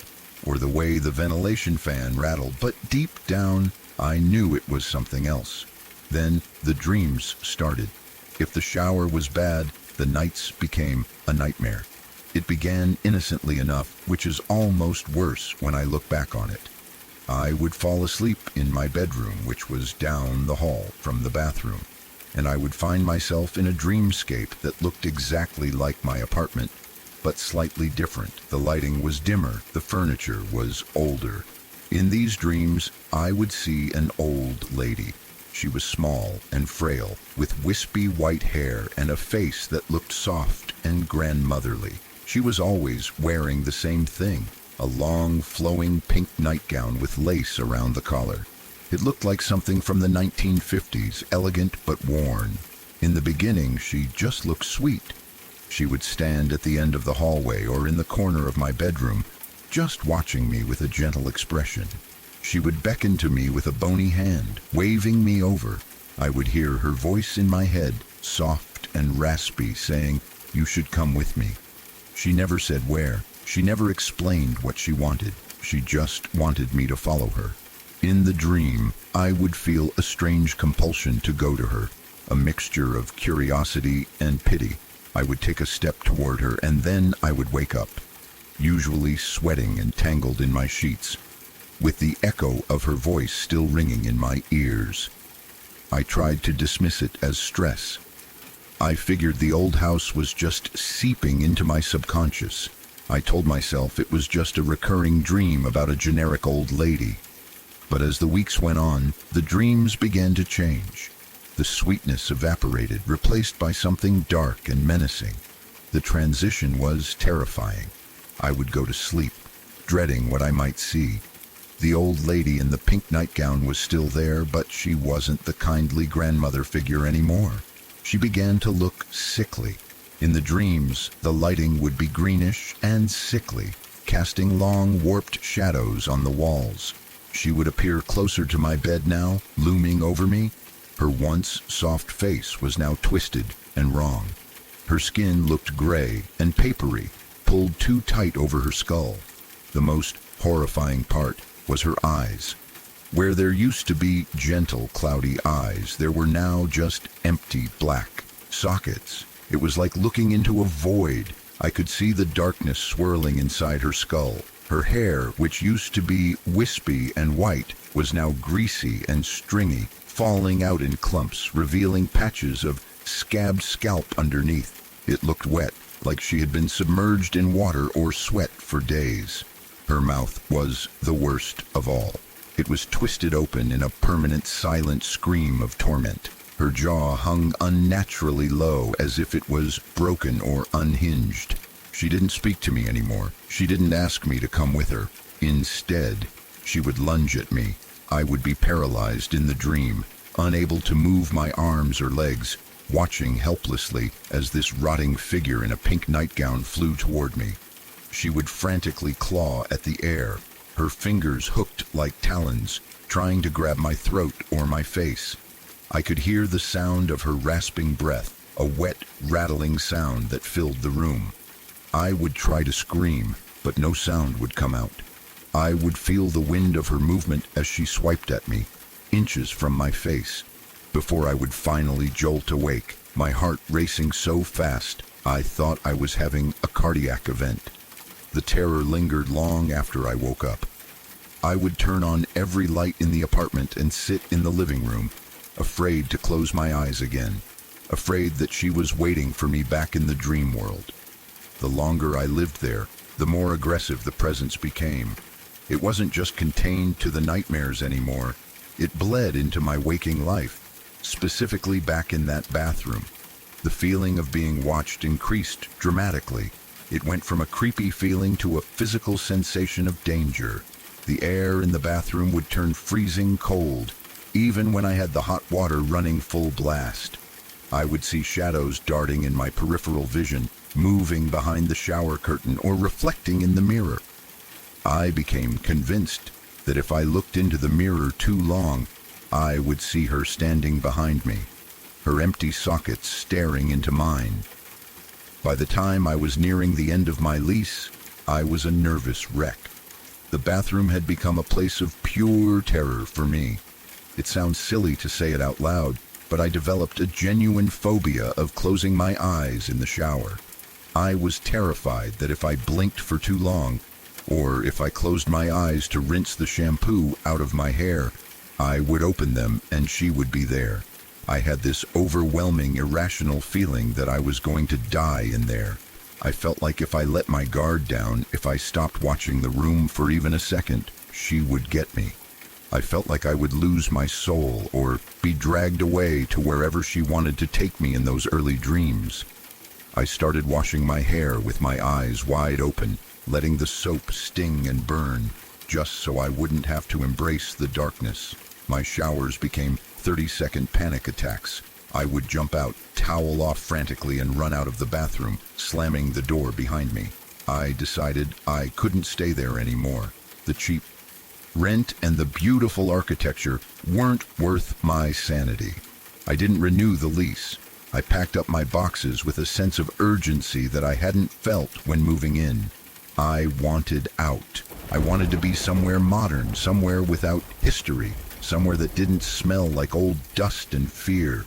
or the way the ventilation fan rattled, but deep down, I knew it was something else. Then the dreams started. If the shower was bad, the nights became a nightmare. It began innocently enough, which is almost worse when I look back on it. I would fall asleep in my bedroom, which was down the hall from the bathroom, and I would find myself in a dreamscape that looked exactly like my apartment, but slightly different. The lighting was dimmer, the furniture was older. In these dreams, I would see an old lady. She was small and frail, with wispy white hair and a face that looked soft and grandmotherly. She was always wearing the same thing, a long, flowing pink nightgown with lace around the collar. It looked like something from the 1950s, elegant but worn. In the beginning, she just looked sweet. She would stand at the end of the hallway or in the corner of my bedroom, just watching me with a gentle expression. She would beckon to me with a bony hand, waving me over. I would hear her voice in my head, soft and raspy, saying, "You should come with me." She never said where. She never explained what she wanted. She just wanted me to follow her. In the dream, I would feel a strange compulsion to go to her, a mixture of curiosity and pity. I would take a step toward her, and then I would wake up, usually sweating and tangled in my sheets, with the echo of her voice still ringing in my ears. I tried to dismiss it as stress. I figured the old house was just seeping into my subconscious. I told myself it was just a recurring dream about a generic old lady. But as the weeks went on, the dreams began to change. The sweetness evaporated, replaced by something dark and menacing. The transition was terrifying. I would go to sleep, dreading what I might see. The old lady in the pink nightgown was still there, but she wasn't the kindly grandmother figure anymore. She began to look sickly. In the dreams, the lighting would be greenish and sickly, casting long, warped shadows on the walls. She would appear closer to my bed now, looming over me. Her once soft face was now twisted and wrong. Her skin looked gray and papery, pulled too tight over her skull. The most horrifying part was her eyes. Where there used to be gentle, cloudy eyes, there were now just empty black sockets. It was like looking into a void, I could see the darkness swirling inside her skull. Her hair, which used to be wispy and white, was now greasy and stringy, falling out in clumps, revealing patches of scabbed scalp underneath. It looked wet, like she had been submerged in water or sweat for days. Her mouth was the worst of all. It was twisted open in a permanent silent scream of torment. Her jaw hung unnaturally low, as if it was broken or unhinged. She didn't speak to me anymore. She didn't ask me to come with her. Instead, she would lunge at me. I would be paralyzed in the dream, unable to move my arms or legs, watching helplessly as this rotting figure in a pink nightgown flew toward me. She would frantically claw at the air, her fingers hooked like talons, trying to grab my throat or my face. I could hear the sound of her rasping breath, a wet, rattling sound that filled the room. I would try to scream, but no sound would come out. I would feel the wind of her movement as she swiped at me, inches from my face, before I would finally jolt awake, my heart racing so fast I thought I was having a cardiac event. The terror lingered long after I woke up. I would turn on every light in the apartment and sit in the living room, afraid to close my eyes again, afraid that she was waiting for me back in the dream world. The longer I lived there, the more aggressive the presence became. It wasn't just contained to the nightmares anymore. It bled into my waking life, specifically back in that bathroom. The feeling of being watched increased dramatically. It went from a creepy feeling to a physical sensation of danger. The air in the bathroom would turn freezing cold, even when I had the hot water running full blast. I would see shadows darting in my peripheral vision, moving behind the shower curtain or reflecting in the mirror. I became convinced that if I looked into the mirror too long, I would see her standing behind me, her empty sockets staring into mine. By the time I was nearing the end of my lease, I was a nervous wreck. The bathroom had become a place of pure terror for me. It sounds silly to say it out loud, but I developed a genuine phobia of closing my eyes in the shower. I was terrified that if I blinked for too long, or if I closed my eyes to rinse the shampoo out of my hair, I would open them and she would be there. I had this overwhelming, irrational feeling that I was going to die in there. I felt like if I let my guard down, if I stopped watching the room for even a second, she would get me. I felt like I would lose my soul or be dragged away to wherever she wanted to take me in those early dreams. I started washing my hair with my eyes wide open, letting the soap sting and burn, just so I wouldn't have to embrace the darkness. My showers became 30-second panic attacks. I would jump out, towel off frantically, and run out of the bathroom, slamming the door behind me. I decided I couldn't stay there anymore. The cheap rent and the beautiful architecture weren't worth my sanity. I didn't renew the lease. I packed up my boxes with a sense of urgency that I hadn't felt when moving in. I wanted out. I wanted to be somewhere modern, somewhere without history, somewhere that didn't smell like old dust and fear.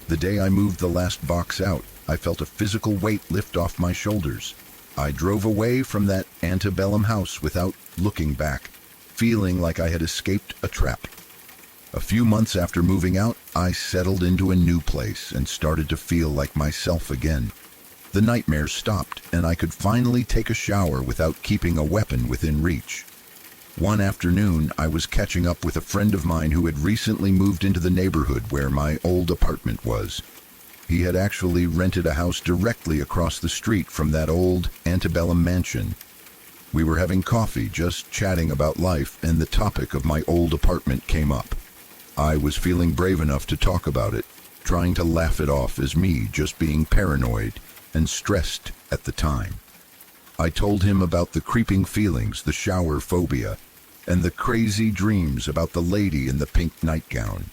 The day I moved the last box out, I felt a physical weight lift off my shoulders. I drove away from that antebellum house without looking back, feeling like I had escaped a trap. A few months after moving out, I settled into a new place and started to feel like myself again. The nightmares stopped, and I could finally take a shower without keeping a weapon within reach. One afternoon, I was catching up with a friend of mine who had recently moved into the neighborhood where my old apartment was. He had actually rented a house directly across the street from that old antebellum mansion. We were having coffee, just chatting about life, and the topic of my old apartment came up. I was feeling brave enough to talk about it, trying to laugh it off as me just being paranoid and stressed at the time. I told him about the creeping feelings, the shower phobia, and the crazy dreams about the lady in the pink nightgown.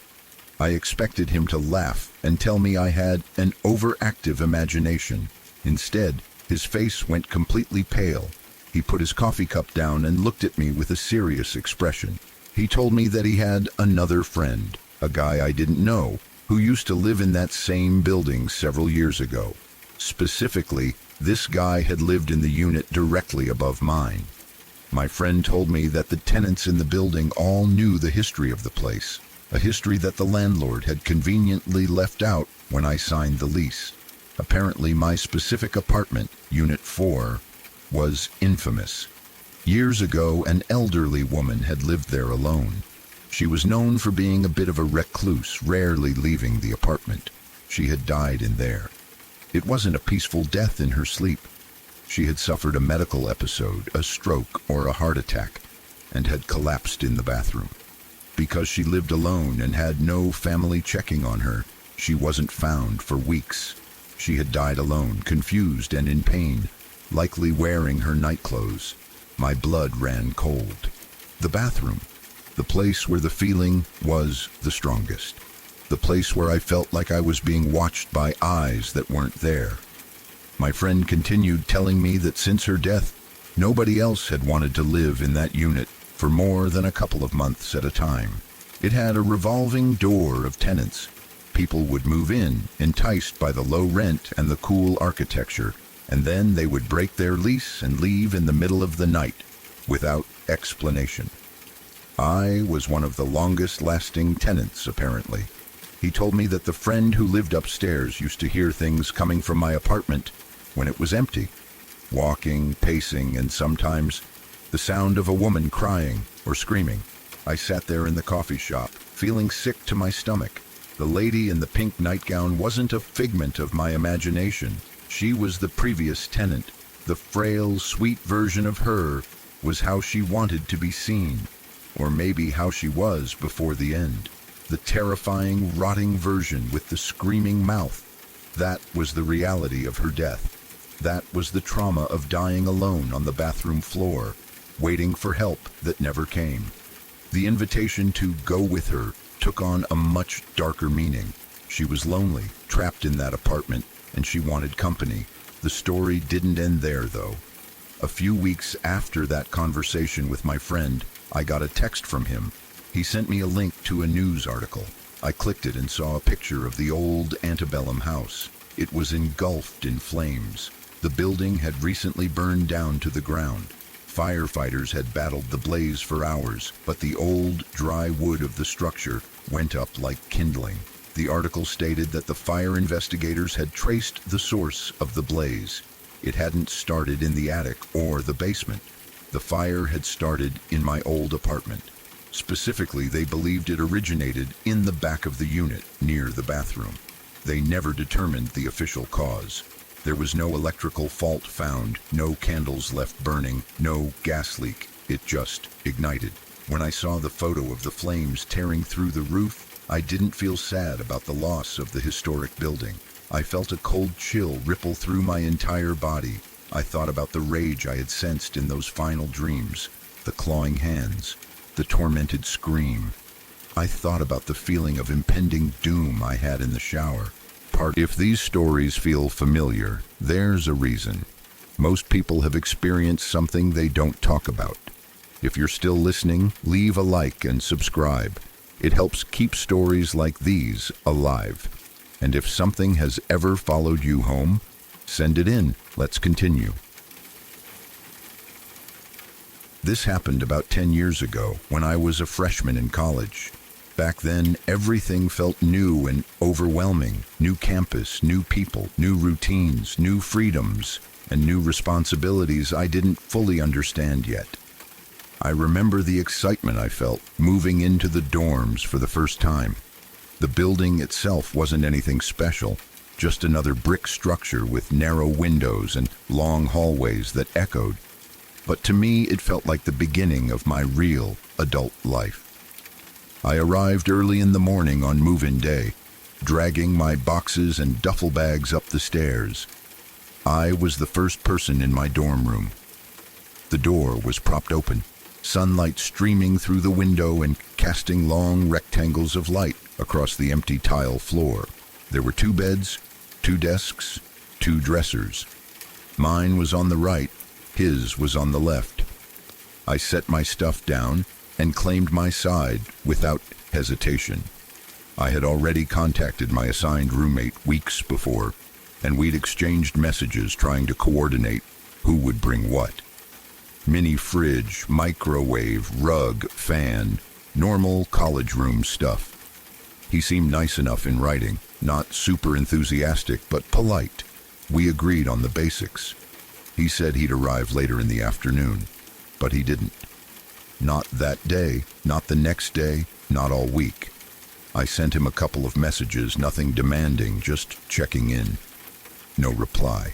I expected him to laugh and tell me I had an overactive imagination. Instead, his face went completely pale. He put his coffee cup down and looked at me with a serious expression. He told me that he had another friend, a guy I didn't know, who used to live in that same building several years ago. Specifically, this guy had lived in the unit directly above mine. My friend told me that the tenants in the building all knew the history of the place, a history that the landlord had conveniently left out when I signed the lease. Apparently, my specific apartment, Unit 4, was infamous. Years ago, an elderly woman had lived there alone. She was known for being a bit of a recluse, rarely leaving the apartment. She had died in there. It wasn't a peaceful death in her sleep. She had suffered a medical episode, a stroke, or a heart attack, and had collapsed in the bathroom. Because she lived alone and had no family checking on her, she wasn't found for weeks. She had died alone, confused and in pain, likely wearing her nightclothes. My blood ran cold. The bathroom, the place where the feeling was the strongest. The place where I felt like I was being watched by eyes that weren't there. My friend continued telling me that since her death, nobody else had wanted to live in that unit for more than a couple of months at a time. It had a revolving door of tenants. People would move in, enticed by the low rent and the cool architecture, and then they would break their lease and leave in the middle of the night, without explanation. I was one of the longest-lasting tenants, apparently. He told me that the friend who lived upstairs used to hear things coming from my apartment when it was empty. Walking, pacing, and sometimes the sound of a woman crying or screaming. I sat there in the coffee shop, feeling sick to my stomach. The lady in the pink nightgown wasn't a figment of my imagination. She was the previous tenant. The frail, sweet version of her was how she wanted to be seen, or maybe how she was before the end. The terrifying, rotting version with the screaming mouth. That was the reality of her death. That was the trauma of dying alone on the bathroom floor, waiting for help that never came. The invitation to go with her took on a much darker meaning. She was lonely, trapped in that apartment, and she wanted company. The story didn't end there, though. A few weeks after that conversation with my friend, I got a text from him. He sent me a link to a news article. I clicked it and saw a picture of the old antebellum house. It was engulfed in flames. The building had recently burned down to the ground. Firefighters had battled the blaze for hours, but the old, dry wood of the structure went up like kindling. The article stated that the fire investigators had traced the source of the blaze. It hadn't started in the attic or the basement. The fire had started in my old apartment. Specifically, they believed it originated in the back of the unit, near the bathroom. They never determined the official cause. There was no electrical fault found, no candles left burning, no gas leak. It just ignited. When I saw the photo of the flames tearing through the roof, I didn't feel sad about the loss of the historic building. I felt a cold chill ripple through my entire body. I thought about the rage I had sensed in those final dreams, the clawing hands, the tormented scream. I thought about the feeling of impending doom I had in the shower. If these stories feel familiar, there's a reason. Most people have experienced something they don't talk about. If you're still listening, leave a like and subscribe. It helps keep stories like these alive. And if something has ever followed you home, send it in. Let's continue. This happened about 10 years ago when I was a freshman in college. Back then, everything felt new and overwhelming. New campus, new people, new routines, new freedoms, and new responsibilities I didn't fully understand yet. I remember the excitement I felt moving into the dorms for the first time. The building itself wasn't anything special, just another brick structure with narrow windows and long hallways that echoed. But to me, it felt like the beginning of my real adult life. I arrived early in the morning on move-in day, dragging my boxes and duffel bags up the stairs. I was the first person in my dorm room. The door was propped open, sunlight streaming through the window and casting long rectangles of light across the empty tile floor. There were 2 beds, 2 desks, 2 dressers. Mine was on the right, his was on the left. I set my stuff down and claimed my side without hesitation. I had already contacted my assigned roommate weeks before. and we'd exchanged messages trying to coordinate who would bring what. Mini fridge, microwave, rug, fan, normal college room stuff. He seemed nice enough in writing, not super enthusiastic, but polite. We agreed on the basics. He said he'd arrive later in the afternoon, but he didn't. Not that day, not the next day, not all week. I sent him a couple of messages, nothing demanding, just checking in. No reply.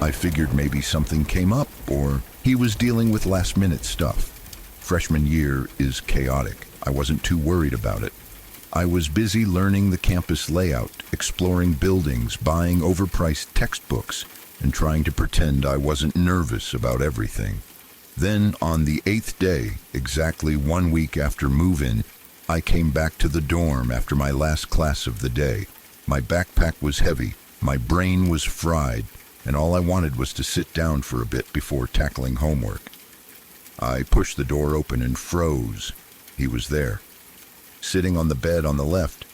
I figured maybe something came up, or he was dealing with last-minute stuff. Freshman year is chaotic. I wasn't too worried about it. I was busy learning the campus layout, exploring buildings, buying overpriced textbooks, and trying to pretend I wasn't nervous about everything. Then, on the 8th day, exactly 1 week after move-in, I came back to the dorm after my last class of the day. My backpack was heavy, my brain was fried, and all I wanted was to sit down for a bit before tackling homework. I pushed the door open and froze. He was there. Sitting on the bed on the left,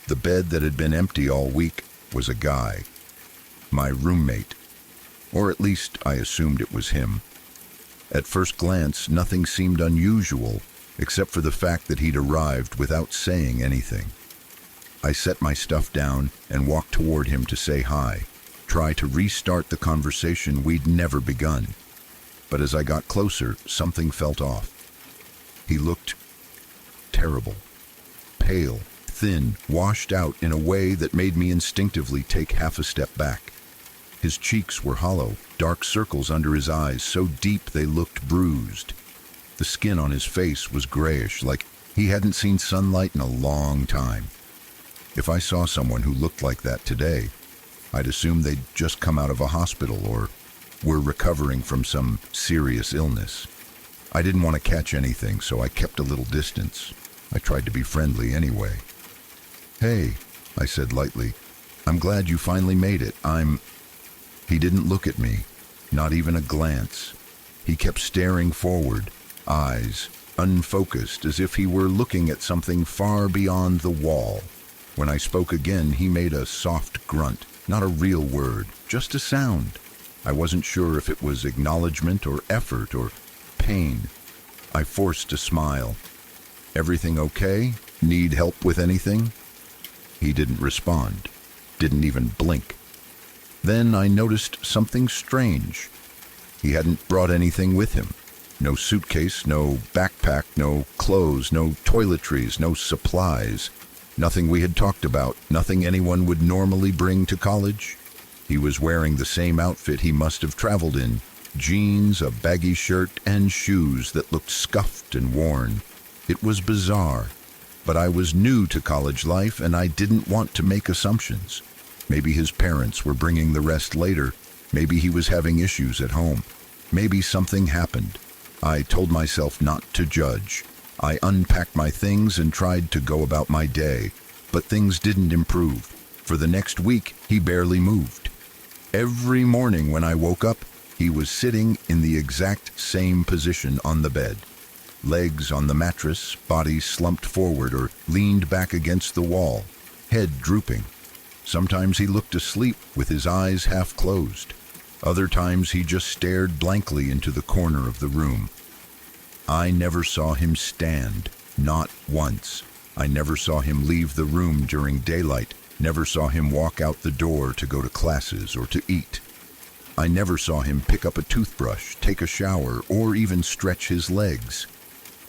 the bed that had been empty all week, was a guy. My roommate. Or at least I assumed it was him. At first glance, nothing seemed unusual, except for the fact that he'd arrived without saying anything. I set my stuff down and walked toward him to say hi, try to restart the conversation we'd never begun. But as I got closer, something felt off. He looked terrible. Pale, thin, washed out in a way that made me instinctively take half a step back. His cheeks were hollow, dark circles under his eyes so deep they looked bruised. The skin on his face was grayish, like he hadn't seen sunlight in a long time. If I saw someone who looked like that today, I'd assume they'd just come out of a hospital or were recovering from some serious illness. I didn't want to catch anything, so I kept a little distance. I tried to be friendly anyway. "Hey," I said lightly. "I'm glad you finally made it. He didn't look at me, not even a glance. He kept staring forward, eyes unfocused, as if he were looking at something far beyond the wall. When I spoke again, he made a soft grunt, not a real word, just a sound. I wasn't sure if it was acknowledgement or effort or pain. I forced a smile. "Everything okay? Need help with anything?" He didn't respond, didn't even blink. Then I noticed something strange. He hadn't brought anything with him. No suitcase, no backpack, no clothes, no toiletries, no supplies. Nothing we had talked about, nothing anyone would normally bring to college. He was wearing the same outfit he must have traveled in, jeans, a baggy shirt, and shoes that looked scuffed and worn. It was bizarre, but I was new to college life and I didn't want to make assumptions. Maybe his parents were bringing the rest later. Maybe he was having issues at home. Maybe something happened. I told myself not to judge. I unpacked my things and tried to go about my day, but things didn't improve. For the next week, he barely moved. Every morning when I woke up, he was sitting in the exact same position on the bed. Legs on the mattress, body slumped forward or leaned back against the wall, head drooping. Sometimes he looked asleep with his eyes half closed. Other times he just stared blankly into the corner of the room. I never saw him stand, not once. I never saw him leave the room during daylight, never saw him walk out the door to go to classes or to eat. I never saw him pick up a toothbrush, take a shower, or even stretch his legs.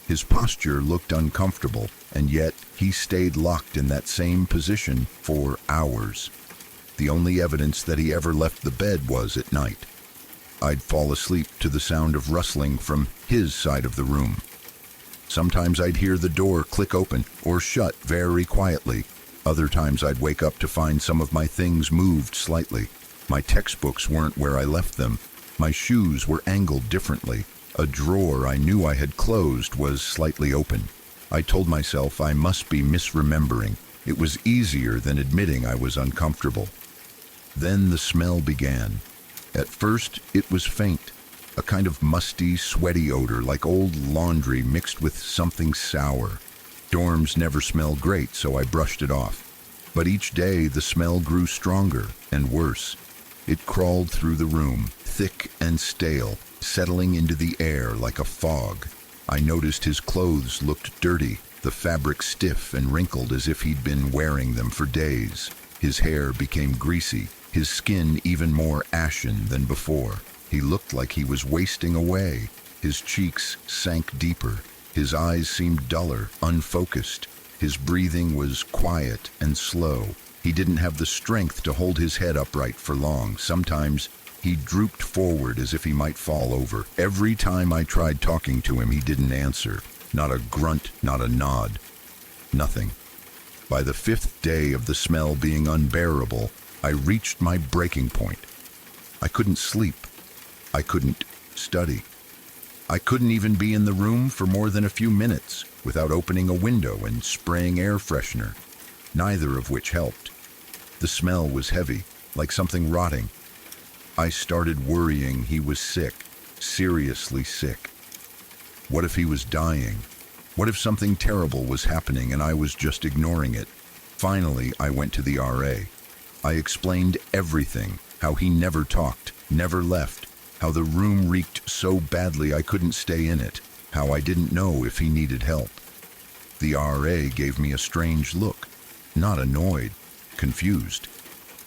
His posture looked uncomfortable, and yet he stayed locked in that same position for hours. The only evidence that he ever left the bed was at night. I'd fall asleep to the sound of rustling from his side of the room. Sometimes I'd hear the door click open or shut very quietly. Other times I'd wake up to find some of my things moved slightly. My textbooks weren't where I left them. My shoes were angled differently. A drawer I knew I had closed was slightly open. I told myself I must be misremembering. It was easier than admitting I was uncomfortable. Then the smell began. At first, it was faint, a kind of musty, sweaty odor like old laundry mixed with something sour. Dorms never smell great, so I brushed it off. But each day the smell grew stronger and worse. It crawled through the room, thick and stale, settling into the air like a fog. I noticed his clothes looked dirty, the fabric stiff and wrinkled as if he'd been wearing them for days. His hair became greasy, his skin even more ashen than before. He looked like he was wasting away. His cheeks sank deeper. His eyes seemed duller, unfocused. His breathing was quiet and slow. He didn't have the strength to hold his head upright for long. Sometimes he drooped forward as if he might fall over. Every time I tried talking to him, he didn't answer. Not a grunt, not a nod. Nothing. By the 5th day of the smell being unbearable, I reached my breaking point. I couldn't sleep. I couldn't study. I couldn't even be in the room for more than a few minutes without opening a window and spraying air freshener, neither of which helped. The smell was heavy, like something rotting. I started worrying he was sick, seriously sick. What if he was dying? What if something terrible was happening and I was just ignoring it? Finally, I went to the RA. I explained everything, how he never talked, never left, how the room reeked so badly I couldn't stay in it, how I didn't know if he needed help. The RA gave me a strange look, not annoyed, confused.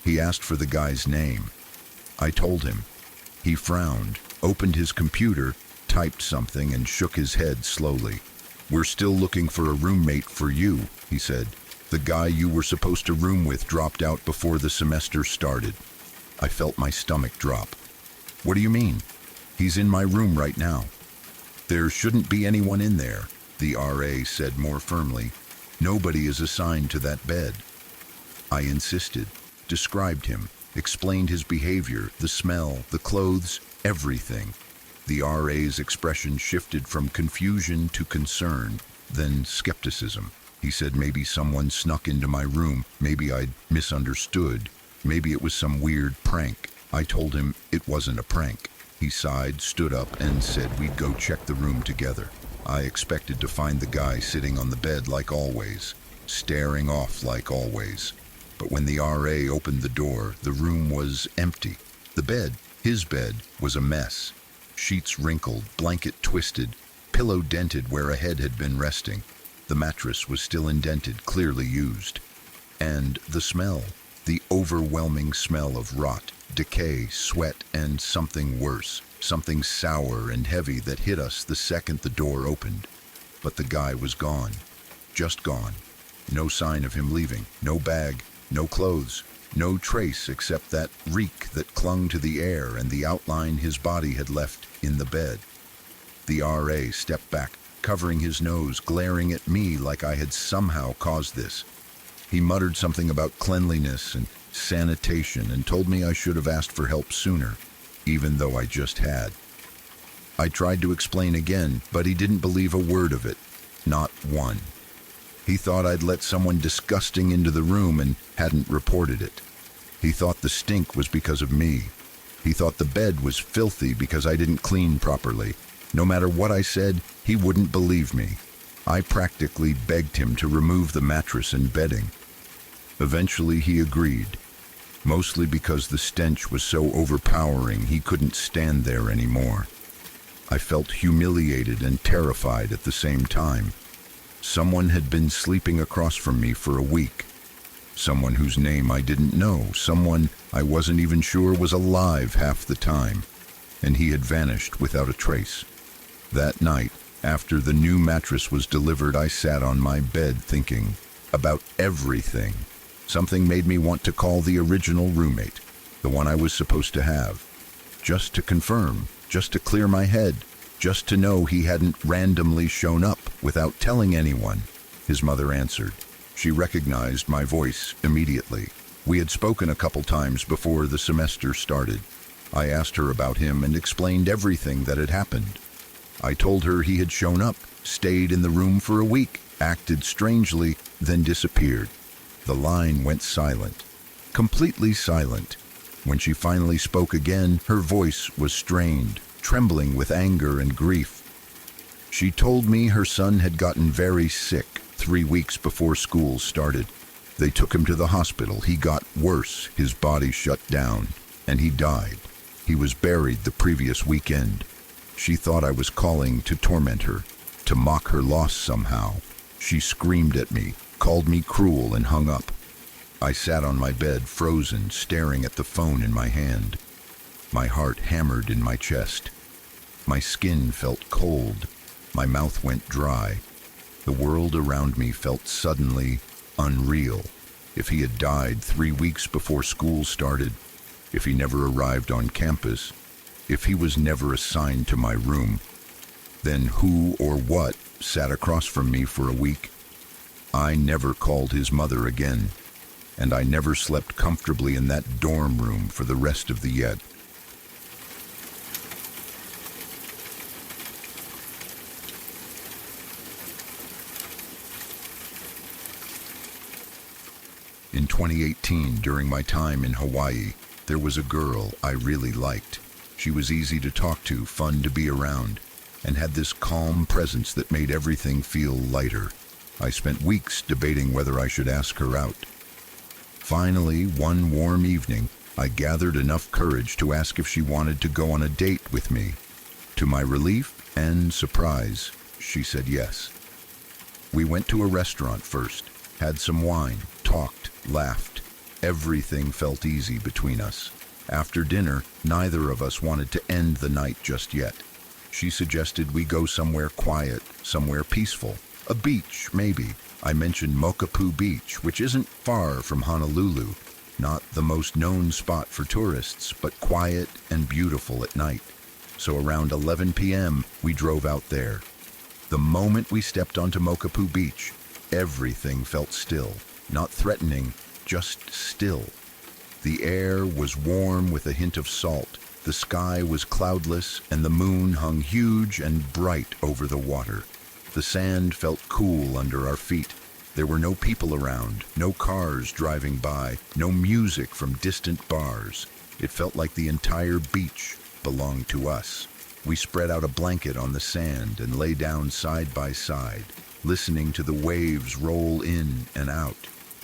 He asked for the guy's name. I told him. He frowned, opened his computer, typed something, and shook his head slowly. "We're still looking for a roommate for you," he said. "The guy you were supposed to room with dropped out before the semester started." I felt my stomach drop. "What do you mean?" "He's in my room right now." "There shouldn't be anyone in there," the RA said more firmly. "Nobody is assigned to that bed." I insisted, described him, explained his behavior, the smell, the clothes, everything. The RA's expression shifted from confusion to concern, then skepticism. He said maybe someone snuck into my room, maybe I'd misunderstood, maybe it was some weird prank. I told him it wasn't a prank. He sighed, stood up, and said we'd go check the room together. I expected to find the guy sitting on the bed like always, staring off like always. But when the RA opened the door, the room was empty. The bed, his bed, was a mess. Sheets wrinkled, blanket twisted, pillow dented where a head had been resting. The mattress was still indented, clearly used. And the smell, the overwhelming smell of rot, decay, sweat, and something worse, something sour and heavy that hit us the second the door opened. But the guy was gone, just gone. No sign of him leaving, no bag, no clothes, no trace except that reek that clung to the air and the outline his body had left in the bed. The RA stepped back, covering his nose, glaring at me like I had somehow caused this. He muttered something about cleanliness and sanitation and told me I should have asked for help sooner, even though I just had. I tried to explain again, but he didn't believe a word of it, not one. He thought I'd let someone disgusting into the room and hadn't reported it. He thought the stink was because of me. He thought the bed was filthy because I didn't clean properly. No matter what I said, he wouldn't believe me. I practically begged him to remove the mattress and bedding. Eventually he agreed, mostly because the stench was so overpowering he couldn't stand there anymore. I felt humiliated and terrified at the same time. Someone had been sleeping across from me for a week. Someone whose name I didn't know, someone I wasn't even sure was alive half the time, and he had vanished without a trace. That night, after the new mattress was delivered, I sat on my bed thinking about everything. Something made me want to call the original roommate, the one I was supposed to have, just to confirm, just to clear my head, just to know he hadn't randomly shown up without telling anyone. His mother answered. She recognized my voice immediately. We had spoken a couple times before the semester started. I asked her about him and explained everything that had happened. I told her he had shown up, stayed in the room for a week, acted strangely, then disappeared. The line went silent, completely silent. When she finally spoke again, her voice was strained, trembling with anger and grief. She told me her son had gotten very sick 3 weeks before school started. They took him to the hospital. He got worse. His body shut down, and he died. He was buried the previous weekend. She thought I was calling to torment her, to mock her loss somehow. She screamed at me, called me cruel, and hung up. I sat on my bed, frozen, staring at the phone in my hand. My heart hammered in my chest. My skin felt cold. My mouth went dry. The world around me felt suddenly unreal. If he had died 3 weeks before school started, if he never arrived on campus, if he was never assigned to my room, then who or what sat across from me for a week? I never called his mother again, and I never slept comfortably in that dorm room for the rest of the year. In 2018, during my time in Hawaii, there was a girl I really liked. She was easy to talk to, fun to be around, and had this calm presence that made everything feel lighter. I spent weeks debating whether I should ask her out. Finally, one warm evening, I gathered enough courage to ask if she wanted to go on a date with me. To my relief and surprise, she said yes. We went to a restaurant first, had some wine, talked, laughed. Everything felt easy between us. After dinner, neither of us wanted to end the night just yet. She suggested we go somewhere quiet, somewhere peaceful. A beach, maybe. I mentioned Mokapu Beach, which isn't far from Honolulu. Not the most known spot for tourists, but quiet and beautiful at night. So around 11 p.m., we drove out there. The moment we stepped onto Mokapu Beach, everything felt still. Not threatening, just still. The air was warm with a hint of salt. The sky was cloudless, and the moon hung huge and bright over the water. The sand felt cool under our feet. There were no people around, no cars driving by, no music from distant bars. It felt like the entire beach belonged to us. We spread out a blanket on the sand and lay down side by side, listening to the waves roll in and out.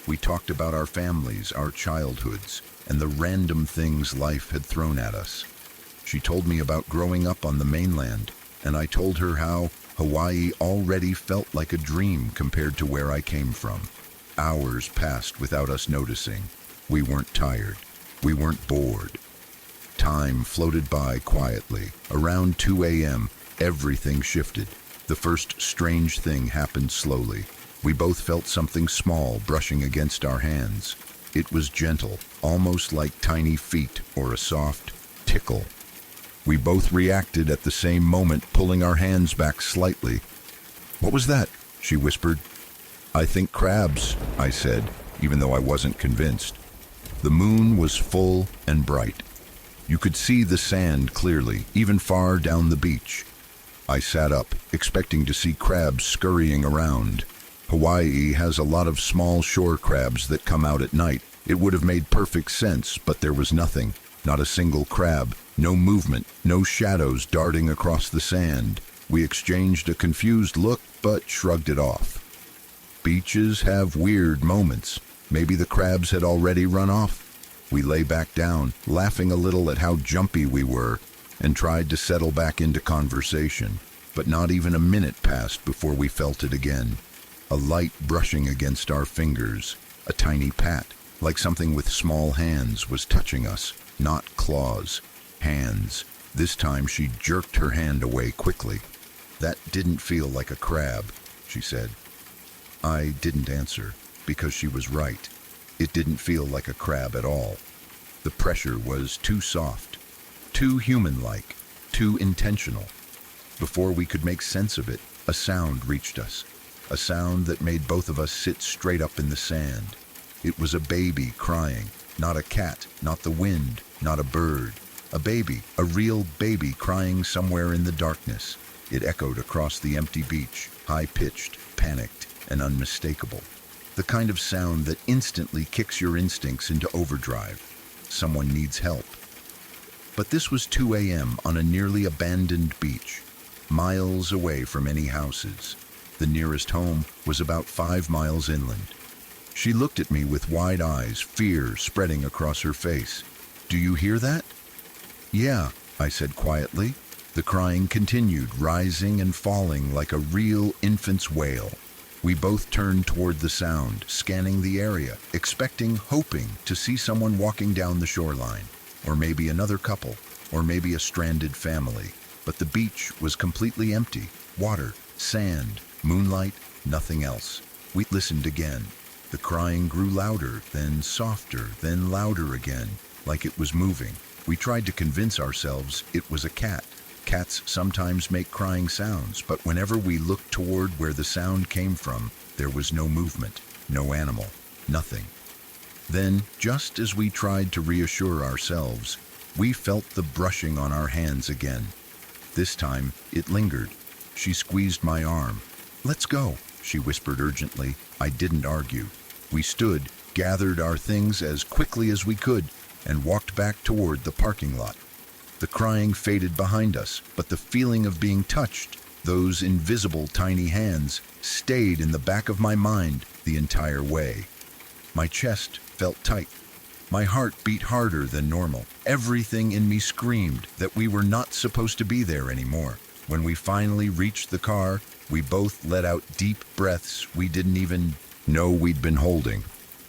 We talked about our families, our childhoods, and the random things life had thrown at us. She told me about growing up on the mainland, and I told her how Hawaii already felt like a dream compared to where I came from. Hours passed without us noticing. We weren't tired. We weren't bored. Time floated by quietly. Around 2 a.m., everything shifted. The first strange thing happened slowly. We both felt something small brushing against our hands. It was gentle, almost like tiny feet or a soft tickle. We both reacted at the same moment, pulling our hands back slightly. "What was that?" she whispered. "I think crabs," I said, even though I wasn't convinced. The moon was full and bright. You could see the sand clearly, even far down the beach. I sat up, expecting to see crabs scurrying around. Hawaii has a lot of small shore crabs that come out at night. It would have made perfect sense, but there was nothing. Not a single crab, no movement, no shadows darting across the sand. We exchanged a confused look, but shrugged it off. Beaches have weird moments. Maybe the crabs had already run off. We lay back down, laughing a little at how jumpy we were, and tried to settle back into conversation. But not even a minute passed before we felt it again. A light brushing against our fingers, a tiny pat, like something with small hands was touching us, not claws, hands. This time she jerked her hand away quickly. "That didn't feel like a crab," she said. I didn't answer, because she was right. It didn't feel like a crab at all. The pressure was too soft, too human-like, too intentional. Before we could make sense of it, a sound reached us. A sound that made both of us sit straight up in the sand. It was a baby crying, not a cat, not the wind, not a bird. A baby, a real baby crying somewhere in the darkness. It echoed across the empty beach, high-pitched, panicked, and unmistakable. The kind of sound that instantly kicks your instincts into overdrive. Someone needs help. But this was 2 a.m. on a nearly abandoned beach, miles away from any houses. The nearest home was about 5 miles inland. She looked at me with wide eyes, fear spreading across her face. "Do you hear that?" "Yeah," I said quietly. The crying continued, rising and falling like a real infant's wail. We both turned toward the sound, scanning the area, expecting, hoping to see someone walking down the shoreline, or maybe another couple, or maybe a stranded family. But the beach was completely empty. Water, sand, moonlight, nothing else. We listened again. The crying grew louder, then softer, then louder again, like it was moving. We tried to convince ourselves it was a cat. Cats sometimes make crying sounds, but whenever we looked toward where the sound came from, there was no movement, no animal, nothing. Then, just as we tried to reassure ourselves, we felt the brushing on our hands again. This time, it lingered. She squeezed my arm. "Let's go," she whispered urgently. I didn't argue. We stood, gathered our things as quickly as we could, and walked back toward the parking lot. The crying faded behind us, but the feeling of being touched, those invisible tiny hands, stayed in the back of my mind the entire way. My chest felt tight. My heart beat harder than normal. Everything in me screamed that we were not supposed to be there anymore. When we finally reached the car, we both let out deep breaths we didn't even know we'd been holding.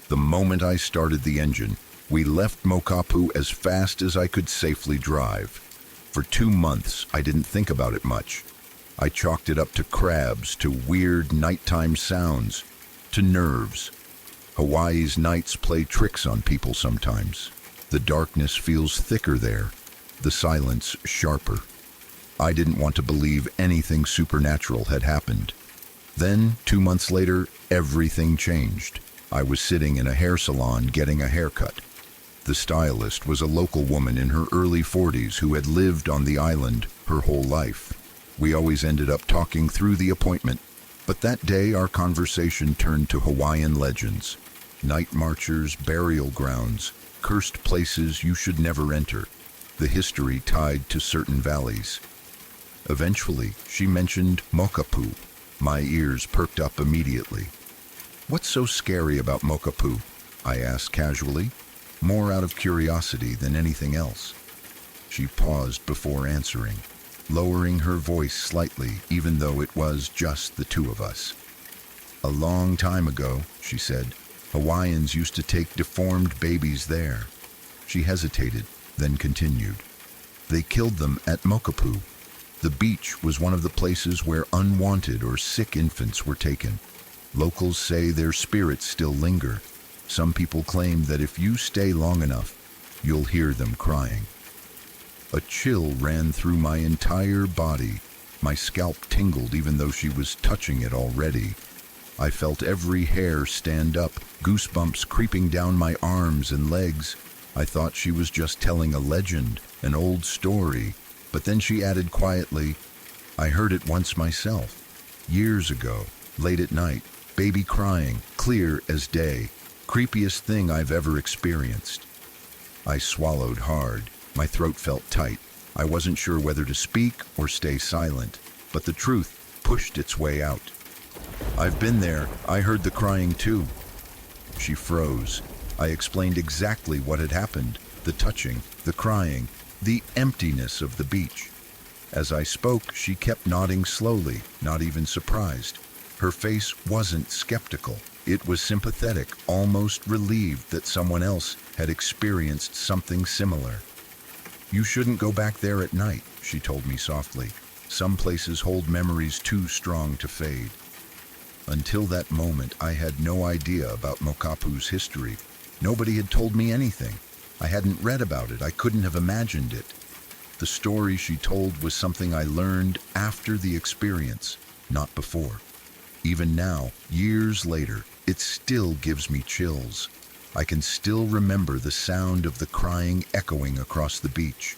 The moment I started the engine, we left Mokapu as fast as I could safely drive. For 2 months, I didn't think about it much. I chalked it up to crabs, to weird nighttime sounds, to nerves. Hawaii's nights play tricks on people sometimes. The darkness feels thicker there, the silence sharper. I didn't want to believe anything supernatural had happened. Then, 2 months later, everything changed. I was sitting in a hair salon getting a haircut. The stylist was a local woman in her early 40s who had lived on the island her whole life. We always ended up talking through the appointment, but that day our conversation turned to Hawaiian legends. Night marchers, burial grounds, cursed places you should never enter, the history tied to certain valleys. Eventually, she mentioned Mokapu. My ears perked up immediately. "What's so scary about Mokapu?" I asked casually, more out of curiosity than anything else. She paused before answering, lowering her voice slightly, even though it was just the two of us. "A long time ago," she said, "Hawaiians used to take deformed babies there." She hesitated, then continued. "They killed them at Mokapu. The beach was one of the places where unwanted or sick infants were taken. Locals say their spirits still linger. Some people claim that if you stay long enough, you'll hear them crying." A chill ran through my entire body. My scalp tingled even though she was touching it already. I felt every hair stand up, goosebumps creeping down my arms and legs. I thought she was just telling a legend, an old story. But then she added quietly, "I heard it once myself. Years ago, late at night, baby crying, clear as day. Creepiest thing I've ever experienced." I swallowed hard. My throat felt tight. I wasn't sure whether to speak or stay silent, but the truth pushed its way out. "I've been there. I heard the crying too." She froze. I explained exactly what had happened, the touching, the crying, the emptiness of the beach. As I spoke, she kept nodding slowly, not even surprised. Her face wasn't skeptical. It was sympathetic, almost relieved that someone else had experienced something similar. "You shouldn't go back there at night," she told me softly. "Some places hold memories too strong to fade." Until that moment, I had no idea about Mokapu's history. Nobody had told me anything. I hadn't read about it. I couldn't have imagined it. The story she told was something I learned after the experience, not before. Even now, years later, it still gives me chills. I can still remember the sound of the crying echoing across the beach.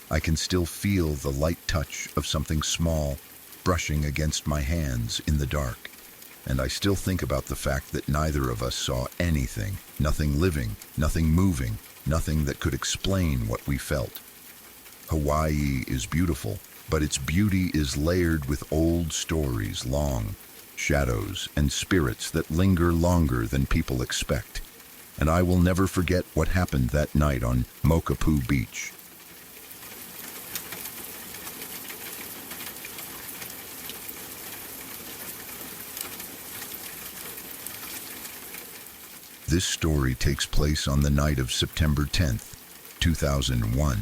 I can still feel the light touch of something small brushing against my hands in the dark. And I still think about the fact that neither of us saw anything, nothing living, nothing moving, nothing that could explain what we felt. Hawaii is beautiful, but its beauty is layered with old stories, long, shadows, and spirits that linger longer than people expect. And I will never forget what happened that night on Mokapoo Beach. This story takes place on the night of September 10th, 2001.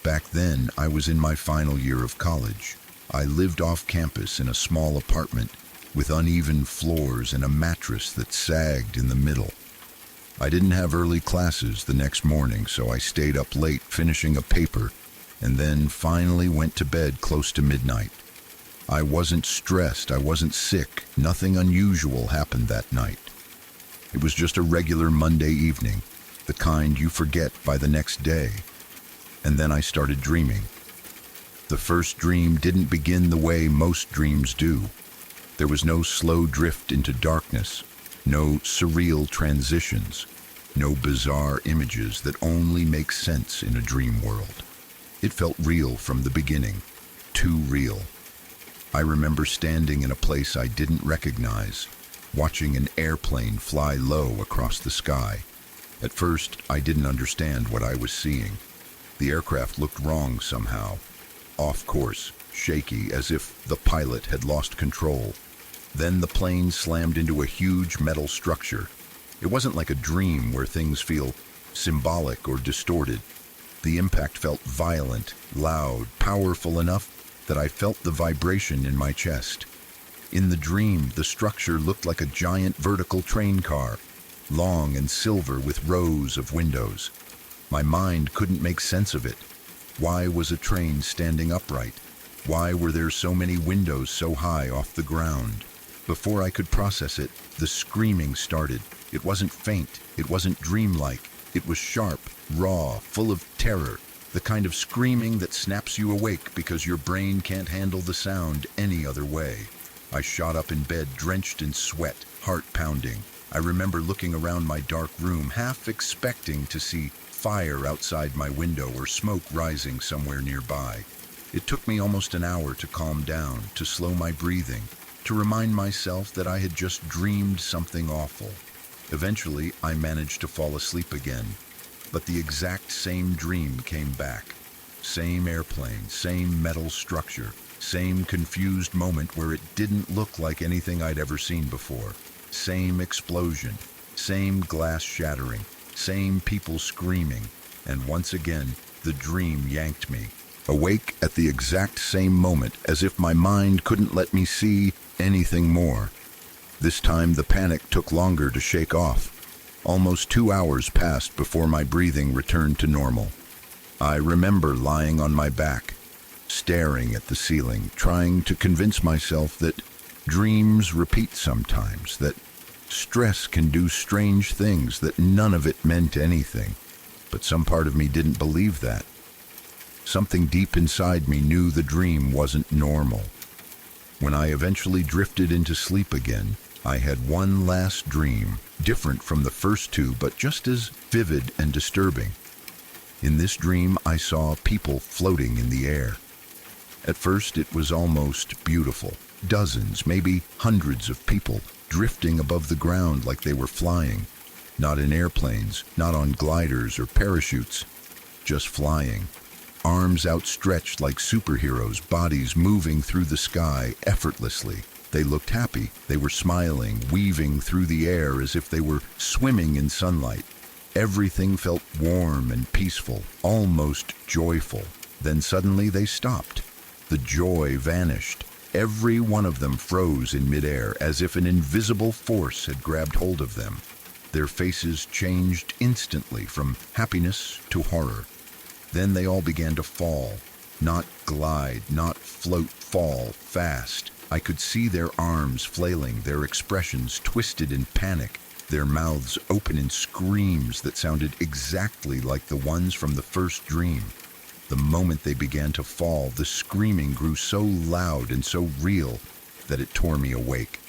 Back then, I was in my final year of college. I lived off campus in a small apartment with uneven floors and a mattress that sagged in the middle. I didn't have early classes the next morning, so I stayed up late finishing a paper and then finally went to bed close to midnight. I wasn't stressed, I wasn't sick, nothing unusual happened that night. It was just a regular Monday evening, the kind you forget by the next day. And then I started dreaming. The first dream didn't begin the way most dreams do. There was no slow drift into darkness, no surreal transitions, no bizarre images that only make sense in a dream world. It felt real from the beginning, too real. I remember standing in a place I didn't recognize, watching an airplane fly low across the sky. At first, I didn't understand what I was seeing. The aircraft looked wrong somehow, off course, shaky, as if the pilot had lost control. Then the plane slammed into a huge metal structure. It wasn't like a dream where things feel symbolic or distorted. The impact felt violent, loud, powerful enough that I felt the vibration in my chest. In the dream, the structure looked like a giant vertical train car, long and silver with rows of windows. My mind couldn't make sense of it. Why was a train standing upright? Why were there so many windows so high off the ground? Before I could process it, the screaming started. It wasn't faint, it wasn't dreamlike. It was sharp, raw, full of terror, the kind of screaming that snaps you awake because your brain can't handle the sound any other way. I shot up in bed, drenched in sweat, heart pounding. I remember looking around my dark room, half expecting to see fire outside my window or smoke rising somewhere nearby. It took me almost an hour to calm down, to slow my breathing, to remind myself that I had just dreamed something awful. Eventually, I managed to fall asleep again, but the exact same dream came back. Same airplane, same metal structure, same confused moment where it didn't look like anything I'd ever seen before. Same explosion, same glass shattering, same people screaming, and once again, the dream yanked me. Awake at the exact same moment, as if my mind couldn't let me see anything more. This time the panic took longer to shake off. Almost 2 hours passed before my breathing returned to normal. I remember lying on my back, staring at the ceiling, trying to convince myself that dreams repeat sometimes, that stress can do strange things, that none of it meant anything. But some part of me didn't believe that. Something deep inside me knew the dream wasn't normal. When I eventually drifted into sleep again, I had one last dream, different from the first two, but just as vivid and disturbing. In this dream, I saw people floating in the air. At first, it was almost beautiful. Dozens, maybe hundreds of people drifting above the ground like they were flying. Not in airplanes, not on gliders or parachutes, just flying. Arms outstretched like superheroes, bodies moving through the sky effortlessly. They looked happy. They were smiling, weaving through the air as if they were swimming in sunlight. Everything felt warm and peaceful, almost joyful. Then suddenly they stopped. The joy vanished. Every one of them froze in midair, as if an invisible force had grabbed hold of them. Their faces changed instantly from happiness to horror. Then they all began to fall. Not glide, not float, fall fast. I could see their arms flailing, their expressions twisted in panic, their mouths open in screams that sounded exactly like the ones from the first dream. The moment they began to fall, the screaming grew so loud and so real that it tore me awake.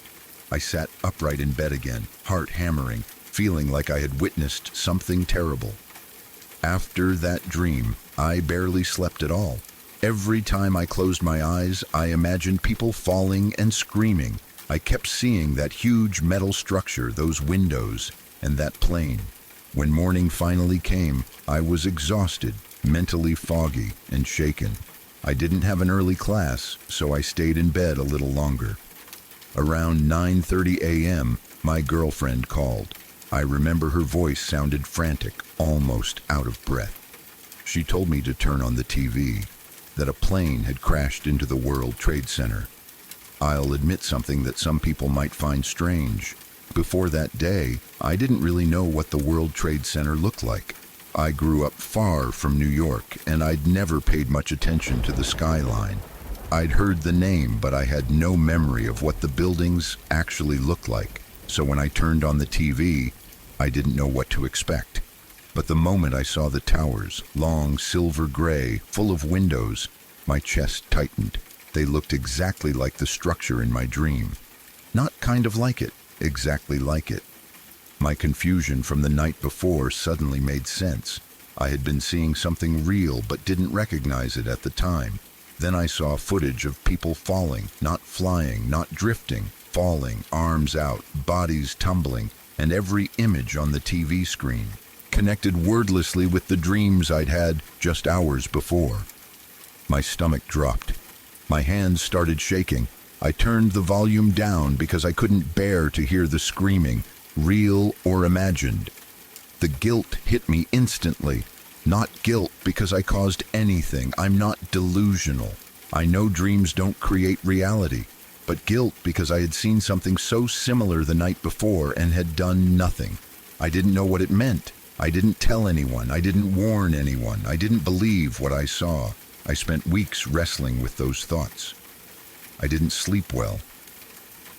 I sat upright in bed again, heart hammering, feeling like I had witnessed something terrible. After that dream, I barely slept at all. Every time I closed my eyes, I imagined people falling and screaming. I kept seeing that huge metal structure, those windows, and that plane. When morning finally came, I was exhausted, mentally foggy and shaken. I didn't have an early class, so I stayed in bed a little longer. Around 9:30 a.m., my girlfriend called. I remember her voice sounded frantic, almost out of breath. She told me to turn on the TV, that a plane had crashed into the World Trade Center. I'll admit something that some people might find strange. Before that day, I didn't really know what the World Trade Center looked like. I grew up far from New York, and I'd never paid much attention to the skyline. I'd heard the name, but I had no memory of what the buildings actually looked like. So when I turned on the TV, I didn't know what to expect. But the moment I saw the towers, long silver gray, full of windows, my chest tightened. They looked exactly like the structure in my dream. Not kind of like it, exactly like it. My confusion from the night before suddenly made sense. I had been seeing something real but didn't recognize it at the time. Then I saw footage of people falling, not flying, not drifting, falling, arms out, bodies tumbling, and every image on the TV screen connected wordlessly with the dreams I'd had just hours before. My stomach dropped. My hands started shaking. I turned the volume down because I couldn't bear to hear the screaming, real or imagined. The guilt hit me instantly. Not guilt because I caused anything. I'm not delusional. I know dreams don't create reality. But guilt because I had seen something so similar the night before and had done nothing. I didn't know what it meant. I didn't tell anyone. I didn't warn anyone. I didn't believe what I saw. I spent weeks wrestling with those thoughts. I didn't sleep well.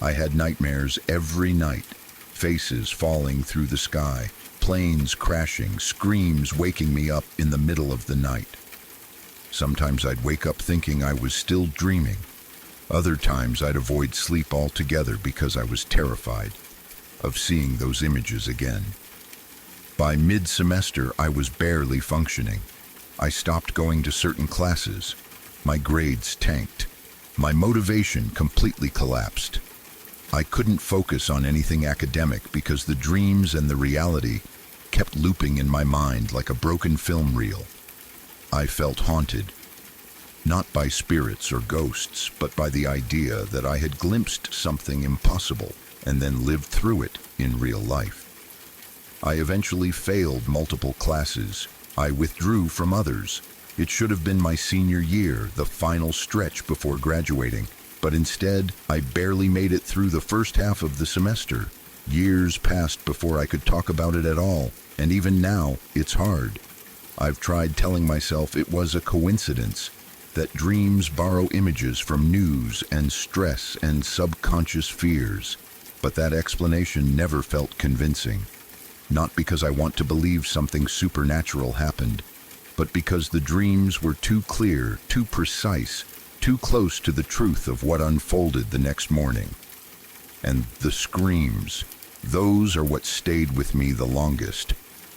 I had nightmares every night. Faces falling through the sky, planes crashing, screams waking me up in the middle of the night. Sometimes I'd wake up thinking I was still dreaming. Other times I'd avoid sleep altogether because I was terrified of seeing those images again. By mid-semester, I was barely functioning. I stopped going to certain classes. My grades tanked. My motivation completely collapsed. I couldn't focus on anything academic because the dreams and the reality kept looping in my mind like a broken film reel. I felt haunted, not by spirits or ghosts, but by the idea that I had glimpsed something impossible and then lived through it in real life. I eventually failed multiple classes. I withdrew from others. It should have been my senior year, the final stretch before graduating, but instead, I barely made it through the first half of the semester. Years passed before I could talk about it at all, and even now, it's hard. I've tried telling myself it was a coincidence, that dreams borrow images from news and stress and subconscious fears, but that explanation never felt convincing. Not because I want to believe something supernatural happened, but because the dreams were too clear, too precise, too close to the truth of what unfolded the next morning. And the screams, those are what stayed with me the longest,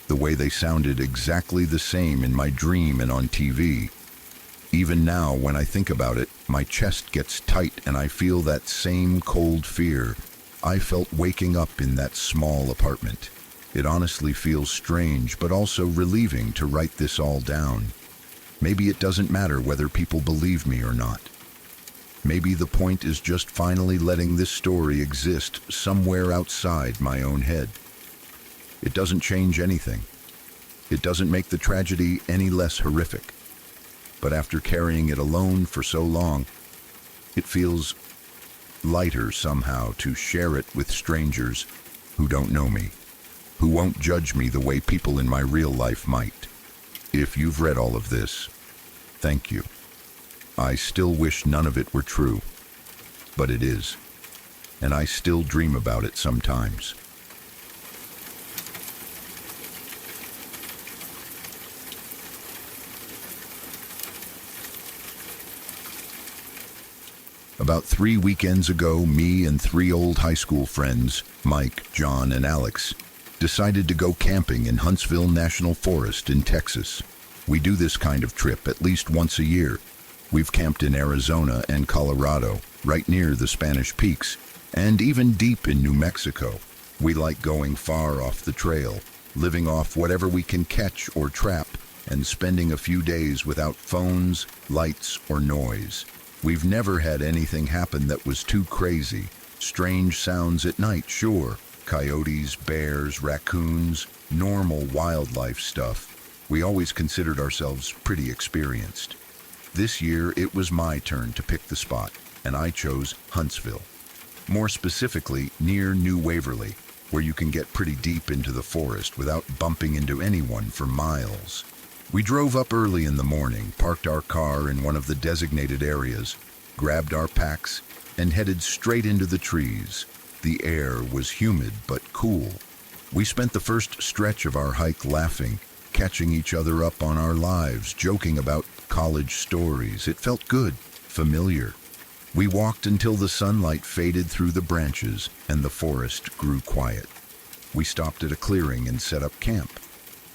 the way they sounded exactly the same in my dream and on TV. Even now, when I think about it, my chest gets tight and I feel that same cold fear I felt waking up in that small apartment. It honestly feels strange, but also relieving to write this all down. Maybe it doesn't matter whether people believe me or not. Maybe the point is just finally letting this story exist somewhere outside my own head. It doesn't change anything. It doesn't make the tragedy any less horrific. But after carrying it alone for so long, it feels lighter somehow to share it with strangers who don't know me, who won't judge me the way people in my real life might. If you've read all of this, thank you. I still wish none of it were true, but it is, and I still dream about it sometimes. About 3 weekends ago, me and 3 old high school friends, Mike, John, and Alex, decided to go camping in Huntsville National Forest in Texas. We do this kind of trip at least once a year. We've camped in Arizona and Colorado, right near the Spanish Peaks, And even deep in New Mexico, we like going far off the trail, living off whatever we can catch or trap, and spending a few days without phones, lights, or noise. We've never had anything happen that was too crazy. Strange sounds at night, sure. Coyotes, bears, raccoons, normal wildlife stuff. We always considered ourselves pretty experienced. This year, it was my turn to pick the spot, and I chose Huntsville. More specifically, near New Waverly, where you can get pretty deep into the forest without bumping into anyone for miles. We drove up early in the morning, parked our car in one of the designated areas, grabbed our packs, and headed straight into the trees. The air was humid but cool. We spent the first stretch of our hike laughing, catching each other up on our lives, joking about college stories. It felt good, familiar. We walked until the sunlight faded through the branches and the forest grew quiet. We stopped at a clearing and set up camp.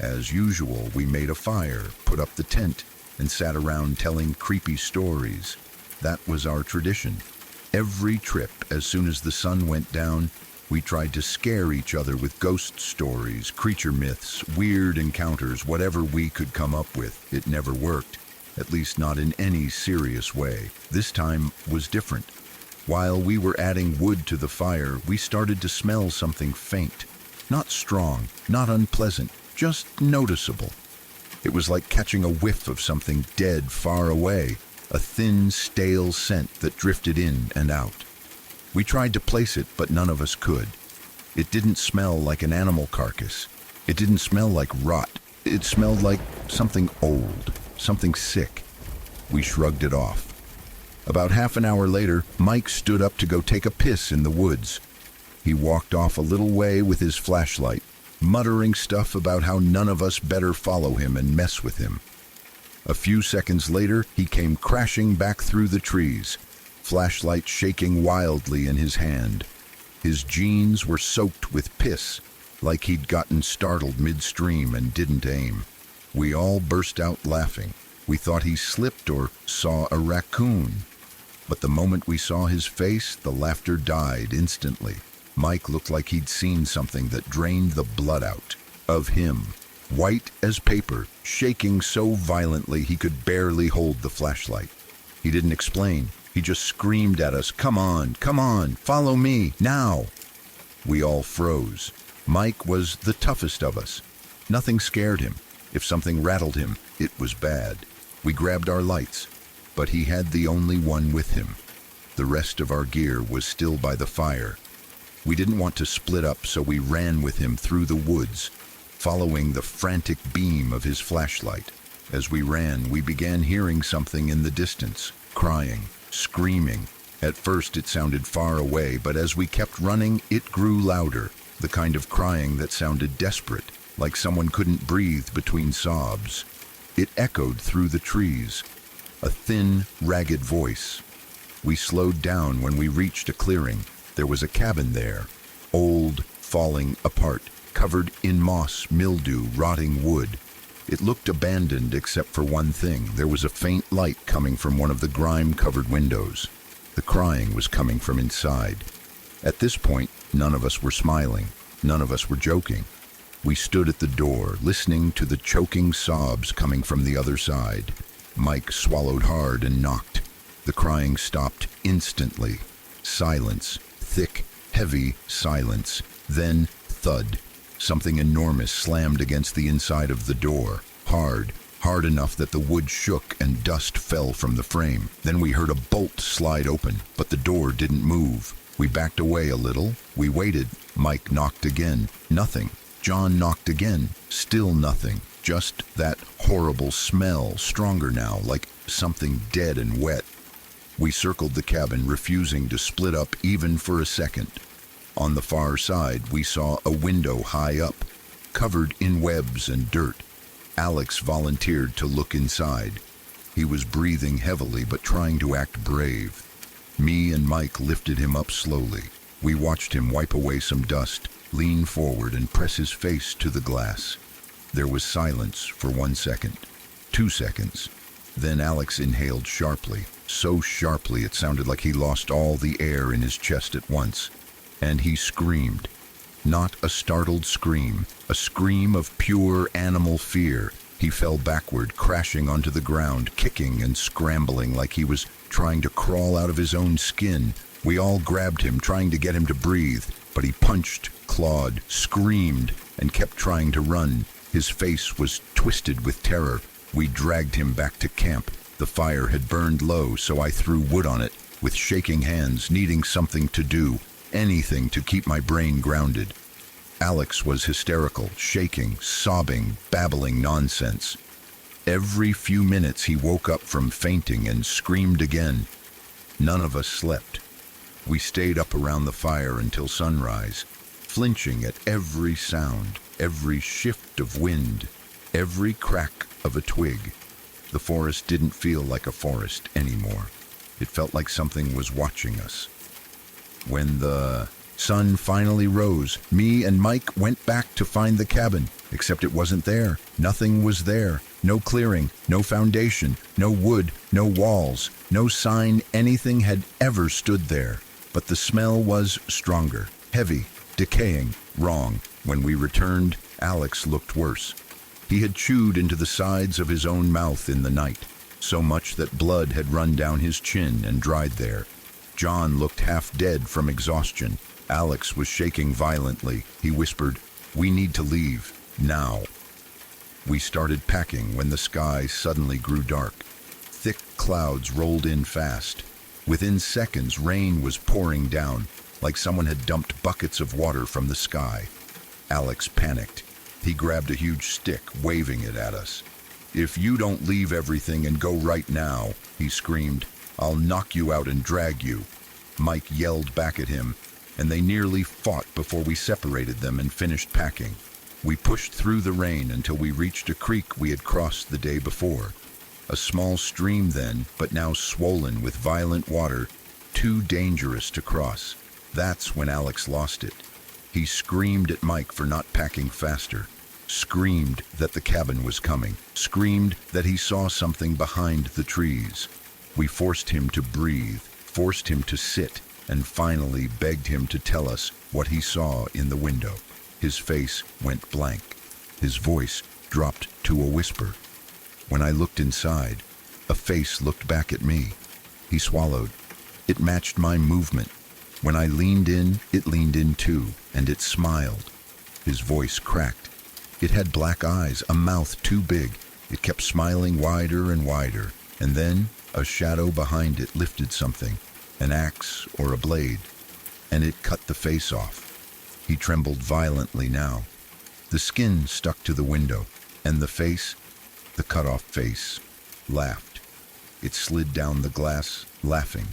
As usual, we made a fire, put up the tent, and sat around telling creepy stories. That was our tradition. Every trip, as soon as the sun went down, we tried to scare each other with ghost stories, creature myths, weird encounters, whatever we could come up with. It never worked, at least not in any serious way. This time was different. While we were adding wood to the fire, we started to smell something faint. Not strong, not unpleasant, just noticeable. It was like catching a whiff of something dead far away, a thin, stale scent that drifted in and out. We tried to place it, but none of us could. It didn't smell like an animal carcass. It didn't smell like rot. It smelled like something old, something sick. We shrugged it off. About half an hour later, Mike stood up to go take a piss in the woods. He walked off a little way with his flashlight, muttering stuff about how none of us better follow him and mess with him. A few seconds later, he came crashing back through the trees, flashlight shaking wildly in his hand. His jeans were soaked with piss, like he'd gotten startled midstream and didn't aim. We all burst out laughing. We thought he slipped or saw a raccoon. But the moment we saw his face, the laughter died instantly. Mike looked like he'd seen something that drained the blood out of him, white as paper, shaking so violently he could barely hold the flashlight. He didn't explain. He just screamed at us, come on, follow me, now." We all froze. Mike was the toughest of us. Nothing scared him. If something rattled him, it was bad. We grabbed our lights, but he had the only one with him. The rest of our gear was still by the fire. We didn't want to split up, so we ran with him through the woods, following the frantic beam of his flashlight. As we ran, we began hearing something in the distance, crying, screaming. At first it sounded far away, but as we kept running, it grew louder, the kind of crying that sounded desperate, like someone couldn't breathe between sobs. It echoed through the trees, a thin, ragged voice. We slowed down when we reached a clearing. There was a cabin there, old, falling apart, covered in moss, mildew, rotting wood. It looked abandoned except for one thing. There was a faint light coming from one of the grime-covered windows. The crying was coming from inside. At this point, none of us were smiling. None of us were joking. We stood at the door, listening to the choking sobs coming from the other side. Mike swallowed hard and knocked. The crying stopped instantly. Silence. Thick, heavy silence. Then, thud. Something enormous slammed against the inside of the door. Hard enough that the wood shook and dust fell from the frame. Then we heard a bolt slide open, but the door didn't move. We backed away a little. We waited. Mike knocked again. Nothing. John knocked again. Still nothing. Just that horrible smell, stronger now, like something dead and wet. We circled the cabin, refusing to split up even for a second. On the far side, we saw a window high up, covered in webs and dirt. Alex volunteered to look inside. He was breathing heavily but trying to act brave. Me and Mike lifted him up slowly. We watched him wipe away some dust, lean forward and press his face to the glass. There was silence for 1 second, 2 seconds. Then Alex inhaled sharply. so sharply it sounded like he lost all the air in his chest at once. And he screamed. Not a startled scream, a scream of pure animal fear. He fell backward, crashing onto the ground, kicking and scrambling like he was trying to crawl out of his own skin. We all grabbed him, trying to get him to breathe, but he punched, clawed, screamed, and kept trying to run. His face was twisted with terror. We dragged him back to camp. The fire had burned low, so I threw wood on it, with shaking hands, needing something to do, anything to keep my brain grounded. Alex was hysterical, shaking, sobbing, babbling nonsense. Every few minutes he woke up from fainting and screamed again. None of us slept. We stayed up around the fire until sunrise, flinching at every sound, every shift of wind, every crack of a twig. The forest didn't feel like a forest anymore. It felt like something was watching us. When the sun finally rose, me and Mike went back to find the cabin, except it wasn't there. Nothing was there. No clearing, no foundation, no wood, no walls, no sign anything had ever stood there. But the smell was stronger, heavy, decaying, wrong. When we returned, Alex looked worse. He had chewed into the sides of his own mouth in the night, so much that blood had run down his chin and dried there. John looked half dead from exhaustion. Alex was shaking violently. He whispered, "We need to leave, now." We started packing when the sky suddenly grew dark. Thick clouds rolled in fast. Within seconds, rain was pouring down, like someone had dumped buckets of water from the sky. Alex panicked. He grabbed a huge stick, waving it at us. "If you don't leave everything and go right now," he screamed, "I'll knock you out and drag you." Mike yelled back at him, and they nearly fought before we separated them and finished packing. We pushed through the rain until we reached a creek we had crossed the day before. A small stream then, but now swollen with violent water, too dangerous to cross. That's when Alex lost it. He screamed at Mike for not packing faster, screamed that the cabin was coming, screamed that he saw something behind the trees. We forced him to breathe, forced him to sit, and finally begged him to tell us what he saw in the window. His face went blank. His voice dropped to a whisper. When I looked inside, a face looked back at me. He swallowed. It matched my movement. When I leaned in, it leaned in too, and it smiled. His voice cracked. It had black eyes, a mouth too big. It kept smiling wider and wider, and then a shadow behind it lifted something, an axe or a blade, and it cut the face off. He trembled violently now. The skin stuck to the window, and the face, the cut-off face, laughed. It slid down the glass, laughing.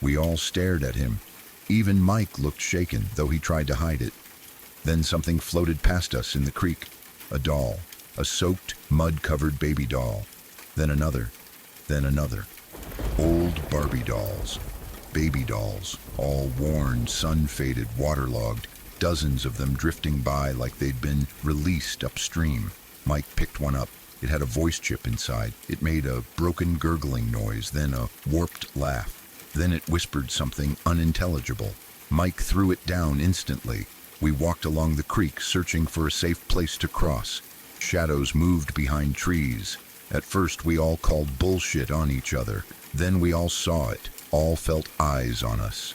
We all stared at him. Even Mike looked shaken, though he tried to hide it. Then something floated past us in the creek. A doll, a soaked, mud-covered baby doll. Then another, then another. Old Barbie dolls, baby dolls, all worn, sun-faded, waterlogged, dozens of them drifting by like they'd been released upstream. Mike picked one up. It had a voice chip inside. It made a broken gurgling noise, then a warped laugh. Then it whispered something unintelligible. Mike threw it down instantly. We walked along the creek, searching for a safe place to cross. Shadows moved behind trees. At first, we all called bullshit on each other. Then we all saw it, all felt eyes on us.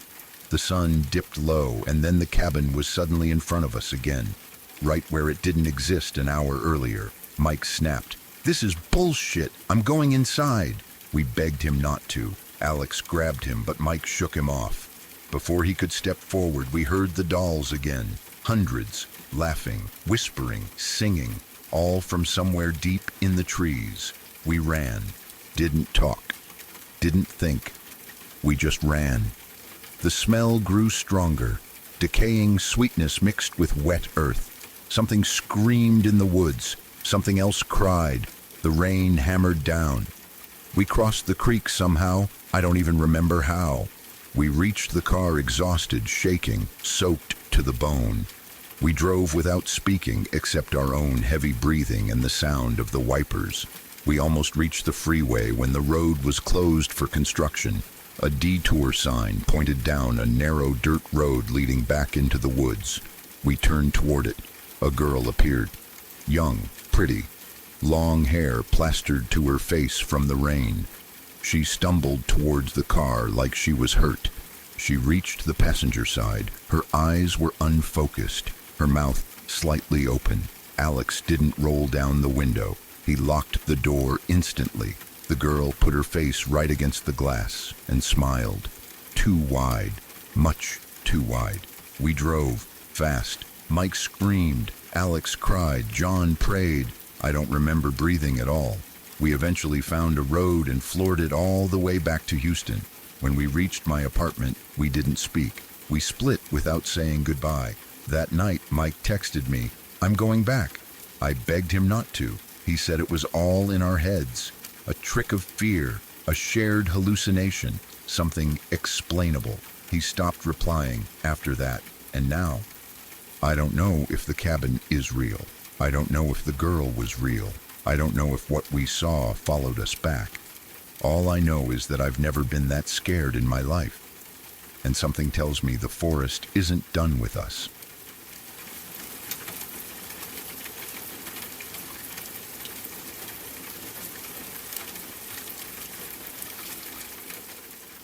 The sun dipped low, and then the cabin was suddenly in front of us again, right where it didn't exist an hour earlier. Mike snapped, "This is bullshit. I'm going inside." We begged him not to. Alex grabbed him, but Mike shook him off. Before he could step forward, we heard the dolls again. Hundreds, laughing, whispering, singing, all from somewhere deep in the trees. We ran, didn't talk, didn't think. We just ran. The smell grew stronger, decaying sweetness mixed with wet earth. Something screamed in the woods. Something else cried. The rain hammered down. We crossed the creek somehow. I don't even remember how. We reached the car exhausted, shaking, soaked to the bone. We drove without speaking except our own heavy breathing and the sound of the wipers. We almost reached the freeway when the road was closed for construction. A detour sign pointed down a narrow dirt road leading back into the woods. We turned toward it. A girl appeared. Young, pretty, long hair plastered to her face from the rain. She stumbled towards the car like she was hurt. She reached the passenger side. Her eyes were unfocused, her mouth slightly open. Alex didn't roll down the window. He locked the door instantly. The girl put her face right against the glass and smiled. Too wide, much too wide. We drove, fast. Mike screamed. Alex cried. John prayed. I don't remember breathing at all. We eventually found a road and floored it all the way back to Houston. When we reached my apartment, we didn't speak. We split without saying goodbye. That night, Mike texted me, "I'm going back." I begged him not to. He said it was all in our heads. A trick of fear, a shared hallucination, something explainable. He stopped replying after that, and now, I don't know if the cabin is real. I don't know if the girl was real. I don't know if what we saw followed us back. All I know is that I've never been that scared in my life. And something tells me the forest isn't done with us.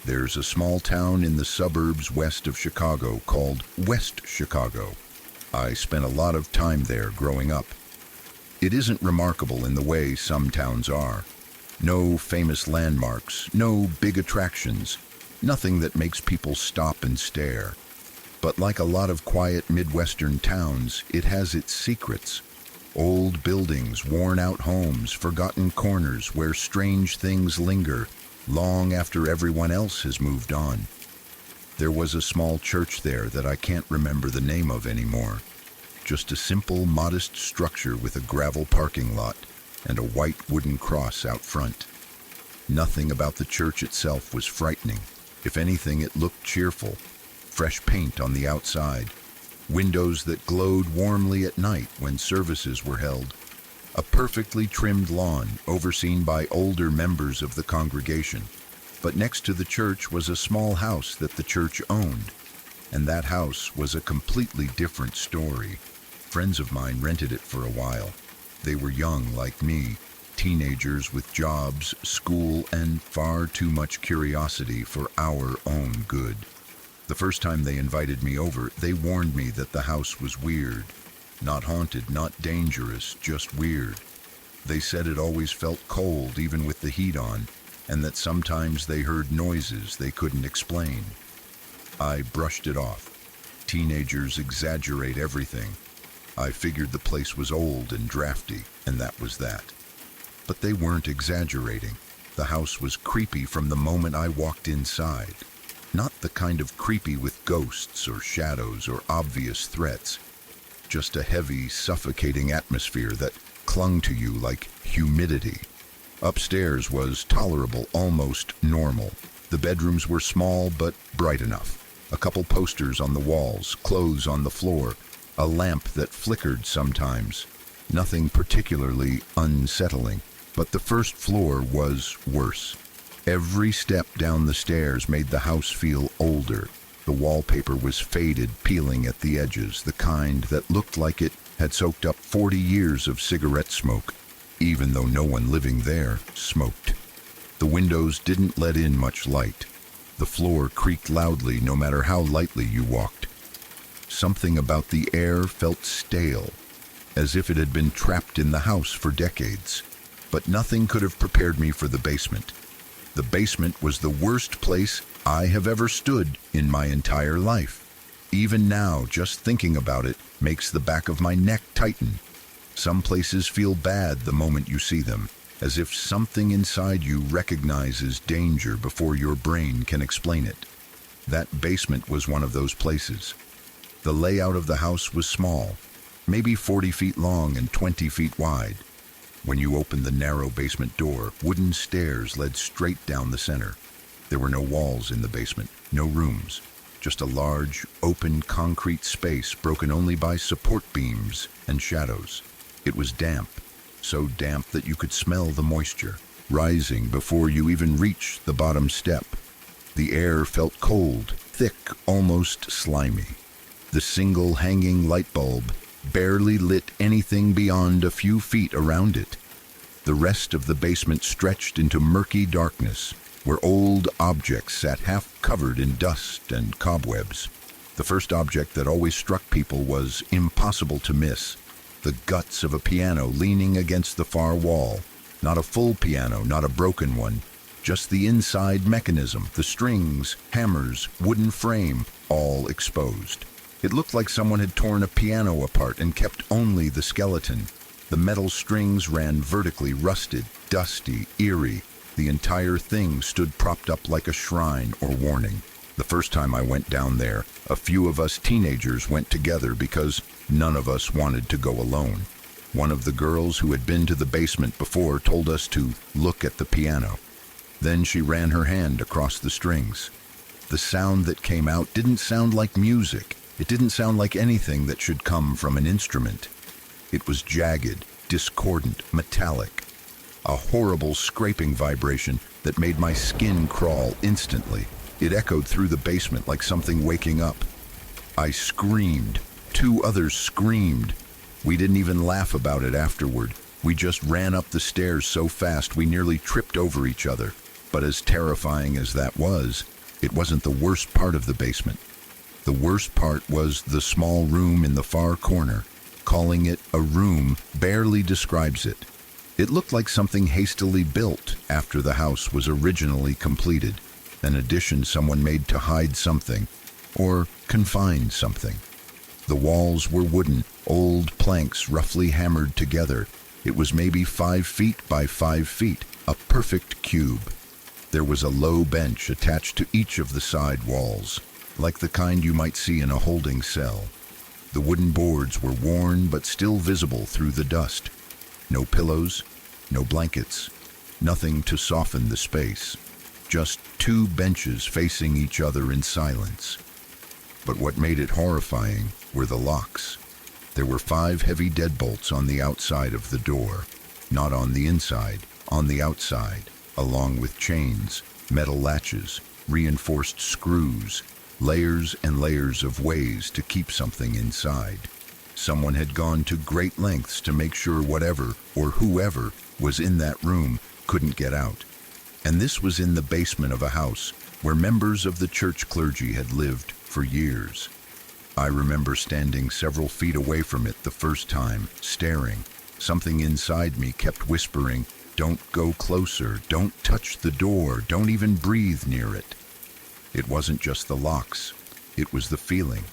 There's a small town in the suburbs west of Chicago called West Chicago. I spent a lot of time there growing up. It isn't remarkable in the way some towns are. No famous landmarks, no big attractions, nothing that makes people stop and stare. But like a lot of quiet Midwestern towns, it has its secrets. Old buildings, worn-out homes, forgotten corners where strange things linger long after everyone else has moved on. There was a small church there that I can't remember the name of anymore. Just a simple, modest structure with a gravel parking lot and a white wooden cross out front. Nothing about the church itself was frightening. If anything, it looked cheerful. Fresh paint on the outside, windows that glowed warmly at night when services were held, a perfectly trimmed lawn overseen by older members of the congregation. But next to the church was a small house that the church owned, and that house was a completely different story. Friends of mine rented it for a while. They were young like me, teenagers with jobs, school, and far too much curiosity for our own good. The first time they invited me over, they warned me that the house was weird. Not haunted, not dangerous, just weird. They said it always felt cold even with the heat on, and that sometimes they heard noises they couldn't explain. I brushed it off. Teenagers exaggerate everything. I figured the place was old and drafty, and that was that. But they weren't exaggerating. The house was creepy from the moment I walked inside. Not the kind of creepy with ghosts or shadows or obvious threats. Just a heavy, suffocating atmosphere that clung to you like humidity. Upstairs was tolerable, almost normal. The bedrooms were small but bright enough. A couple posters on the walls, clothes on the floor, a lamp that flickered sometimes. Nothing particularly unsettling. But the first floor was worse. Every step down the stairs made the house feel older. The wallpaper was faded, peeling at the edges, the kind that looked like it had soaked up 40 years of cigarette smoke, even though no one living there smoked. The windows didn't let in much light. The floor creaked loudly no matter how lightly you walked. Something about the air felt stale, as if it had been trapped in the house for decades. But nothing could have prepared me for the basement. The basement was the worst place I have ever stood in my entire life. Even now, just thinking about it makes the back of my neck tighten. Some places feel bad the moment you see them, as if something inside you recognizes danger before your brain can explain it. That basement was one of those places. The layout of the house was small, maybe 40 feet long and 20 feet wide. When you opened the narrow basement door, wooden stairs led straight down the center. There were no walls in the basement, no rooms, just a large, open concrete space broken only by support beams and shadows. It was damp, so damp that you could smell the moisture, rising before you even reached the bottom step. The air felt cold, thick, almost slimy. The single hanging light bulb barely lit anything beyond a few feet around it. The rest of the basement stretched into murky darkness, where old objects sat half covered in dust and cobwebs. The first object that always struck people was impossible to miss: the guts of a piano leaning against the far wall. Not a full piano, not a broken one, just the inside mechanism, the strings, hammers, wooden frame, all exposed. It looked like someone had torn a piano apart and kept only the skeleton. The metal strings ran vertically, rusted, dusty, eerie. The entire thing stood propped up like a shrine or warning. The first time I went down there, a few of us teenagers went together because none of us wanted to go alone. One of the girls who had been to the basement before told us to look at the piano. Then she ran her hand across the strings. The sound that came out didn't sound like music. It didn't sound like anything that should come from an instrument. It was jagged, discordant, metallic. A horrible scraping vibration that made my skin crawl instantly. It echoed through the basement like something waking up. I screamed. 2 others screamed. We didn't even laugh about it afterward. We just ran up the stairs so fast we nearly tripped over each other. But as terrifying as that was, it wasn't the worst part of the basement. The worst part was the small room in the far corner. Calling it a room barely describes it. It looked like something hastily built after the house was originally completed, an addition someone made to hide something or confine something. The walls were wooden, old planks roughly hammered together. It was maybe 5 feet by 5 feet, a perfect cube. There was a low bench attached to each of the side walls, like the kind you might see in a holding cell. The wooden boards were worn but still visible through the dust. No pillows, no blankets, nothing to soften the space. Just 2 benches facing each other in silence. But what made it horrifying were the locks. There were 5 heavy deadbolts on the outside of the door. Not on the inside, on the outside, along with chains, metal latches, reinforced screws, layers and layers of ways to keep something inside. Someone had gone to great lengths to make sure whatever or whoever was in that room couldn't get out. And this was in the basement of a house where members of the church clergy had lived for years. I remember standing several feet away from it the first time, staring. Something inside me kept whispering, "Don't go closer, don't touch the door, don't even breathe near it." It wasn't just the locks, it was the feeling.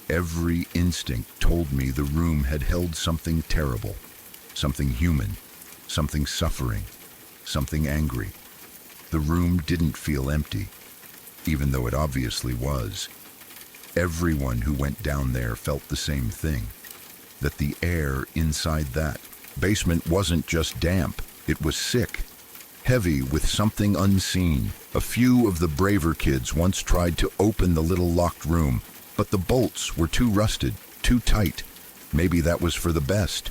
Every instinct told me the room had held something terrible, something human, something suffering, something angry. The room didn't feel empty, even though it obviously was. Everyone who went down there felt the same thing, that the air inside that basement wasn't just damp, it was sick, heavy with something unseen. A few of the braver kids once tried to open the little locked room, but the bolts were too rusted, too tight. Maybe that was for the best.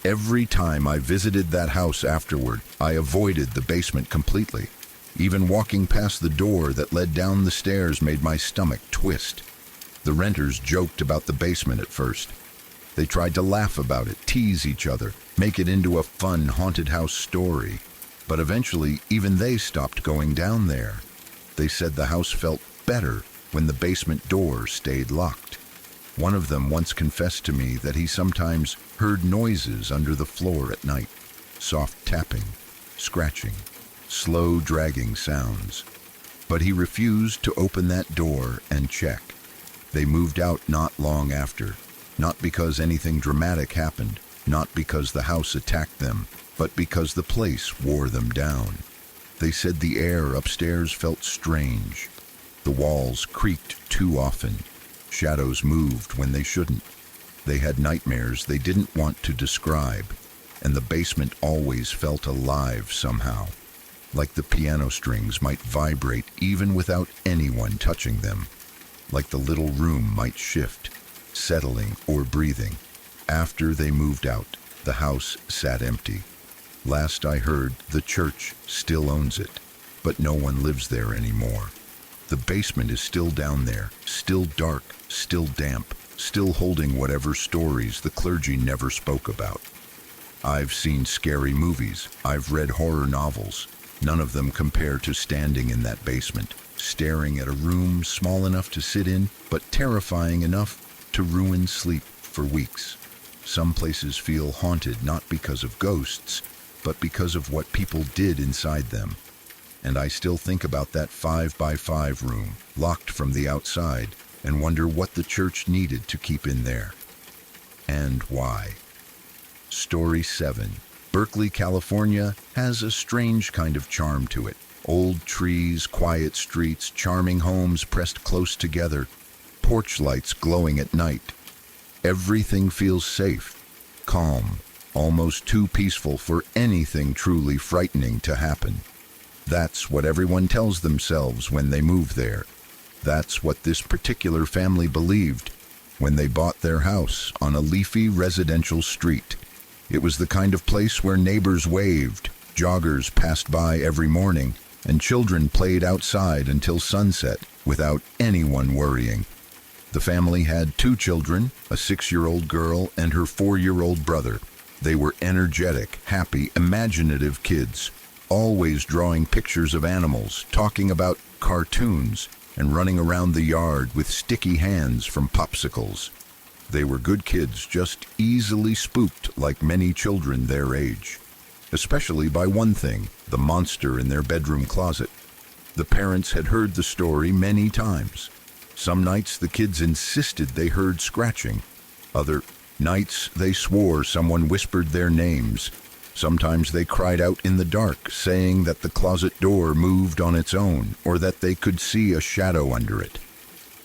Every time I visited that house afterward, I avoided the basement completely. Even walking past the door that led down the stairs made my stomach twist. The renters joked about the basement at first. They tried to laugh about it, tease each other, make it into a fun haunted house story. But eventually, even they stopped going down there. They said the house felt better when the basement door stayed locked. One of them once confessed to me that he sometimes heard noises under the floor at night, soft tapping, scratching, slow dragging sounds. But he refused to open that door and check. They moved out not long after, not because anything dramatic happened, not because the house attacked them, but because the place wore them down. They said the air upstairs felt strange. The walls creaked too often. Shadows moved when they shouldn't. They had nightmares they didn't want to describe, and the basement always felt alive somehow, like the piano strings might vibrate even without anyone touching them, like the little room might shift, settling or breathing. After they moved out, The house sat empty. Last I heard, the church still owns it, but no one lives there anymore. The basement is still down there, still dark, still damp, still holding whatever stories the clergy never spoke about. I've seen scary movies, I've read horror novels. None of them compare to standing in that basement, staring at a room small enough to sit in, but terrifying enough to ruin sleep for weeks. Some places feel haunted not because of ghosts, but because of what people did inside them. And I still think about that 5x5 room, locked from the outside, and wonder what the church needed to keep in there. And why. Story 7. Berkeley, California has a strange kind of charm to it. Old trees, quiet streets, charming homes pressed close together, porch lights glowing at night. Everything feels safe, calm, almost too peaceful for anything truly frightening to happen. That's what everyone tells themselves when they move there. That's what this particular family believed when they bought their house on a leafy residential street. It was the kind of place where neighbors waved, joggers passed by every morning, and children played outside until sunset without anyone worrying. The family had 2 children, a 6-year-old girl and her 4-year-old brother. They were energetic, happy, imaginative kids, always drawing pictures of animals, talking about cartoons, and running around the yard with sticky hands from popsicles. They were good kids, just easily spooked like many children their age. Especially by one thing, the monster in their bedroom closet. The parents had heard the story many times. Some nights the kids insisted they heard scratching. Other nights they swore someone whispered their names. Sometimes they cried out in the dark, saying that the closet door moved on its own, or that they could see a shadow under it.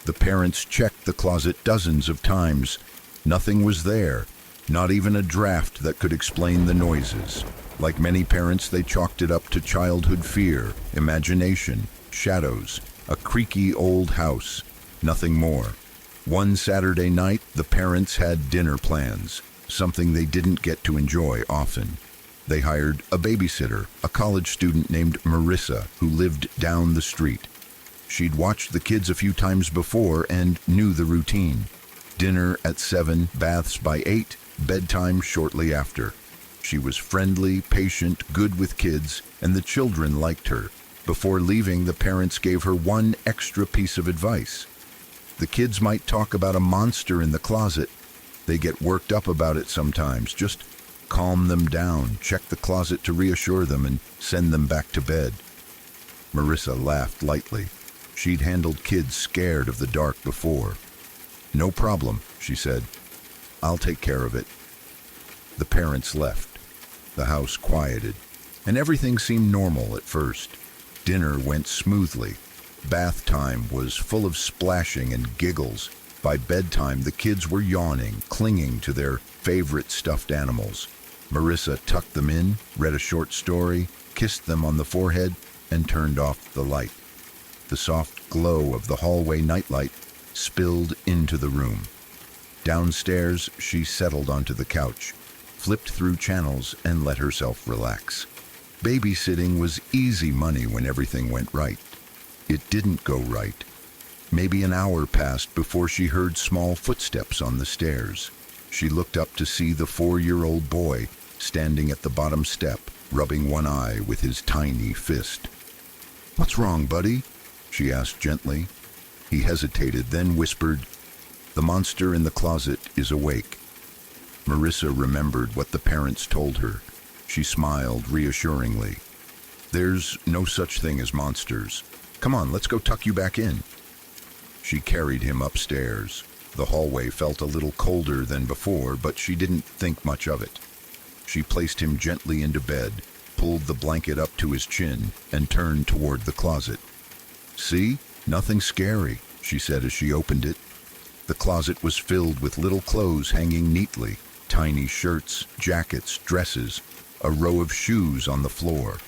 The parents checked the closet dozens of times. Nothing was there, not even a draft that could explain the noises. Like many parents, they chalked it up to childhood fear, imagination, shadows, a creaky old house, nothing more. One Saturday night, the parents had dinner plans, something they didn't get to enjoy often. They hired a babysitter, a college student named Marissa, who lived down the street. She'd watched the kids a few times before and knew the routine. Dinner at 7, baths by 8, bedtime shortly after. She was friendly, patient, good with kids, and the children liked her. Before leaving, the parents gave her one extra piece of advice. The kids might talk about a monster in the closet. They get worked up about it sometimes. Just calm them down, check the closet to reassure them, and send them back to bed. Marissa laughed lightly. She'd handled kids scared of the dark before. "No problem," she said. "I'll take care of it." The parents left. The house quieted, and everything seemed normal at first. Dinner went smoothly. Bath time was full of splashing and giggles. By bedtime, the kids were yawning, clinging to their favorite stuffed animals. Marissa tucked them in, read a short story, kissed them on the forehead, and turned off the light. The soft glow of the hallway nightlight spilled into the room. Downstairs, she settled onto the couch, flipped through channels, and let herself relax. Babysitting was easy money when everything went right. It didn't go right. Maybe an hour passed before she heard small footsteps on the stairs. She looked up to see the 4-year-old boy standing at the bottom step, rubbing one eye with his tiny fist. "What's wrong, buddy?" she asked gently. He hesitated, then whispered, "The monster in the closet is awake." Marissa remembered what the parents told her. She smiled reassuringly. "There's no such thing as monsters. Come on, let's go tuck you back in." She carried him upstairs. The hallway felt a little colder than before, but she didn't think much of it. She placed him gently into bed, pulled the blanket up to his chin, and turned toward the closet. "See? Nothing scary," she said as she opened it. The closet was filled with little clothes hanging neatly, tiny shirts, jackets, dresses, a row of shoes on the floor.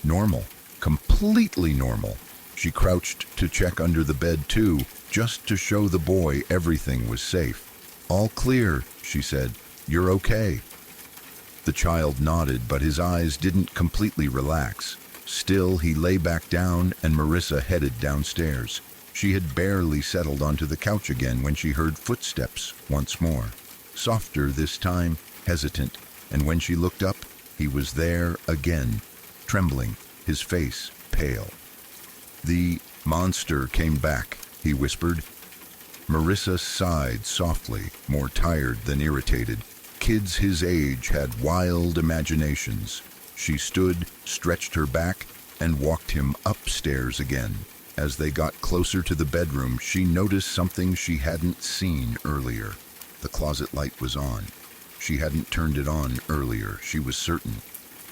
Normal, completely normal. She crouched to check under the bed too, just to show the boy everything was safe. "All clear," she said. "You're okay." The child nodded, but his eyes didn't completely relax. Still, he lay back down, and Marissa headed downstairs. She had barely settled onto the couch again when she heard footsteps once more. Softer this time, hesitant, and when she looked up, he was there again, trembling, his face pale. "The monster came back," he whispered. Marissa sighed softly, more tired than irritated. Kids his age had wild imaginations. She stood, stretched her back, and walked him upstairs again. As they got closer to the bedroom, she noticed something she hadn't seen earlier. The closet light was on. She hadn't turned it on earlier, she was certain.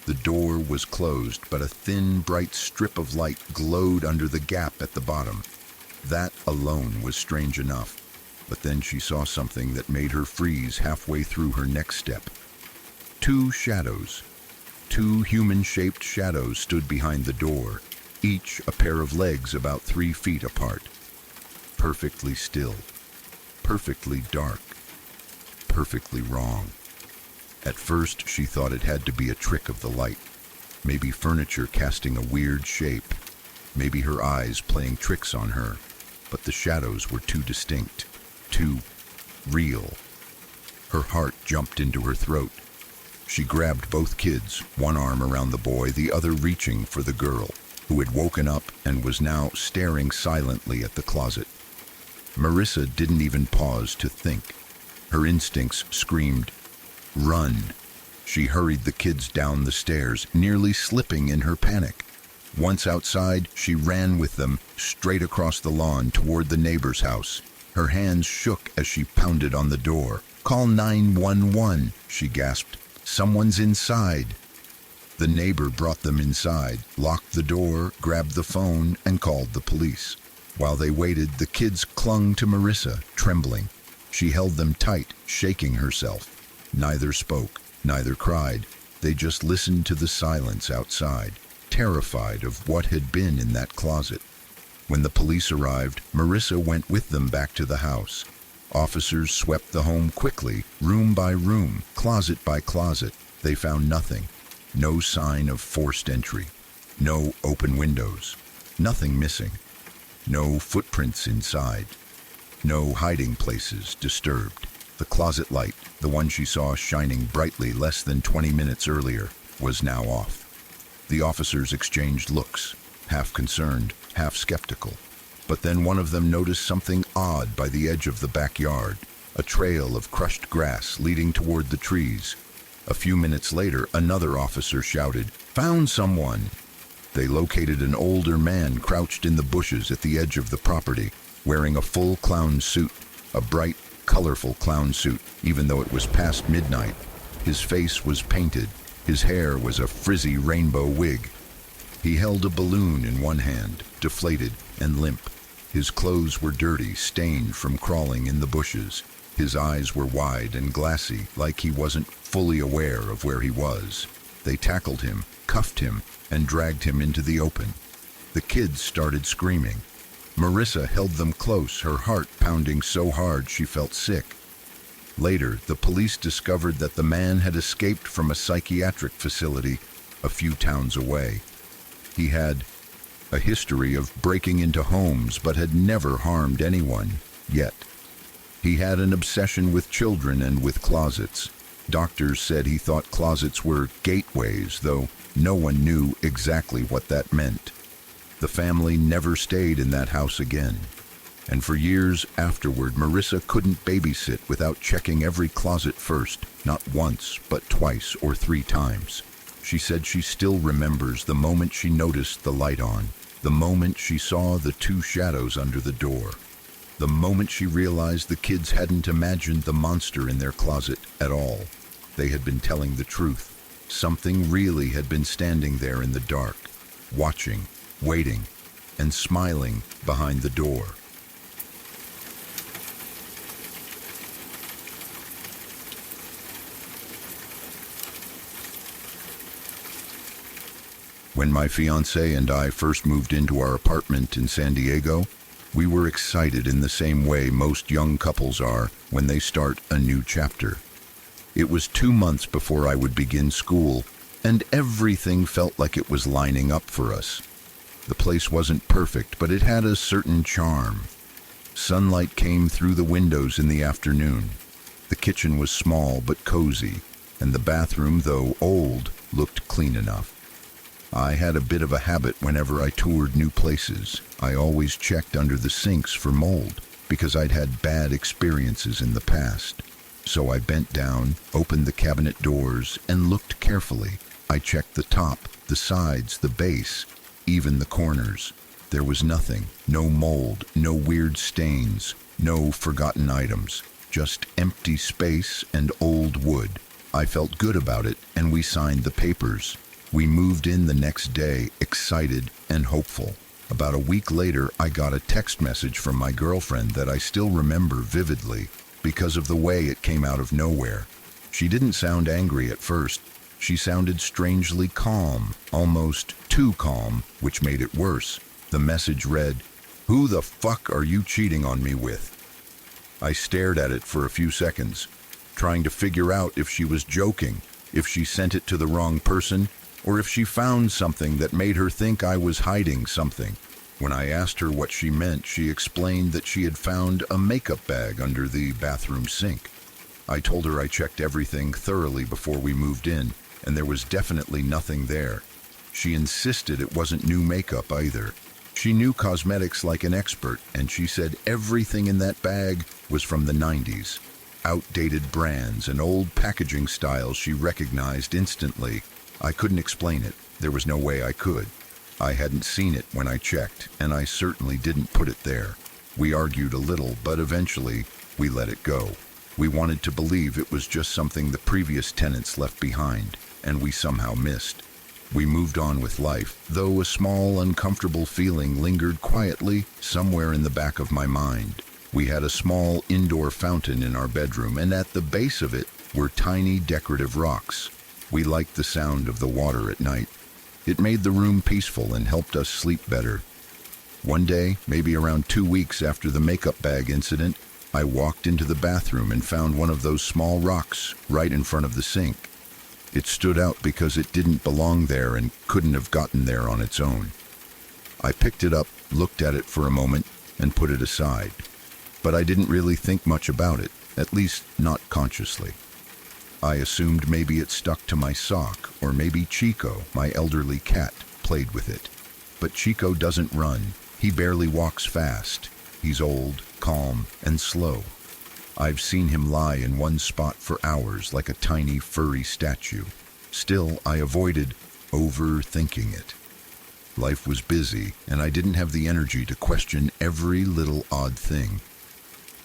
The door was closed, but a thin, bright strip of light glowed under the gap at the bottom. That alone was strange enough. But then she saw something that made her freeze halfway through her next step. Two shadows. Two human-shaped shadows stood behind the door, each a pair of legs about 3 feet apart. Perfectly still. Perfectly dark. Perfectly wrong. At first, she thought it had to be a trick of the light. Maybe furniture casting a weird shape. Maybe her eyes playing tricks on her. But the shadows were too distinct. Too real. Her heart jumped into her throat. She grabbed both kids, one arm around the boy, the other reaching for the girl, who had woken up and was now staring silently at the closet. Marissa didn't even pause to think. Her instincts screamed, "Run!" She hurried the kids down the stairs, nearly slipping in her panic. Once outside, she ran with them straight across the lawn toward the neighbor's house. Her hands shook as she pounded on the door. "Call 911, she gasped. "Someone's inside." The neighbor brought them inside, locked the door, grabbed the phone, and called the police. While they waited, the kids clung to Marissa, trembling. She held them tight, shaking herself. Neither spoke, neither cried. They just listened to the silence outside, terrified of what had been in that closet. When the police arrived, Marissa went with them back to the house. Officers swept the home quickly, room by room, closet by closet. They found nothing. No sign of forced entry. No open windows. Nothing missing. No footprints inside. No hiding places disturbed. The closet light, the one she saw shining brightly less than 20 minutes earlier, was now off. The officers exchanged looks, half concerned, half skeptical. But then one of them noticed something odd by the edge of the backyard, a trail of crushed grass leading toward the trees. A few minutes later, another officer shouted, "Found someone!" They located an older man crouched in the bushes at the edge of the property, wearing a full clown suit, a bright, colorful clown suit, even though it was past midnight. His face was painted. His hair was a frizzy rainbow wig. He held a balloon in one hand, deflated and limp. His clothes were dirty, stained from crawling in the bushes. His eyes were wide and glassy, like he wasn't fully aware of where he was. They tackled him, cuffed him, and dragged him into the open. The kids started screaming. Marissa held them close, her heart pounding so hard she felt sick. Later, the police discovered that the man had escaped from a psychiatric facility a few towns away. He had a history of breaking into homes but had never harmed anyone, yet. He had an obsession with children and with closets. Doctors said he thought closets were gateways, though no one knew exactly what that meant. The family never stayed in that house again. And for years afterward, Marissa couldn't babysit without checking every closet first, not once, but twice or 3 times. She said she still remembers the moment she noticed the light on, the moment she saw the 2 shadows under the door, the moment she realized the kids hadn't imagined the monster in their closet at all. They had been telling the truth. Something really had been standing there in the dark, watching, waiting, and smiling behind the door. When my fiancé and I first moved into our apartment in San Diego, we were excited in the same way most young couples are when they start a new chapter. It was 2 months before I would begin school, and everything felt like it was lining up for us. The place wasn't perfect, but it had a certain charm. Sunlight came through the windows in the afternoon. The kitchen was small but cozy, and the bathroom, though old, looked clean enough. I had a bit of a habit whenever I toured new places. I always checked under the sinks for mold, because I'd had bad experiences in the past. So I bent down, opened the cabinet doors, and looked carefully. I checked the top, the sides, the base, even the corners. There was nothing. No mold, no weird stains, no forgotten items. Just empty space and old wood. I felt good about it, and we signed the papers. We moved in the next day, excited and hopeful. About a week later, I got a text message from my girlfriend that I still remember vividly because of the way it came out of nowhere. She didn't sound angry at first. She sounded strangely calm, almost too calm, which made it worse. The message read, "Who the fuck are you cheating on me with?" I stared at it for a few seconds, trying to figure out if she was joking, if she sent it to the wrong person, or if she found something that made her think I was hiding something. When I asked her what she meant, she explained that she had found a makeup bag under the bathroom sink. I told her I checked everything thoroughly before we moved in, and there was definitely nothing there. She insisted it wasn't new makeup either. She knew cosmetics like an expert, and she said everything in that bag was from the 90s. Outdated brands and old packaging styles she recognized instantly. I couldn't explain it. There was no way I could. I hadn't seen it when I checked, and I certainly didn't put it there. We argued a little, but eventually we let it go. We wanted to believe it was just something the previous tenants left behind, and we somehow missed. We moved on with life, though a small, uncomfortable feeling lingered quietly somewhere in the back of my mind. We had a small indoor fountain in our bedroom, and at the base of it were tiny decorative rocks. We liked the sound of the water at night. It made the room peaceful and helped us sleep better. One day, maybe around 2 weeks after the makeup bag incident, I walked into the bathroom and found one of those small rocks right in front of the sink. It stood out because it didn't belong there and couldn't have gotten there on its own. I picked it up, looked at it for a moment, and put it aside. But I didn't really think much about it, at least not consciously. I assumed maybe it stuck to my sock, or maybe Chico, my elderly cat, played with it. But Chico doesn't run. He barely walks fast. He's old, calm, and slow. I've seen him lie in one spot for hours like a tiny furry statue. Still, I avoided overthinking it. Life was busy, and I didn't have the energy to question every little odd thing.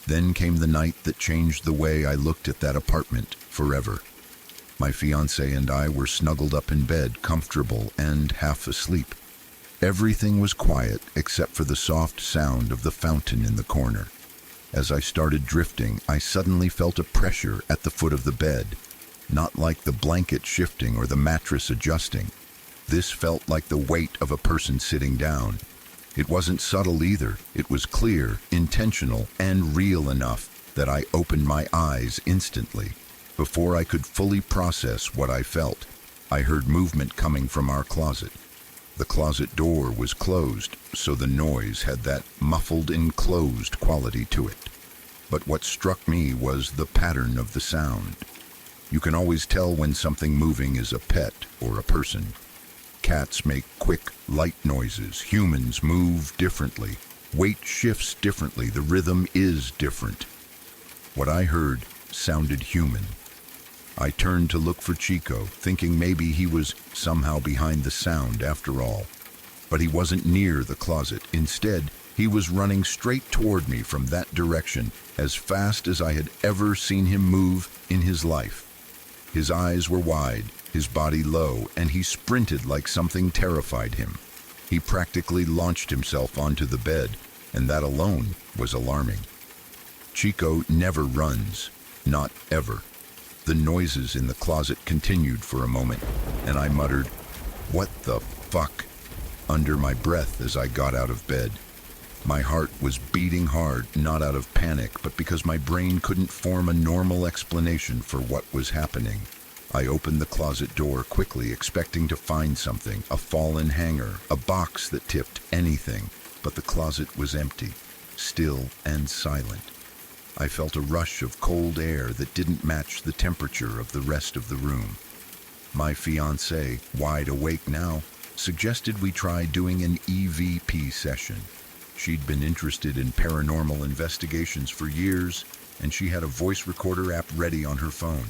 Then came the night that changed the way I looked at that apartment forever. My fiancé and I were snuggled up in bed, comfortable and half asleep. Everything was quiet except for the soft sound of the fountain in the corner. As I started drifting, I suddenly felt a pressure at the foot of the bed, not like the blanket shifting or the mattress adjusting. This felt like the weight of a person sitting down. It wasn't subtle either. It was clear, intentional, and real enough that I opened my eyes instantly. Before I could fully process what I felt, I heard movement coming from our closet. The closet door was closed, so the noise had that muffled, enclosed quality to it. But what struck me was the pattern of the sound. You can always tell when something moving is a pet or a person. Cats make quick, light noises. Humans move differently. Weight shifts differently. The rhythm is different. What I heard sounded human. I turned to look for Chico, thinking maybe he was somehow behind the sound after all. But he wasn't near the closet. Instead, he was running straight toward me from that direction, as fast as I had ever seen him move in his life. His eyes were wide, his body low, and he sprinted like something terrified him. He practically launched himself onto the bed, and that alone was alarming. Chico never runs, not ever. The noises in the closet continued for a moment, and I muttered, "What the fuck?" under my breath as I got out of bed. My heart was beating hard, not out of panic, but because my brain couldn't form a normal explanation for what was happening. I opened the closet door quickly, expecting to find something, a fallen hanger, a box that tipped, anything. But the closet was empty, still and silent. I felt a rush of cold air that didn't match the temperature of the rest of the room. My fiancée, wide awake now, suggested we try doing an EVP session. She'd been interested in paranormal investigations for years, and she had a voice recorder app ready on her phone.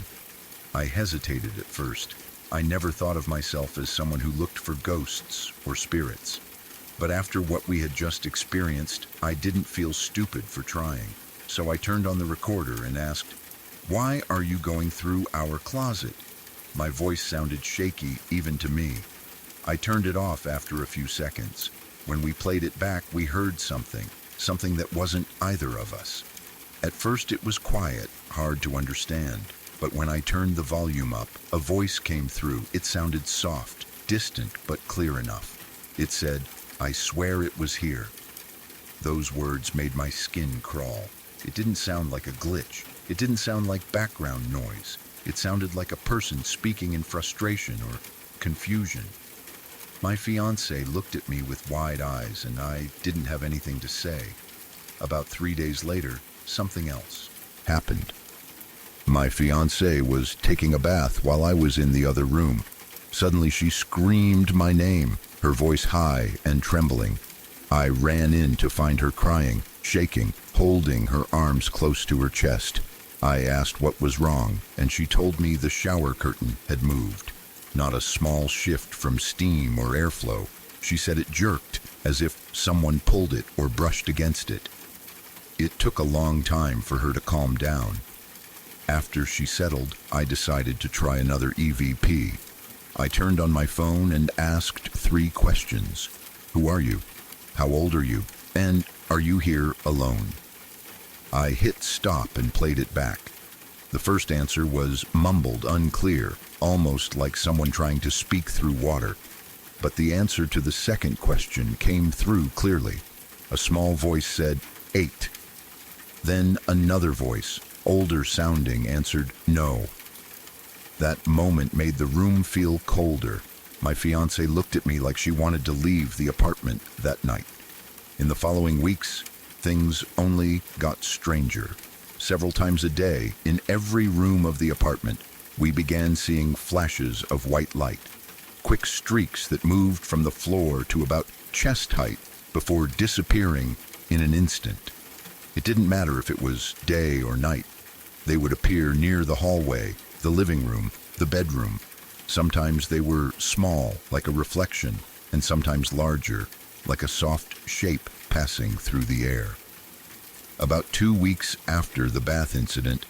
I hesitated at first. I never thought of myself as someone who looked for ghosts or spirits. But after what we had just experienced, I didn't feel stupid for trying. So I turned on the recorder and asked, "Why are you going through our closet?" My voice sounded shaky even to me. I turned it off after a few seconds. When we played it back, we heard something that wasn't either of us. At first it was quiet, hard to understand, but when I turned the volume up, a voice came through. It sounded soft, distant, but clear enough. It said, "I swear it was here." Those words made my skin crawl. It didn't sound like a glitch. It didn't sound like background noise. It sounded like a person speaking in frustration or confusion. My fiancé looked at me with wide eyes, and I didn't have anything to say. About 3 days later, something else happened. My fiancée was taking a bath while I was in the other room. Suddenly she screamed my name, her voice high and trembling. I ran in to find her crying, shaking, holding her arms close to her chest. I asked what was wrong, and she told me the shower curtain had moved. Not a small shift from steam or airflow. She said it jerked, as if someone pulled it or brushed against it. It took a long time for her to calm down. After she settled, I decided to try another EVP. I turned on my phone and asked 3 questions. Who are you? How old are you? And are you here alone? I hit stop and played it back. The first answer was mumbled, unclear, almost like someone trying to speak through water. But the answer to the second question came through clearly. A small voice said, 8. Then another voice, older sounding, answered, no. That moment made the room feel colder. My fiancée looked at me like she wanted to leave the apartment that night. In the following weeks, things only got stranger. Several times a day, in every room of the apartment, we began seeing flashes of white light, quick streaks that moved from the floor to about chest height before disappearing in an instant. It didn't matter if it was day or night. They would appear near the hallway, the living room, the bedroom. Sometimes they were small, like a reflection, and sometimes larger, like a soft shape passing through the air. About 2 weeks after the bath incident,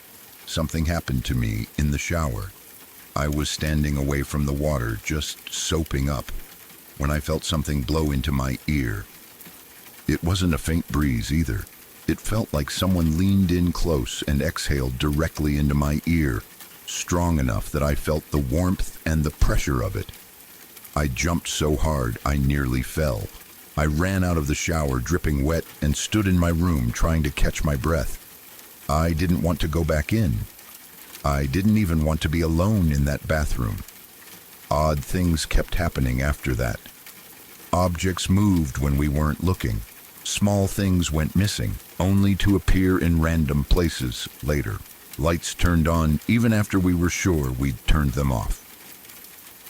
something happened to me in the shower. I was standing away from the water, just soaping up, when I felt something blow into my ear. It wasn't a faint breeze either. It felt like someone leaned in close and exhaled directly into my ear, strong enough that I felt the warmth and the pressure of it. I jumped so hard I nearly fell. I ran out of the shower dripping wet and stood in my room trying to catch my breath. I didn't want to go back in. I didn't even want to be alone in that bathroom. Odd things kept happening after that. Objects moved when we weren't looking. Small things went missing, only to appear in random places later. Lights turned on even after we were sure we'd turned them off.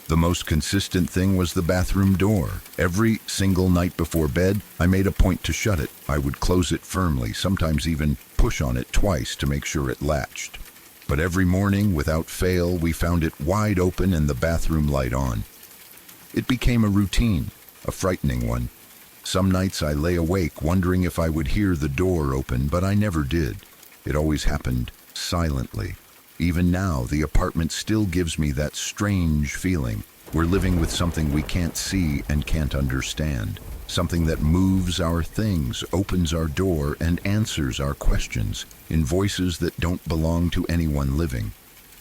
The most consistent thing was the bathroom door. Every single night before bed, I made a point to shut it. I would close it firmly, sometimes even push on it twice to make sure it latched. But every morning, without fail, we found it wide open and the bathroom light on. It became a routine, a frightening one. Some nights I lay awake wondering if I would hear the door open, but I never did. It always happened silently. Even now, the apartment still gives me that strange feeling. We're living with something we can't see and can't understand. Something that moves our things, opens our door, and answers our questions in voices that don't belong to anyone living.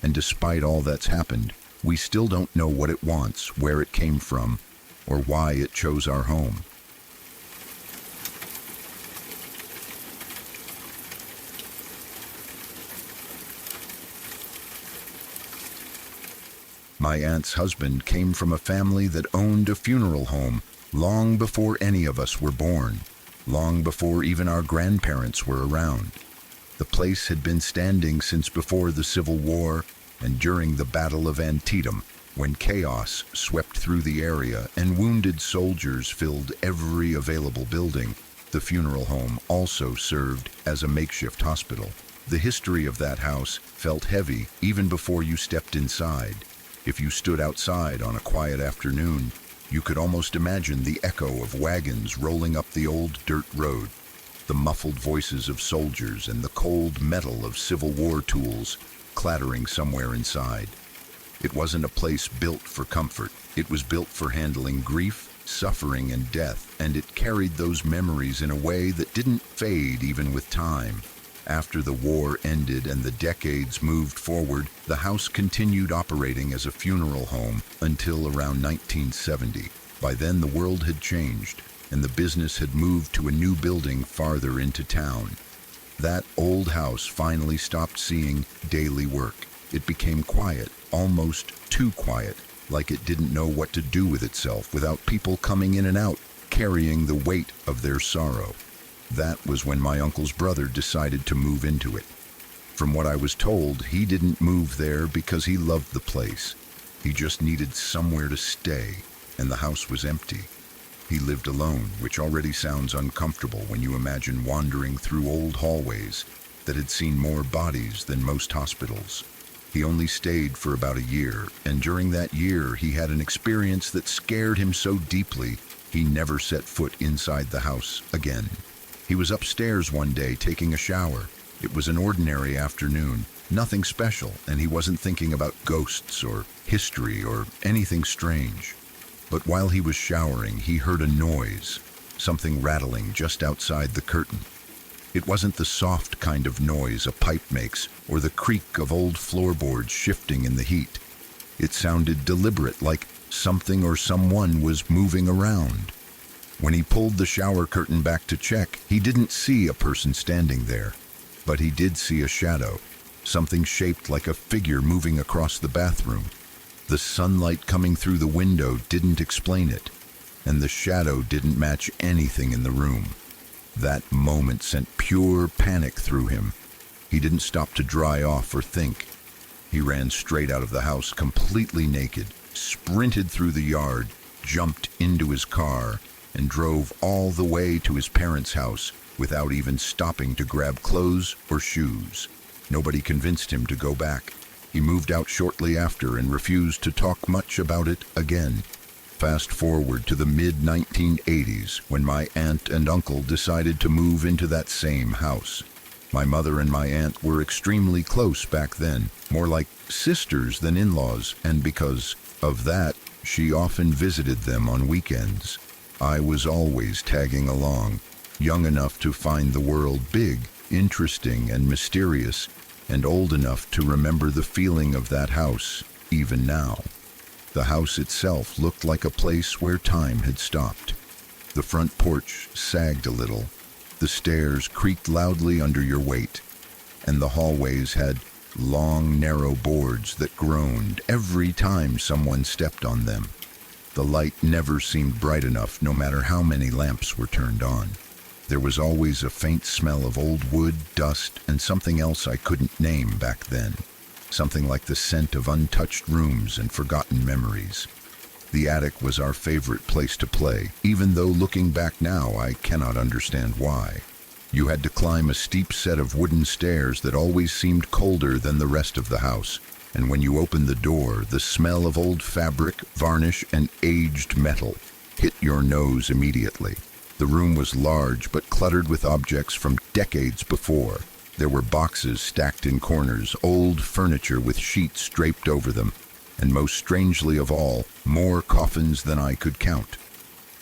And despite all that's happened, we still don't know what it wants, where it came from, or why it chose our home. My aunt's husband came from a family that owned a funeral home long before any of us were born, long before even our grandparents were around. The place had been standing since before the Civil War and during the Battle of Antietam, when chaos swept through the area and wounded soldiers filled every available building. The funeral home also served as a makeshift hospital. The history of that house felt heavy even before you stepped inside. If you stood outside on a quiet afternoon, you could almost imagine the echo of wagons rolling up the old dirt road, the muffled voices of soldiers and the cold metal of Civil War tools clattering somewhere inside. It wasn't a place built for comfort. It was built for handling grief, suffering, and death, and it carried those memories in a way that didn't fade even with time. After the war ended and the decades moved forward, the house continued operating as a funeral home until around 1970. By then, the world had changed, and the business had moved to a new building farther into town. That old house finally stopped seeing daily work. It became quiet, almost too quiet, like it didn't know what to do with itself without people coming in and out, carrying the weight of their sorrow. That was when my uncle's brother decided to move into it. From what I was told, he didn't move there because he loved the place. He just needed somewhere to stay, and the house was empty. He lived alone, which already sounds uncomfortable when you imagine wandering through old hallways that had seen more bodies than most hospitals. He only stayed for about a year, and during that year he had an experience that scared him so deeply he never set foot inside the house again. He was upstairs one day taking a shower. It was an ordinary afternoon, nothing special, and he wasn't thinking about ghosts or history or anything strange. But while he was showering, he heard a noise, something rattling just outside the curtain. It wasn't the soft kind of noise a pipe makes or the creak of old floorboards shifting in the heat. It sounded deliberate, like something or someone was moving around. When he pulled the shower curtain back to check, he didn't see a person standing there, but he did see a shadow, something shaped like a figure moving across the bathroom. The sunlight coming through the window didn't explain it, and the shadow didn't match anything in the room. That moment sent pure panic through him. He didn't stop to dry off or think. He ran straight out of the house completely naked, sprinted through the yard, jumped into his car, and drove all the way to his parents' house without even stopping to grab clothes or shoes. Nobody convinced him to go back. He moved out shortly after and refused to talk much about it again. Fast forward to the mid-1980s when my aunt and uncle decided to move into that same house. My mother and my aunt were extremely close back then, more like sisters than in-laws, and because of that, she often visited them on weekends. I was always tagging along, young enough to find the world big, interesting, and mysterious, and old enough to remember the feeling of that house, even now. The house itself looked like a place where time had stopped. The front porch sagged a little, the stairs creaked loudly under your weight, and the hallways had long, narrow boards that groaned every time someone stepped on them. The light never seemed bright enough, no matter how many lamps were turned on. There was always a faint smell of old wood, dust, and something else I couldn't name back then. Something like the scent of untouched rooms and forgotten memories. The attic was our favorite place to play, even though looking back now I cannot understand why. You had to climb a steep set of wooden stairs that always seemed colder than the rest of the house, and when you opened the door, the smell of old fabric, varnish, and aged metal hit your nose immediately. The room was large but cluttered with objects from decades before. There were boxes stacked in corners, old furniture with sheets draped over them, and most strangely of all, more coffins than I could count.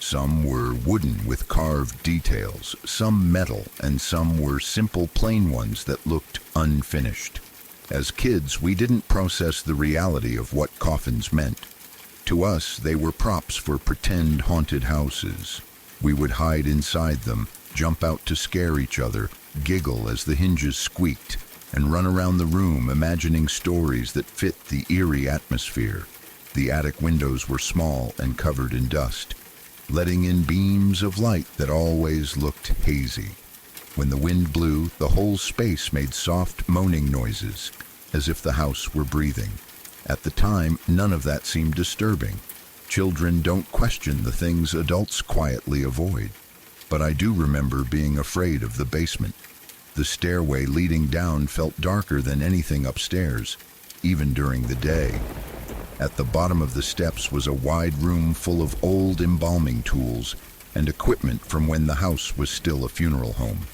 Some were wooden with carved details, some metal, and some were simple plain ones that looked unfinished. As kids, we didn't process the reality of what coffins meant. To us, they were props for pretend haunted houses. We would hide inside them, jump out to scare each other, giggle as the hinges squeaked, and run around the room imagining stories that fit the eerie atmosphere. The attic windows were small and covered in dust, letting in beams of light that always looked hazy. When the wind blew, the whole space made soft moaning noises, as if the house were breathing. At the time, none of that seemed disturbing. Children don't question the things adults quietly avoid. But I do remember being afraid of the basement. The stairway leading down felt darker than anything upstairs, even during the day. At the bottom of the steps was a wide room full of old embalming tools and equipment from when the house was still a funeral home.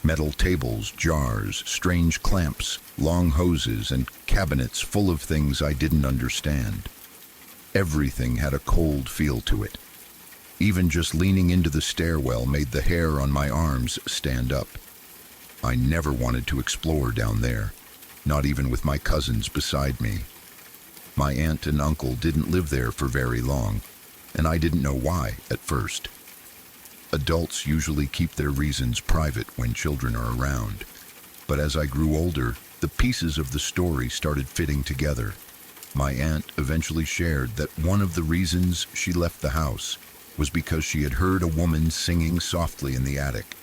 Metal tables, jars, strange clamps, long hoses, and cabinets full of things I didn't understand. Everything had a cold feel to it. Even just leaning into the stairwell made the hair on my arms stand up. I never wanted to explore down there, not even with my cousins beside me. My aunt and uncle didn't live there for very long, and I didn't know why at first. Adults usually keep their reasons private when children are around, but as I grew older, the pieces of the story started fitting together. My aunt eventually shared that one of the reasons she left the house was because she had heard a woman singing softly in the attic.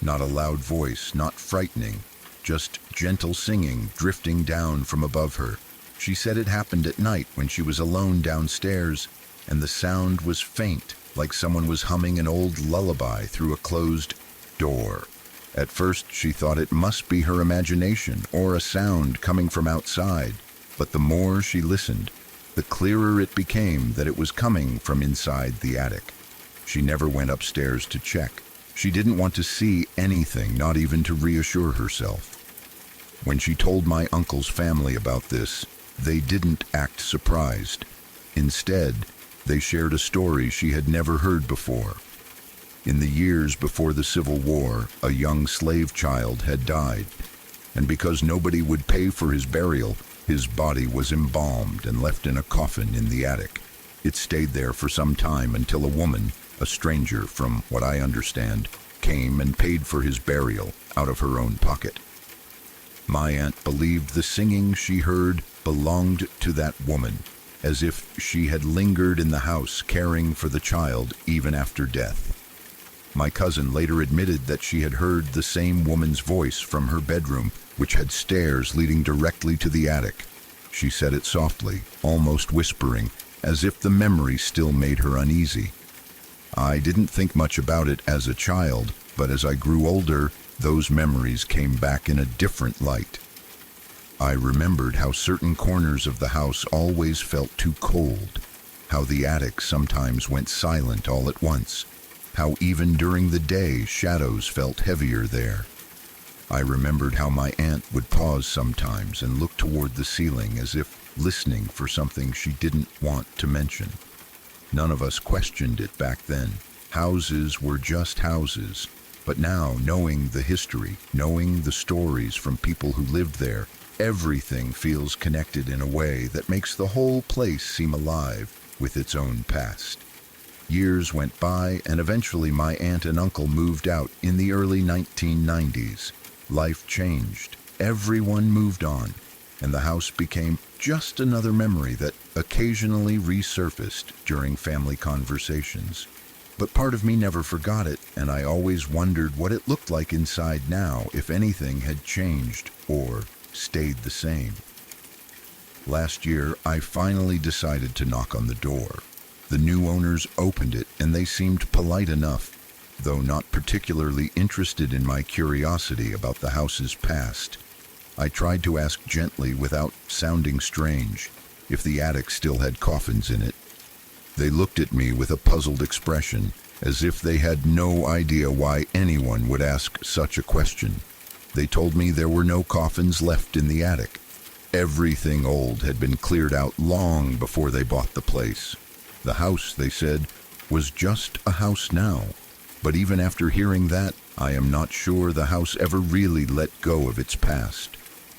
Not a loud voice, not frightening, just gentle singing drifting down from above her. She said it happened at night when she was alone downstairs, and the sound was faint, like someone was humming an old lullaby through a closed door. At first she thought it must be her imagination or a sound coming from outside, but the more she listened, the clearer it became that it was coming from inside the attic. She never went upstairs to check. She didn't want to see anything, not even to reassure herself. When she told my uncle's family about this, they didn't act surprised. Instead, they shared a story she had never heard before. In the years before the Civil War, a young slave child had died, and because nobody would pay for his burial, his body was embalmed and left in a coffin in the attic. It stayed there for some time until a woman, a stranger from what I understand, came and paid for his burial out of her own pocket. My aunt believed the singing she heard belonged to that woman, as if she had lingered in the house caring for the child even after death. My cousin later admitted that she had heard the same woman's voice from her bedroom, which had stairs leading directly to the attic. She said it softly, almost whispering, as if the memory still made her uneasy. I didn't think much about it as a child, but as I grew older, those memories came back in a different light. I remembered how certain corners of the house always felt too cold, how the attic sometimes went silent all at once, how even during the day shadows felt heavier there. I remembered how my aunt would pause sometimes and look toward the ceiling as if listening for something she didn't want to mention. None of us questioned it back then. Houses were just houses. But now, knowing the history, knowing the stories from people who lived there, everything feels connected in a way that makes the whole place seem alive with its own past. Years went by, and eventually my aunt and uncle moved out in the early 1990s. Life changed. Everyone moved on, and the house became just another memory that occasionally resurfaced during family conversations. But part of me never forgot it, and I always wondered what it looked like inside now, if anything had changed or stayed the same. Last year, I finally decided to knock on the door. The new owners opened it, and they seemed polite enough, though not particularly interested in my curiosity about the house's past. I tried to ask gently, without sounding strange, if the attic still had coffins in it. They looked at me with a puzzled expression, as if they had no idea why anyone would ask such a question. They told me there were no coffins left in the attic. Everything old had been cleared out long before they bought the place. The house, they said, was just a house now. But even after hearing that, I am not sure the house ever really let go of its past.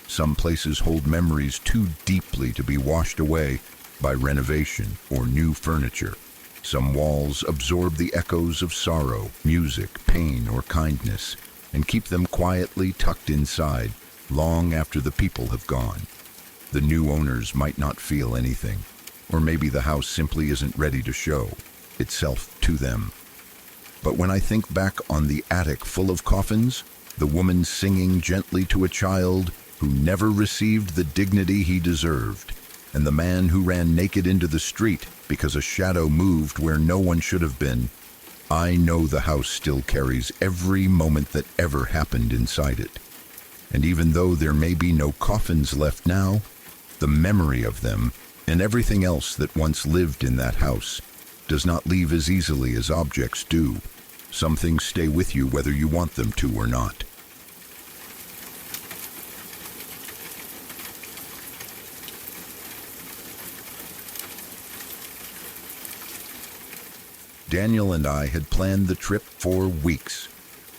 Some places hold memories too deeply to be washed away by renovation or new furniture. Some walls absorb the echoes of sorrow, music, pain, or kindness, and keep them quietly tucked inside long after the people have gone. The new owners might not feel anything. Or maybe the house simply isn't ready to show itself to them. But when I think back on the attic full of coffins, the woman singing gently to a child who never received the dignity he deserved, and the man who ran naked into the street because a shadow moved where no one should have been, I know the house still carries every moment that ever happened inside it. And even though there may be no coffins left now, the memory of them and everything else that once lived in that house does not leave as easily as objects do. Some things stay with you whether you want them to or not. Daniel and I had planned the trip for weeks.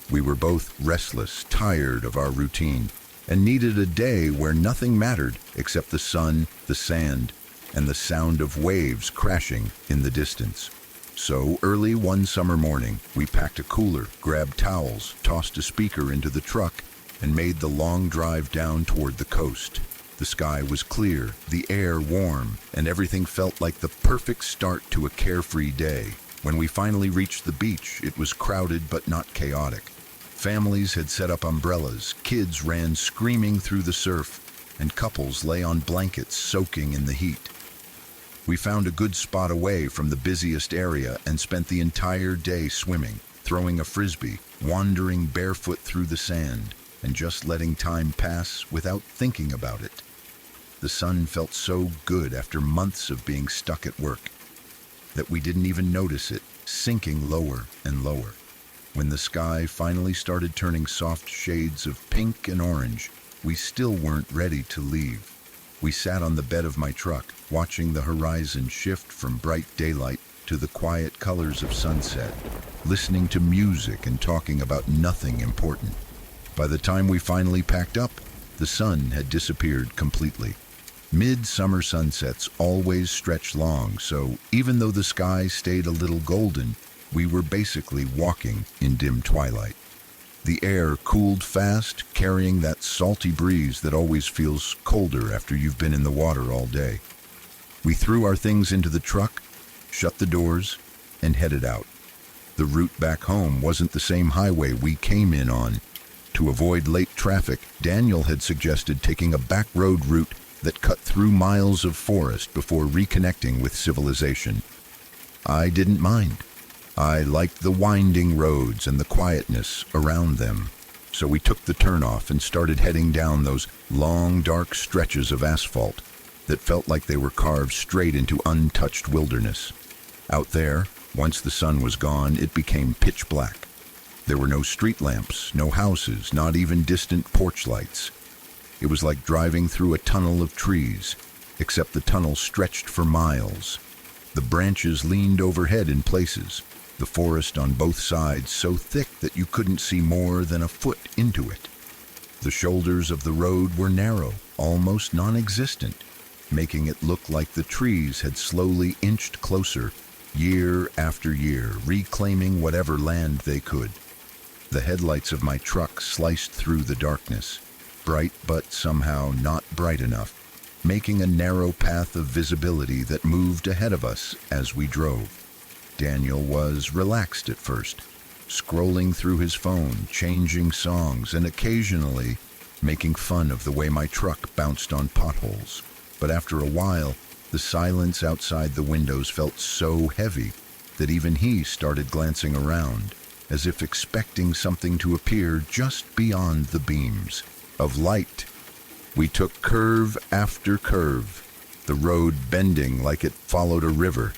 We were both restless, tired of our routine, and needed a day where nothing mattered except the sun, the sand, and the sound of waves crashing in the distance. So early one summer morning, we packed a cooler, grabbed towels, tossed a speaker into the truck, and made the long drive down toward the coast. The sky was clear, the air warm, and everything felt like the perfect start to a carefree day. When we finally reached the beach, it was crowded but not chaotic. Families had set up umbrellas, kids ran screaming through the surf, and couples lay on blankets soaking in the heat. We found a good spot away from the busiest area and spent the entire day swimming, throwing a frisbee, wandering barefoot through the sand, and just letting time pass without thinking about it. The sun felt so good after months of being stuck at work that we didn't even notice it, sinking lower and lower. When the sky finally started turning soft shades of pink and orange, we still weren't ready to leave. We sat on the bed of my truck, watching the horizon shift from bright daylight to the quiet colors of sunset, listening to music and talking about nothing important. By the time we finally packed up, the sun had disappeared completely. Midsummer sunsets always stretch long, so even though the sky stayed a little golden, we were basically walking in dim twilight. The air cooled fast, carrying that salty breeze that always feels colder after you've been in the water all day. We threw our things into the truck, shut the doors, and headed out. The route back home wasn't the same highway we came in on. To avoid late traffic, Daniel had suggested taking a back road route that cut through miles of forest before reconnecting with civilization. I didn't mind. I liked the winding roads and the quietness around them. So we took the turnoff and started heading down those long, dark stretches of asphalt that felt like they were carved straight into untouched wilderness. Out there, once the sun was gone, it became pitch black. There were no street lamps, no houses, not even distant porch lights. It was like driving through a tunnel of trees, except the tunnel stretched for miles. The branches leaned overhead in places, the forest on both sides so thick that you couldn't see more than a foot into it. The shoulders of the road were narrow, almost non-existent, making it look like the trees had slowly inched closer, year after year, reclaiming whatever land they could. The headlights of my truck sliced through the darkness, bright but somehow not bright enough, making a narrow path of visibility that moved ahead of us as we drove. Daniel was relaxed at first, scrolling through his phone, changing songs, and occasionally making fun of the way my truck bounced on potholes. But after a while, the silence outside the windows felt so heavy that even he started glancing around, as if expecting something to appear just beyond the beams of light. We took curve after curve, the road bending like it followed a river.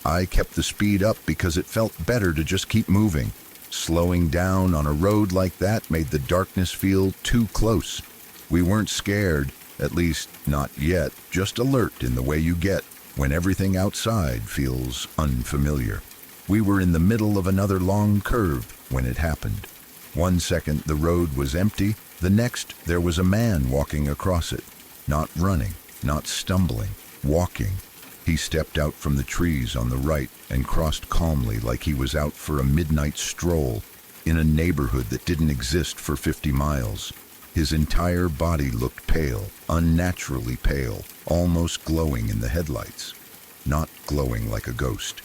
I kept the speed up because it felt better to just keep moving. Slowing down on a road like that made the darkness feel too close. We weren't scared, at least not yet, just alert in the way you get when everything outside feels unfamiliar. We were in the middle of another long curve when it happened. 1 second the road was empty, the next there was a man walking across it, not running, not stumbling, walking. He stepped out from the trees on the right and crossed calmly like he was out for a midnight stroll in a neighborhood that didn't exist for 50 miles. His entire body looked pale, unnaturally pale, almost glowing in the headlights. not glowing like a ghost,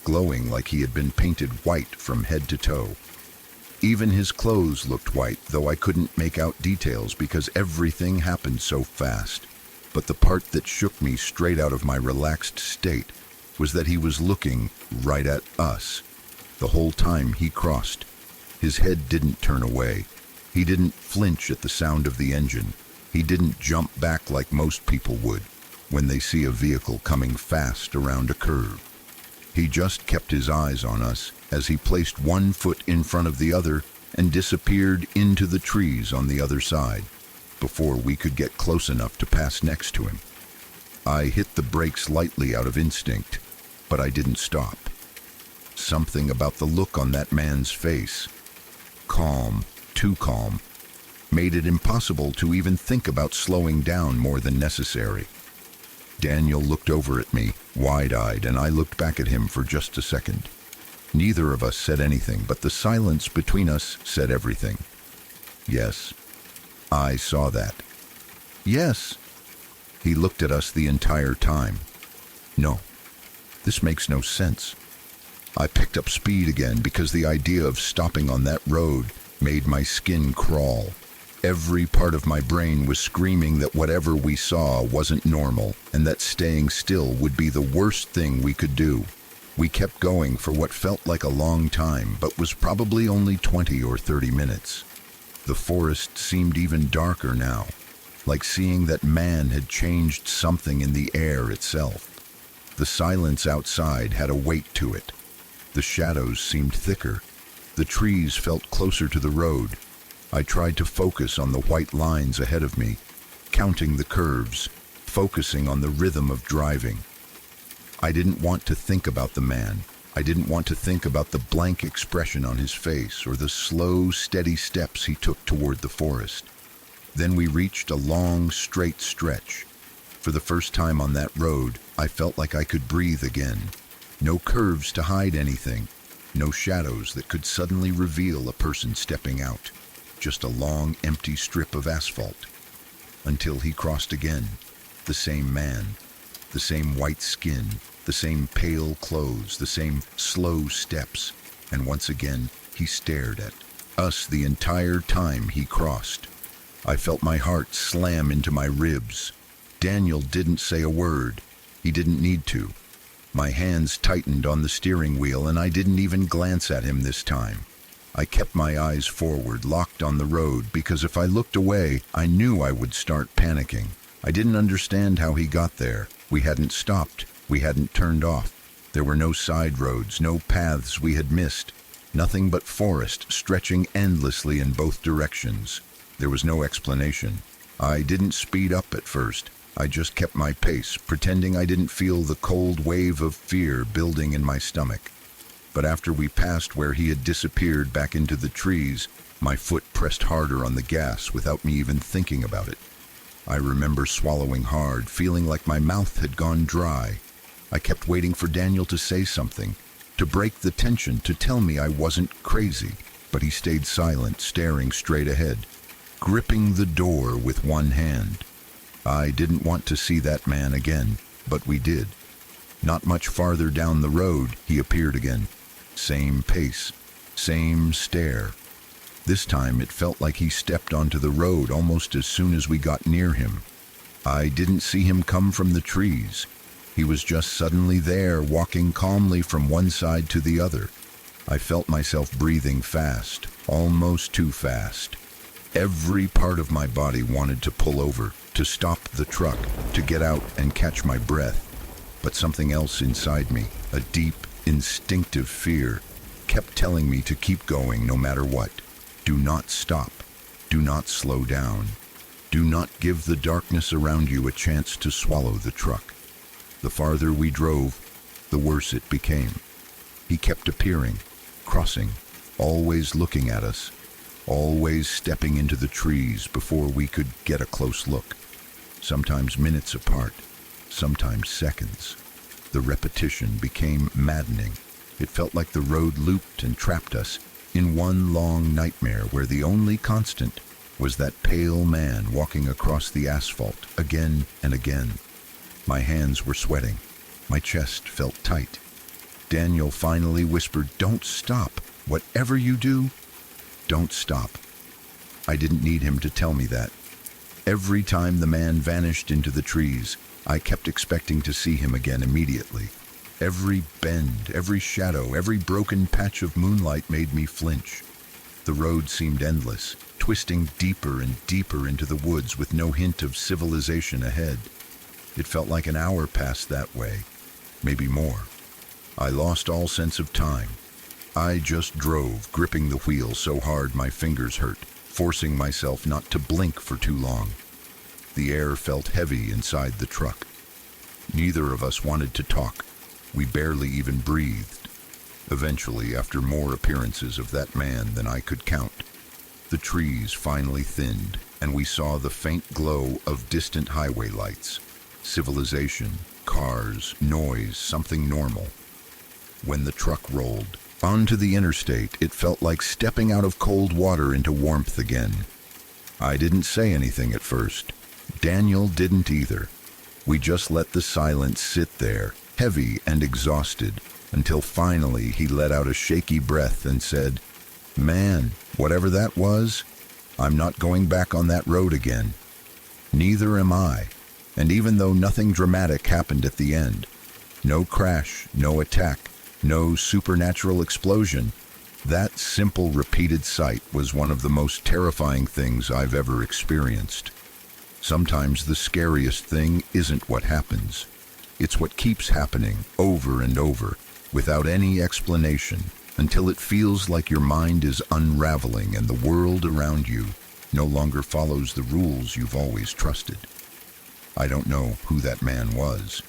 glowing like he had been painted white from head to toe. Even his clothes looked white, though I couldn't make out details because everything happened so fast. But the part that shook me straight out of my relaxed state was that he was looking right at us. The whole time he crossed. His head didn't turn away. He didn't flinch at the sound of the engine. He didn't jump back like most people would when they see a vehicle coming fast around a curve. He just kept his eyes on us as he placed one foot in front of the other and disappeared into the trees on the other side before we could get close enough to pass next to him. I hit the brakes lightly out of instinct, but I didn't stop. Something about the look on that man's face, calm, too calm, made it impossible to even think about slowing down more than necessary. Daniel looked over at me, wide-eyed, and I looked back at him for just a second. Neither of us said anything, but the silence between us said everything. Yes, I saw that. Yes. He looked at us the entire time. No, this makes no sense. I picked up speed again because the idea of stopping on that road made my skin crawl. Every part of my brain was screaming that whatever we saw wasn't normal and that staying still would be the worst thing we could do. We kept going for what felt like a long time, but was probably only 20 or 30 minutes. The forest seemed even darker now, like seeing that man had changed something in the air itself. The silence outside had a weight to it. The shadows seemed thicker. The trees felt closer to the road. I tried to focus on the white lines ahead of me, counting the curves, focusing on the rhythm of driving. I didn't want to think about the man. I didn't want to think about the blank expression on his face or the slow, steady steps he took toward the forest. Then we reached a long, straight stretch. For the first time on that road, I felt like I could breathe again. No curves to hide anything. No shadows that could suddenly reveal a person stepping out. Just a long, empty strip of asphalt. Until he crossed again. The same man. The same white skin. The same pale clothes. The same slow steps. And once again, he stared at us the entire time he crossed. I felt my heart slam into my ribs. Daniel didn't say a word. He didn't need to. My hands tightened on the steering wheel, and I didn't even glance at him this time. I kept my eyes forward, locked on the road, because if I looked away, I knew I would start panicking. I didn't understand how he got there. We hadn't stopped. We hadn't turned off. There were no side roads, no paths we had missed. Nothing but forest stretching endlessly in both directions. There was no explanation. I didn't speed up at first. I just kept my pace, pretending I didn't feel the cold wave of fear building in my stomach. But after we passed where he had disappeared back into the trees, my foot pressed harder on the gas without me even thinking about it. I remember swallowing hard, feeling like my mouth had gone dry. I kept waiting for Daniel to say something, to break the tension, to tell me I wasn't crazy. But he stayed silent, staring straight ahead, gripping the door with one hand. I didn't want to see that man again, but we did. Not much farther down the road, he appeared again. Same pace, same stare. This time it felt like he stepped onto the road almost as soon as we got near him. I didn't see him come from the trees. He was just suddenly there, walking calmly from one side to the other. I felt myself breathing fast, almost too fast. Every part of my body wanted to pull over, to stop the truck, to get out and catch my breath. But something else inside me, a deep, instinctive fear, kept telling me to keep going no matter what. Do not stop. Do not slow down. Do not give the darkness around you a chance to swallow the truck. The farther we drove, the worse it became. He kept appearing, crossing, always looking at us, always stepping into the trees before we could get a close look. Sometimes minutes apart, sometimes seconds. The repetition became maddening. It felt like the road looped and trapped us in one long nightmare where the only constant was that pale man walking across the asphalt again and again. My hands were sweating. My chest felt tight. Daniel finally whispered, "Don't stop. Whatever you do, don't stop." I didn't need him to tell me that. Every time the man vanished into the trees, I kept expecting to see him again immediately. Every bend, every shadow, every broken patch of moonlight made me flinch. The road seemed endless, twisting deeper and deeper into the woods with no hint of civilization ahead. It felt like an hour passed that way, maybe more. I lost all sense of time. I just drove, gripping the wheel so hard my fingers hurt, forcing myself not to blink for too long. The air felt heavy inside the truck. Neither of us wanted to talk. We barely even breathed. Eventually, after more appearances of that man than I could count, the trees finally thinned, and we saw the faint glow of distant highway lights. Civilization, cars, noise, something normal. When the truck rolled onto the interstate, it felt like stepping out of cold water into warmth again. I didn't say anything at first. Daniel didn't either. We just let the silence sit there, heavy and exhausted, until finally he let out a shaky breath and said, "Man, whatever that was, I'm not going back on that road again." Neither am I. And even though nothing dramatic happened at the end, no crash, no attack, no supernatural explosion, that simple repeated sight was one of the most terrifying things I've ever experienced. Sometimes the scariest thing isn't what happens. It's what keeps happening over and over, without any explanation, until it feels like your mind is unraveling and the world around you no longer follows the rules you've always trusted. I don't know who that man was.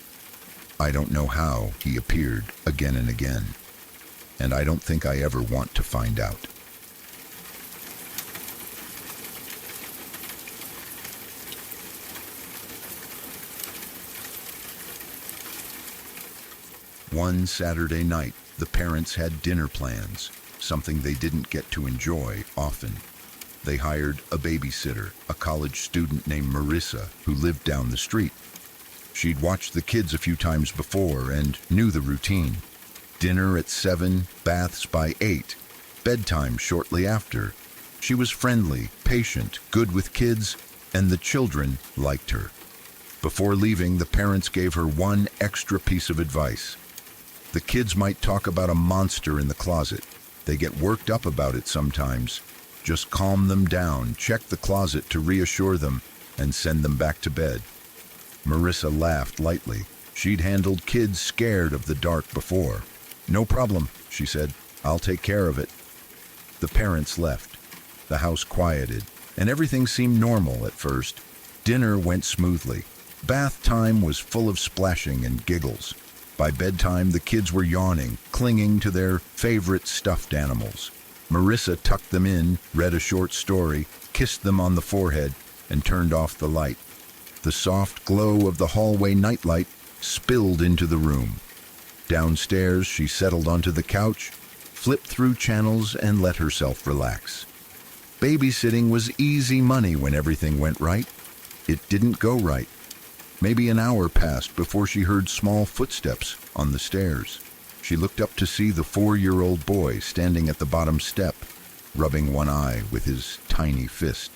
I don't know how he appeared again and again. And I don't think I ever want to find out. One Saturday night, the parents had dinner plans, something they didn't get to enjoy often. They hired a babysitter, a college student named Marissa, who lived down the street. She'd watched the kids a few times before and knew the routine. Dinner at 7, baths by 8, bedtime shortly after. She was friendly, patient, good with kids, and the children liked her. Before leaving, the parents gave her one extra piece of advice. The kids might talk about a monster in the closet. They get worked up about it sometimes. Just calm them down, check the closet to reassure them, and send them back to bed. Marissa laughed lightly. She'd handled kids scared of the dark before. "No problem," she said. "I'll take care of it." The parents left. The house quieted, and everything seemed normal at first. Dinner went smoothly. Bath time was full of splashing and giggles. By bedtime, the kids were yawning, clinging to their favorite stuffed animals. Marissa tucked them in, read a short story, kissed them on the forehead, and turned off the light. The soft glow of the hallway nightlight spilled into the room. Downstairs, she settled onto the couch, flipped through channels, and let herself relax. Babysitting was easy money when everything went right. It didn't go right. Maybe an hour passed before she heard small footsteps on the stairs. She looked up to see the 4-year-old boy standing at the bottom step, rubbing one eye with his tiny fist.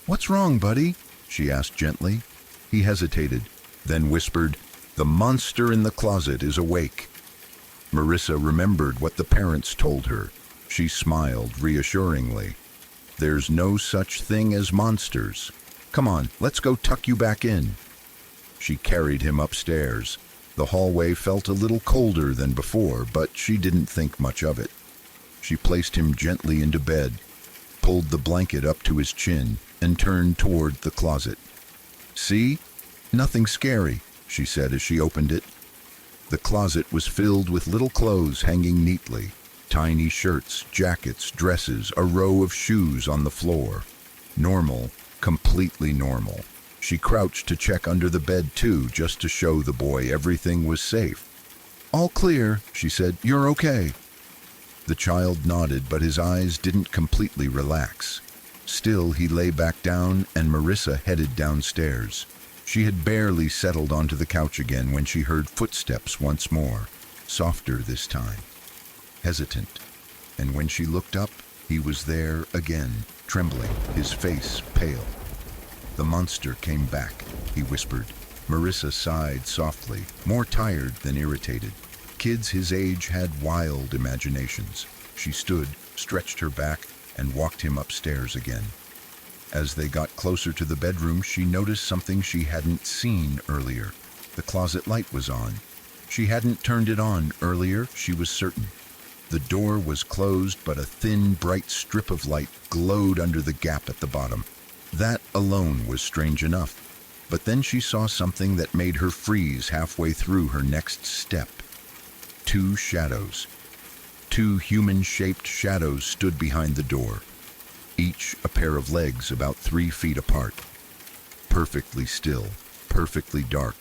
"What's wrong, buddy?" she asked gently. He hesitated, then whispered, "The monster in the closet is awake." Marissa remembered what the parents told her. She smiled reassuringly. "There's no such thing as monsters. Come on, let's go tuck you back in." She carried him upstairs. The hallway felt a little colder than before, but she didn't think much of it. She placed him gently into bed, pulled the blanket up to his chin, and turned toward the closet. "See? Nothing scary," she said as she opened it. The closet was filled with little clothes hanging neatly. Tiny shirts, jackets, dresses, a row of shoes on the floor. Normal, completely normal. She crouched to check under the bed too, just to show the boy everything was safe. "All clear," she said. "You're okay." The child nodded, but his eyes didn't completely relax. Still, he lay back down, and Marissa headed downstairs. She had barely settled onto the couch again when she heard footsteps once more, softer this time, hesitant. And when she looked up, he was there again, trembling, his face pale. "The monster came back," he whispered. Marissa sighed softly, more tired than irritated. Kids his age had wild imaginations. She stood, stretched her back, and walked him upstairs again. As they got closer to the bedroom, she noticed something she hadn't seen earlier. The closet light was on. She hadn't turned it on earlier, she was certain. The door was closed, but a thin, bright strip of light glowed under the gap at the bottom. That alone was strange enough. But then she saw something that made her freeze halfway through her next step. Two shadows. Two human-shaped shadows stood behind the door, each a pair of legs about 3 feet apart. Perfectly still, perfectly dark,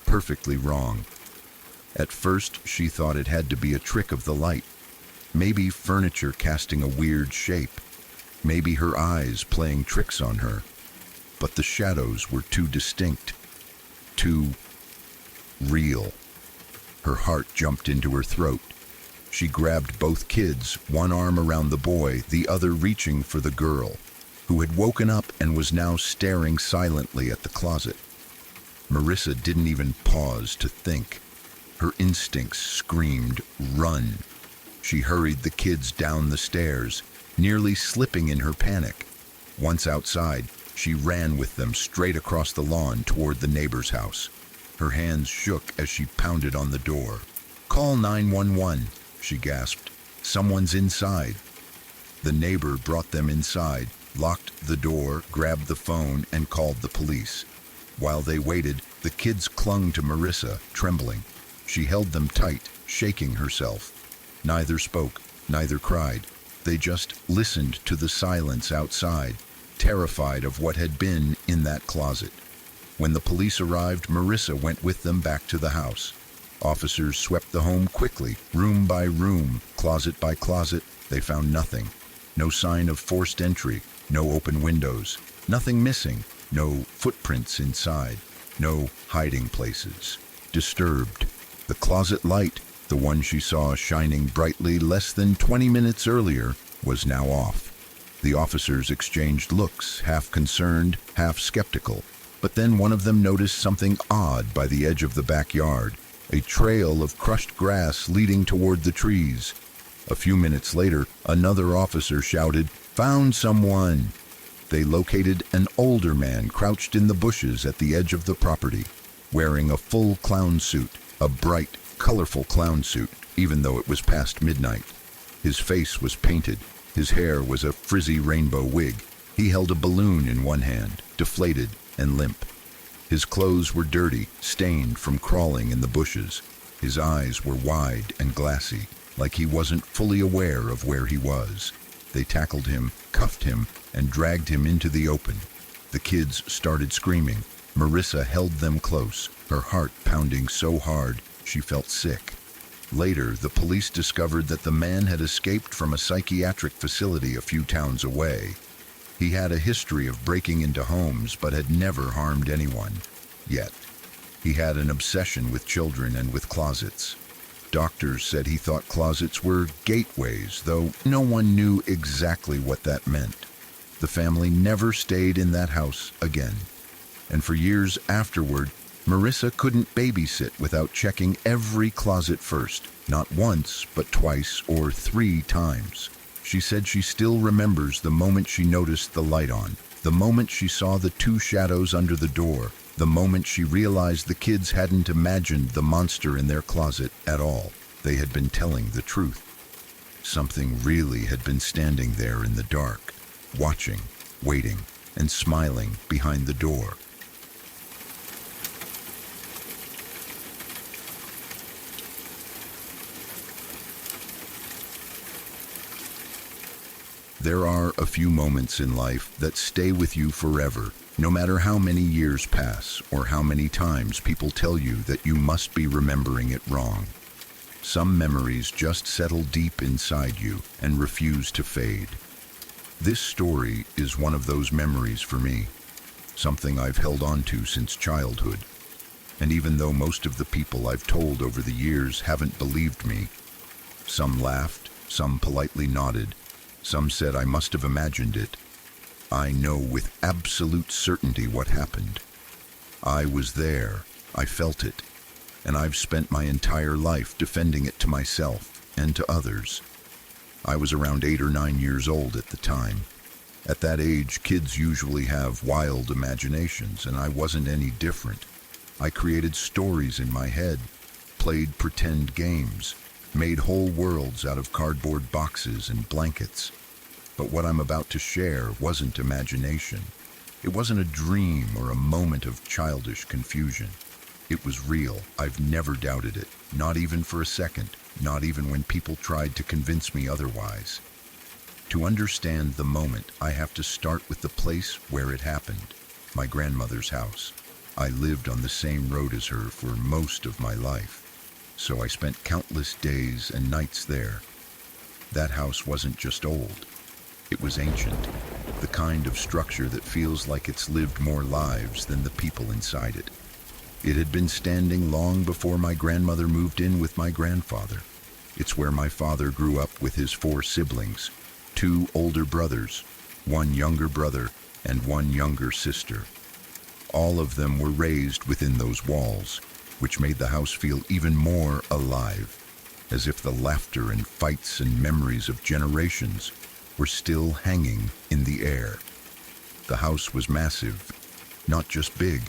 perfectly wrong. At first, she thought it had to be a trick of the light. Maybe furniture casting a weird shape. Maybe her eyes playing tricks on her. But the shadows were too distinct, too real. Her heart jumped into her throat. She grabbed both kids, one arm around the boy, the other reaching for the girl, who had woken up and was now staring silently at the closet. Marissa didn't even pause to think. Her instincts screamed, "Run!" She hurried the kids down the stairs, nearly slipping in her panic. Once outside, she ran with them straight across the lawn toward the neighbor's house. Her hands shook as she pounded on the door. "Call 911, she gasped. "Someone's inside." The neighbor brought them inside, locked the door, grabbed the phone, and called the police. While they waited, the kids clung to Marissa, trembling. She held them tight, shaking herself. Neither spoke, neither cried. They just listened to the silence outside, terrified of what had been in that closet. When the police arrived, Marissa went with them back to the house. Officers swept the home quickly, room by room, closet by closet. They found nothing. No sign of forced entry, no open windows, nothing missing, no footprints inside, no hiding places. Disturbed. The closet light, the one she saw shining brightly less than 20 minutes earlier, was now off. The officers exchanged looks, half concerned, half skeptical. But then one of them noticed something odd by the edge of the backyard, a trail of crushed grass leading toward the trees. A few minutes later, another officer shouted, "Found someone!" They located an older man crouched in the bushes at the edge of the property, wearing a full clown suit, a bright, colorful clown suit, even though it was past midnight. His face was painted. His hair was a frizzy rainbow wig. He held a balloon in one hand, deflated and limp. His clothes were dirty, stained from crawling in the bushes. His eyes were wide and glassy, like he wasn't fully aware of where he was. They tackled him, cuffed him, and dragged him into the open. The kids started screaming. Marissa held them close, her heart pounding so hard she felt sick. Later, the police discovered that the man had escaped from a psychiatric facility a few towns away. He had a history of breaking into homes but had never harmed anyone. Yet, he had an obsession with children and with closets. Doctors said he thought closets were gateways, though no one knew exactly what that meant. The family never stayed in that house again. And for years afterward, Marissa couldn't babysit without checking every closet first, not once, but twice or 3 times. She said she still remembers the moment she noticed the light on, the moment she saw the 2 shadows under the door, the moment she realized the kids hadn't imagined the monster in their closet at all. They had been telling the truth. Something really had been standing there in the dark, watching, waiting, and smiling behind the door. There are a few moments in life that stay with you forever, no matter how many years pass or how many times people tell you that you must be remembering it wrong. Some memories just settle deep inside you and refuse to fade. This story is one of those memories for me. something I've held on to since childhood. And even though most of the people I've told over the years haven't believed me, some laughed, some politely nodded, some said I must have imagined it, I know with absolute certainty what happened. I was there, I felt it, and I've spent my entire life defending it to myself and to others. I was around 8 or 9 years old at the time. At that age, kids usually have wild imaginations, and I wasn't any different. I created stories in my head, played pretend games, made whole worlds out of cardboard boxes and blankets. But what I'm about to share wasn't imagination. It wasn't a dream or a moment of childish confusion. It was real. I've never doubted it, not even for a second, not even when people tried to convince me otherwise. To understand the moment, I have to start with the place where it happened, my grandmother's house. I lived on the same road as her for most of my life, so I spent countless days and nights there. That house wasn't just old. It was ancient, the kind of structure that feels like it's lived more lives than the people inside it. It had been standing long before my grandmother moved in with my grandfather. It's where my father grew up with his 4 siblings, 2 older brothers, 1 younger brother, and 1 younger sister. All of them were raised within those walls, which made the house feel even more alive, as if the laughter and fights and memories of generations were still hanging in the air. The house was massive, not just big,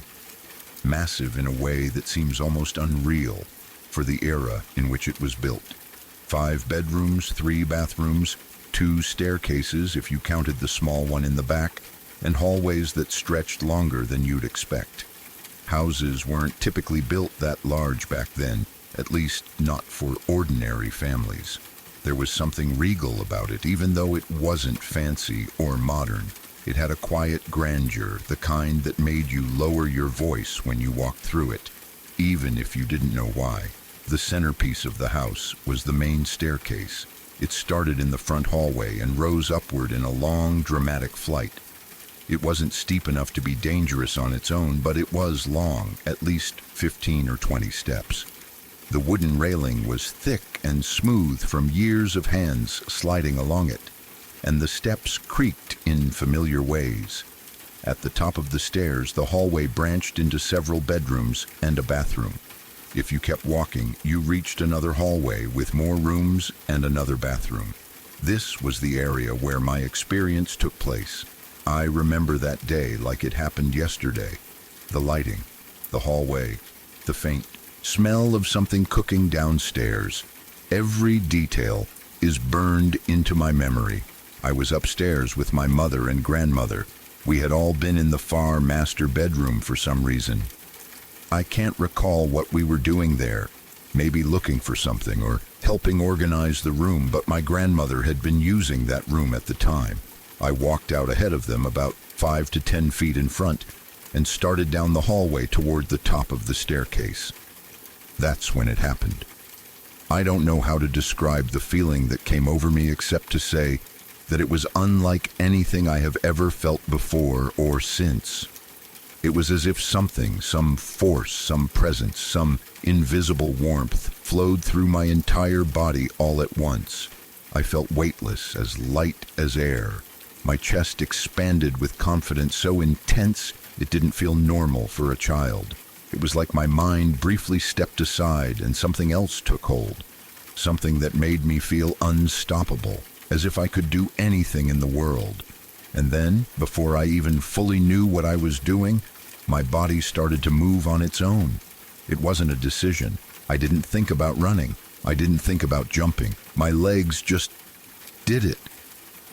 massive in a way that seems almost unreal for the era in which it was built. 5 bedrooms, 3 bathrooms, 2 staircases if you counted the small one in the back, and hallways that stretched longer than you'd expect. Houses weren't typically built that large back then, at least not for ordinary families. There was something regal about it, even though it wasn't fancy or modern. It had a quiet grandeur, the kind that made you lower your voice when you walked through it, even if you didn't know why. The centerpiece of the house was the main staircase. It started in the front hallway and rose upward in a long, dramatic flight. It wasn't steep enough to be dangerous on its own, but it was long, at least 15 or 20 steps. The wooden railing was thick and smooth from years of hands sliding along it, and the steps creaked in familiar ways. At the top of the stairs, the hallway branched into several bedrooms and a bathroom. If you kept walking, you reached another hallway with more rooms and another bathroom. This was the area where my experience took place. I remember that day like it happened yesterday. The lighting, the hallway, the faint smell of something cooking downstairs. Every detail is burned into my memory. I was upstairs with my mother and grandmother. We had all been in the far master bedroom for some reason. I can't recall what we were doing there, maybe looking for something or helping organize the room, but my grandmother had been using that room at the time. I walked out ahead of them about 5 to 10 feet in front and started down the hallway toward the top of the staircase. That's when it happened. I don't know how to describe the feeling that came over me except to say that it was unlike anything I have ever felt before or since. It was as if something, some force, some presence, some invisible warmth flowed through my entire body all at once. I felt weightless, as light as air. My chest expanded with confidence so intense it didn't feel normal for a child. It was like my mind briefly stepped aside and something else took hold. Something that made me feel unstoppable, as if I could do anything in the world. And then, before I even fully knew what I was doing, my body started to move on its own. It wasn't a decision. I didn't think about running. I didn't think about jumping. My legs just did it.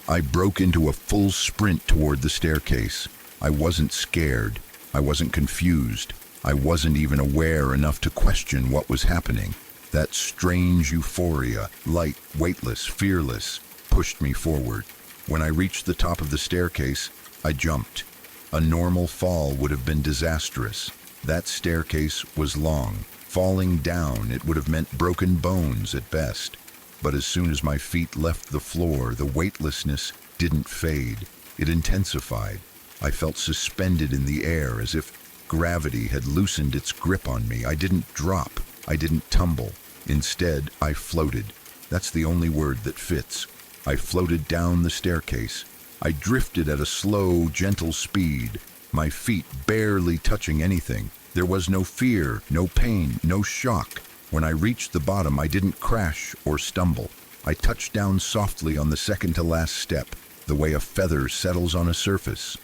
I broke into a full sprint toward the staircase. I wasn't scared. I wasn't confused. I wasn't even aware enough to question what was happening. That strange euphoria, light, weightless, fearless, pushed me forward. When I reached the top of the staircase, I jumped. A normal fall would have been disastrous. That staircase was long. Falling down, it would have meant broken bones at best. But as soon as my feet left the floor, the weightlessness didn't fade. It intensified. I felt suspended in the air as if gravity had loosened its grip on me. I didn't drop. I didn't tumble. Instead, I floated. That's the only word that fits. I floated down the staircase. I drifted at a slow, gentle speed, my feet barely touching anything. There was no fear, no pain, no shock. When I reached the bottom, I didn't crash or stumble. I touched down softly on the second-to-last step, the way a feather settles on a surface.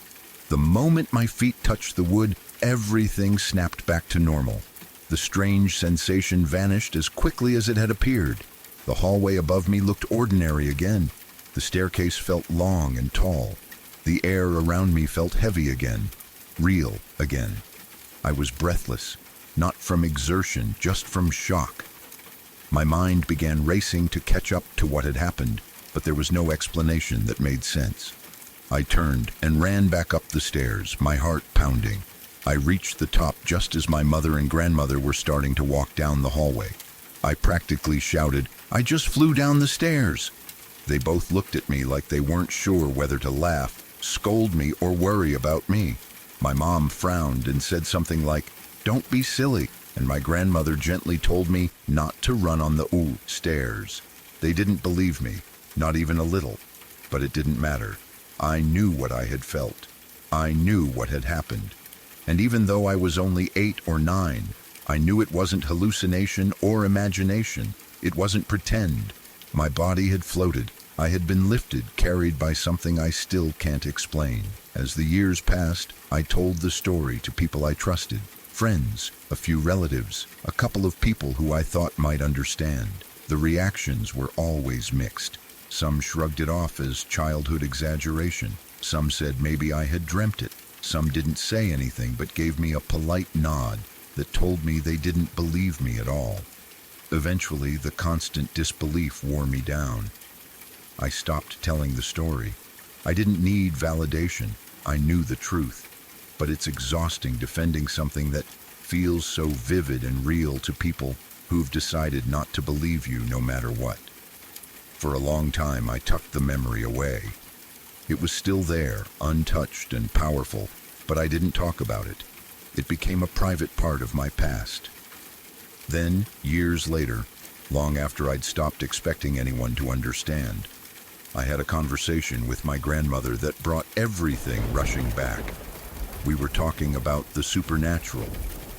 The moment my feet touched the wood, everything snapped back to normal. The strange sensation vanished as quickly as it had appeared. The hallway above me looked ordinary again. The staircase felt long and tall. The air around me felt heavy again, real again. I was breathless, not from exertion, just from shock. My mind began racing to catch up to what had happened, but there was no explanation that made sense. I turned and ran back up the stairs, my heart pounding. I reached the top just as my mother and grandmother were starting to walk down the hallway. I practically shouted, "I just flew down the stairs." They both looked at me like they weren't sure whether to laugh, scold me, or worry about me. My mom frowned and said something like, "Don't be silly," and my grandmother gently told me not to run on the stairs. They didn't believe me, not even a little, but it didn't matter. I knew what I had felt. I knew what had happened. And even though I was only 8 or 9, I knew it wasn't hallucination or imagination. It wasn't pretend. My body had floated. I had been lifted, carried by something I still can't explain. As the years passed, I told the story to people I trusted, friends, a few relatives, a couple of people who I thought might understand. The reactions were always mixed. Some shrugged it off as childhood exaggeration. Some said maybe I had dreamt it. Some didn't say anything but gave me a polite nod that told me they didn't believe me at all. Eventually, the constant disbelief wore me down. I stopped telling the story. I didn't need validation. I knew the truth. But it's exhausting defending something that feels so vivid and real to people who've decided not to believe you no matter what. For a long time, I tucked the memory away. It was still there, untouched and powerful, but I didn't talk about it. It became a private part of my past. Then, years later, long after I'd stopped expecting anyone to understand, I had a conversation with my grandmother that brought everything rushing back. We were talking about the supernatural.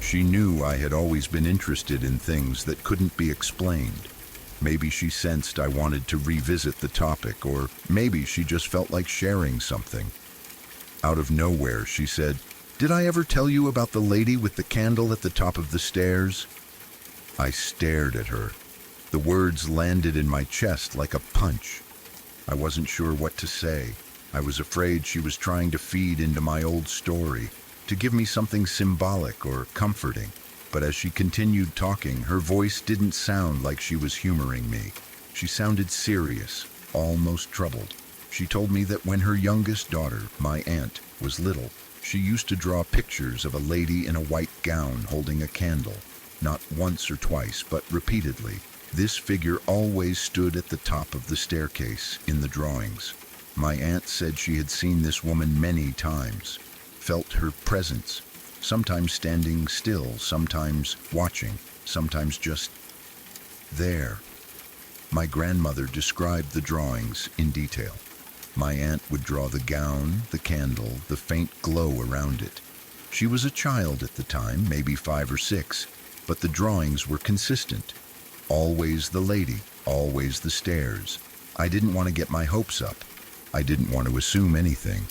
She knew I had always been interested in things that couldn't be explained. Maybe she sensed I wanted to revisit the topic, or maybe she just felt like sharing something. Out of nowhere, she said, "Did I ever tell you about the lady with the candle at the top of the stairs?" I stared at her. The words landed in my chest like a punch. I wasn't sure what to say. I was afraid she was trying to feed into my old story, to give me something symbolic or comforting. But as she continued talking, her voice didn't sound like she was humoring me. She sounded serious, almost troubled. She told me that when her youngest daughter, my aunt, was little, she used to draw pictures of a lady in a white gown holding a candle. Not once or twice, but repeatedly. This figure always stood at the top of the staircase in the drawings. My aunt said she had seen this woman many times, felt her presence, sometimes standing still, sometimes watching, sometimes just there. My grandmother described the drawings in detail. My aunt would draw the gown, the candle, the faint glow around it. She was a child at the time, maybe 5 or 6, but the drawings were consistent. Always the lady, always the stairs. I didn't want to get my hopes up. I didn't want to assume anything.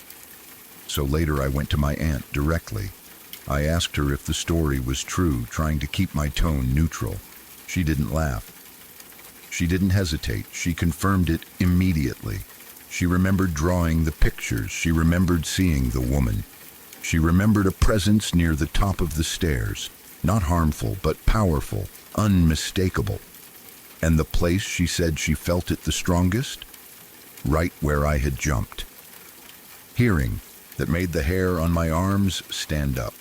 So later I went to my aunt directly. I asked her if the story was true, trying to keep my tone neutral. She didn't laugh. She didn't hesitate. She confirmed it immediately. She remembered drawing the pictures. She remembered seeing the woman. She remembered a presence near the top of the stairs. Not harmful, but powerful, unmistakable. And the place she said she felt it the strongest? Right where I had jumped. Hearing that made the hair on my arms stand up.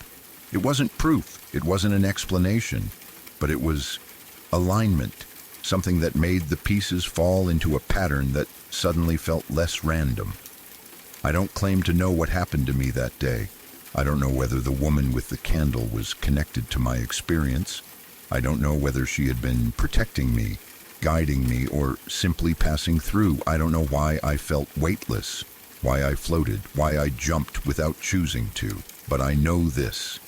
It wasn't proof, it wasn't an explanation, but it was alignment, something that made the pieces fall into a pattern that suddenly felt less random. I don't claim to know what happened to me that day. I don't know whether the woman with the candle was connected to my experience. I don't know whether she had been protecting me, guiding me, or simply passing through. I don't know why I felt weightless, why I floated, why I jumped without choosing to. But I know this.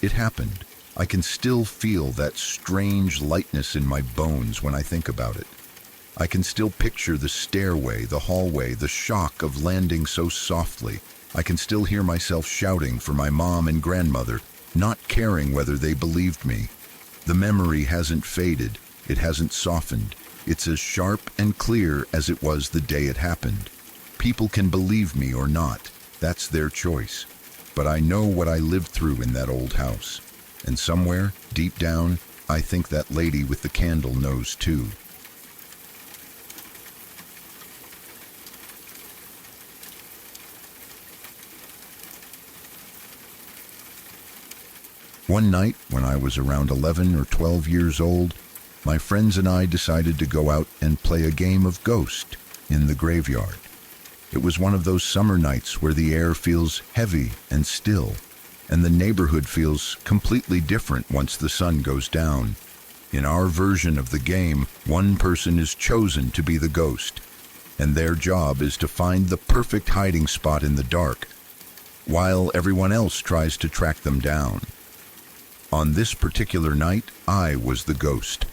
It happened. I can still feel that strange lightness in my bones when I think about it. I can still picture the stairway, the hallway, the shock of landing so softly. I can still hear myself shouting for my mom and grandmother, not caring whether they believed me. The memory hasn't faded. It hasn't softened. It's as sharp and clear as it was the day it happened. People can believe me or not. That's their choice. But I know what I lived through in that old house. And somewhere, deep down, I think that lady with the candle knows too. One night, when I was around 11 or 12 years old, my friends and I decided to go out and play a game of Ghost in the graveyard. It was one of those summer nights where the air feels heavy and still, and the neighborhood feels completely different once the sun goes down. In our version of the game, one person is chosen to be the ghost, and their job is to find the perfect hiding spot in the dark, while everyone else tries to track them down. On this particular night, I was the ghost.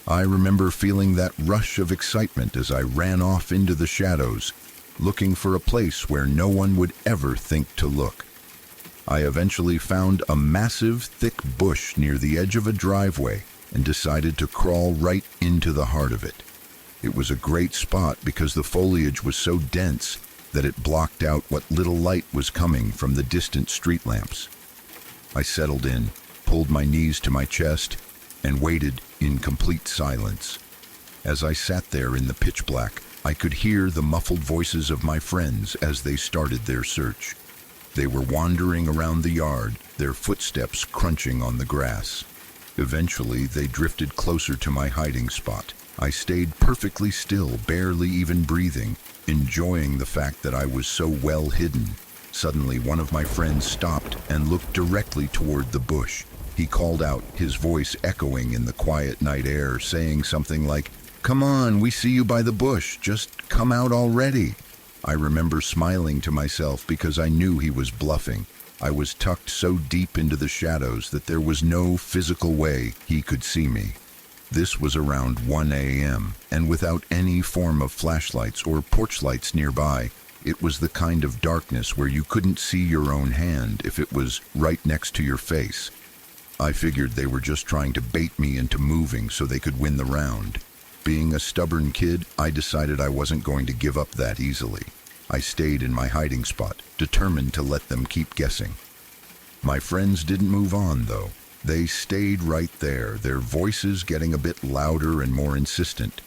I remember feeling that rush of excitement as I ran off into the shadows, looking for a place where no one would ever think to look. I eventually found a massive, thick bush near the edge of a driveway and decided to crawl right into the heart of it. It was a great spot because the foliage was so dense that it blocked out what little light was coming from the distant street lamps. I settled in, pulled my knees to my chest, and waited in complete silence. As I sat there in the pitch black, I could hear the muffled voices of my friends as they started their search. They were wandering around the yard, their footsteps crunching on the grass. Eventually, they drifted closer to my hiding spot. I stayed perfectly still, barely even breathing, enjoying the fact that I was so well hidden. Suddenly, one of my friends stopped and looked directly toward the bush. He called out, his voice echoing in the quiet night air, saying something like, "Come on, we see you by the bush. Just come out already." I remember smiling to myself because I knew he was bluffing. I was tucked so deep into the shadows that there was no physical way he could see me. This was around 1 a.m., and without any form of flashlights or porch lights nearby, it was the kind of darkness where you couldn't see your own hand if it was right next to your face. I figured they were just trying to bait me into moving so they could win the round. Being a stubborn kid, I decided I wasn't going to give up that easily. I stayed in my hiding spot, determined to let them keep guessing. My friends didn't move on, though. They stayed right there, their voices getting a bit louder and more insistent.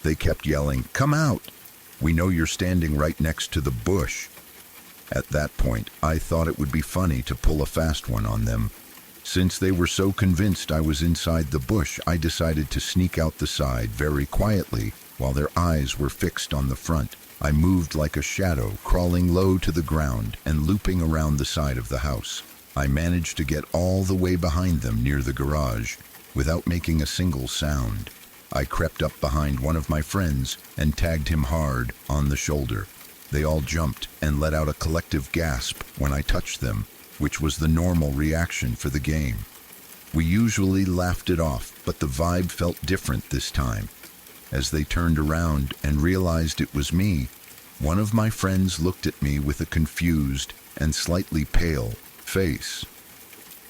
They kept yelling, "Come out! We know you're standing right next to the bush." At that point, I thought it would be funny to pull a fast one on them. Since they were so convinced I was inside the bush, I decided to sneak out the side very quietly while their eyes were fixed on the front. I moved like a shadow, crawling low to the ground and looping around the side of the house. I managed to get all the way behind them near the garage without making a single sound. I crept up behind one of my friends and tagged him hard on the shoulder. They all jumped and let out a collective gasp when I touched them, which was the normal reaction for the game. We usually laughed it off, but the vibe felt different this time. As they turned around and realized it was me, one of my friends looked at me with a confused and slightly pale face.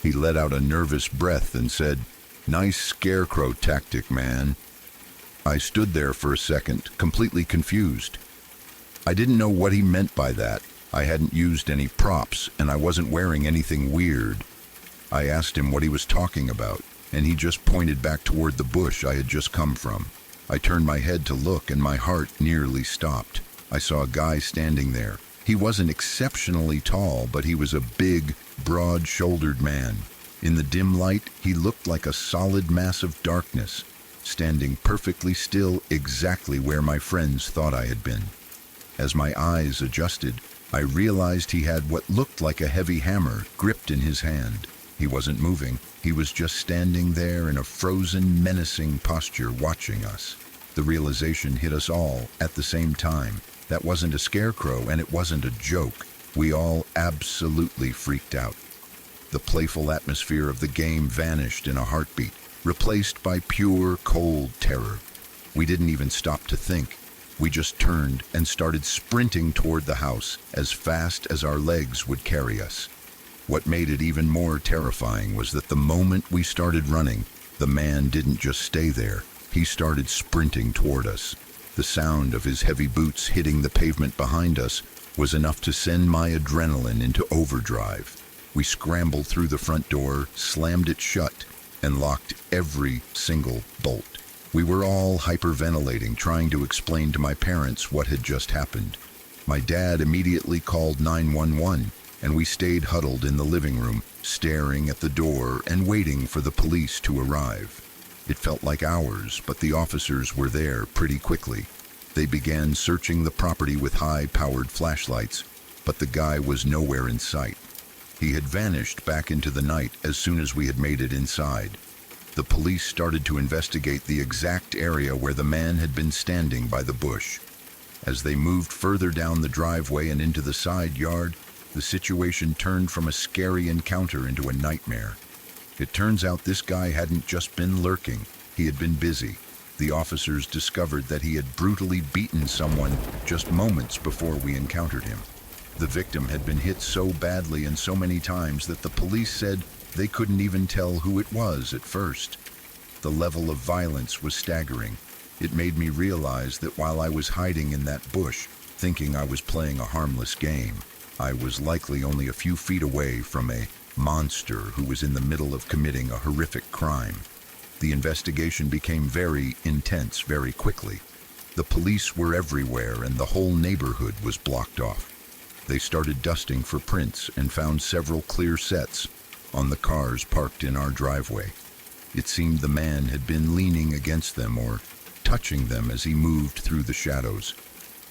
He let out a nervous breath and said, "Nice scarecrow tactic, man." I stood there for a second, completely confused. I didn't know what he meant by that. I hadn't used any props, and I wasn't wearing anything weird. I asked him what he was talking about, and he just pointed back toward the bush I had just come from. I turned my head to look, and my heart nearly stopped. I saw a guy standing there. He wasn't exceptionally tall, but he was a big, broad-shouldered man. In the dim light, he looked like a solid mass of darkness, standing perfectly still exactly where my friends thought I had been. As my eyes adjusted, I realized he had what looked like a heavy hammer gripped in his hand. He wasn't moving. He was just standing there in a frozen, menacing posture watching us. The realization hit us all at the same time. That wasn't a scarecrow, and it wasn't a joke. We all absolutely freaked out. The playful atmosphere of the game vanished in a heartbeat, replaced by pure, cold terror. We didn't even stop to think. We just turned and started sprinting toward the house as fast as our legs would carry us. What made it even more terrifying was that the moment we started running, the man didn't just stay there. He started sprinting toward us. The sound of his heavy boots hitting the pavement behind us was enough to send my adrenaline into overdrive. We scrambled through the front door, slammed it shut, and locked every single bolt. We were all hyperventilating, trying to explain to my parents what had just happened. My dad immediately called 911, and we stayed huddled in the living room, staring at the door and waiting for the police to arrive. It felt like hours, but the officers were there pretty quickly. They began searching the property with high-powered flashlights, but the guy was nowhere in sight. He had vanished back into the night as soon as we had made it inside. The police started to investigate the exact area where the man had been standing by the bush. As they moved further down the driveway and into the side yard, the situation turned from a scary encounter into a nightmare. It turns out this guy hadn't just been lurking, he had been busy. The officers discovered that he had brutally beaten someone just moments before we encountered him. The victim had been hit so badly and so many times that the police said they couldn't even tell who it was at first. The level of violence was staggering. It made me realize that while I was hiding in that bush, thinking I was playing a harmless game, I was likely only a few feet away from a monster who was in the middle of committing a horrific crime. The investigation became very intense very quickly. The police were everywhere and the whole neighborhood was blocked off. They started dusting for prints and found several clear sets on the cars parked in our driveway. It seemed the man had been leaning against them or touching them as he moved through the shadows.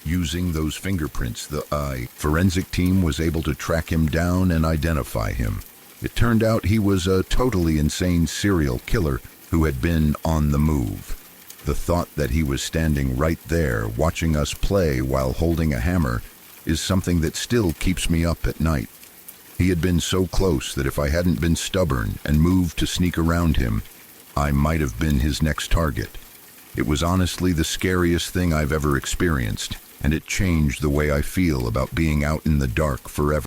Using those fingerprints, the forensic team was able to track him down and identify him. It turned out he was a totally insane serial killer who had been on the move. The thought that he was standing right there watching us play while holding a hammer is something that still keeps me up at night. He had been so close that if I hadn't been stubborn and moved to sneak around him, I might have been his next target. It was honestly the scariest thing I've ever experienced, and it changed the way I feel about being out in the dark forever.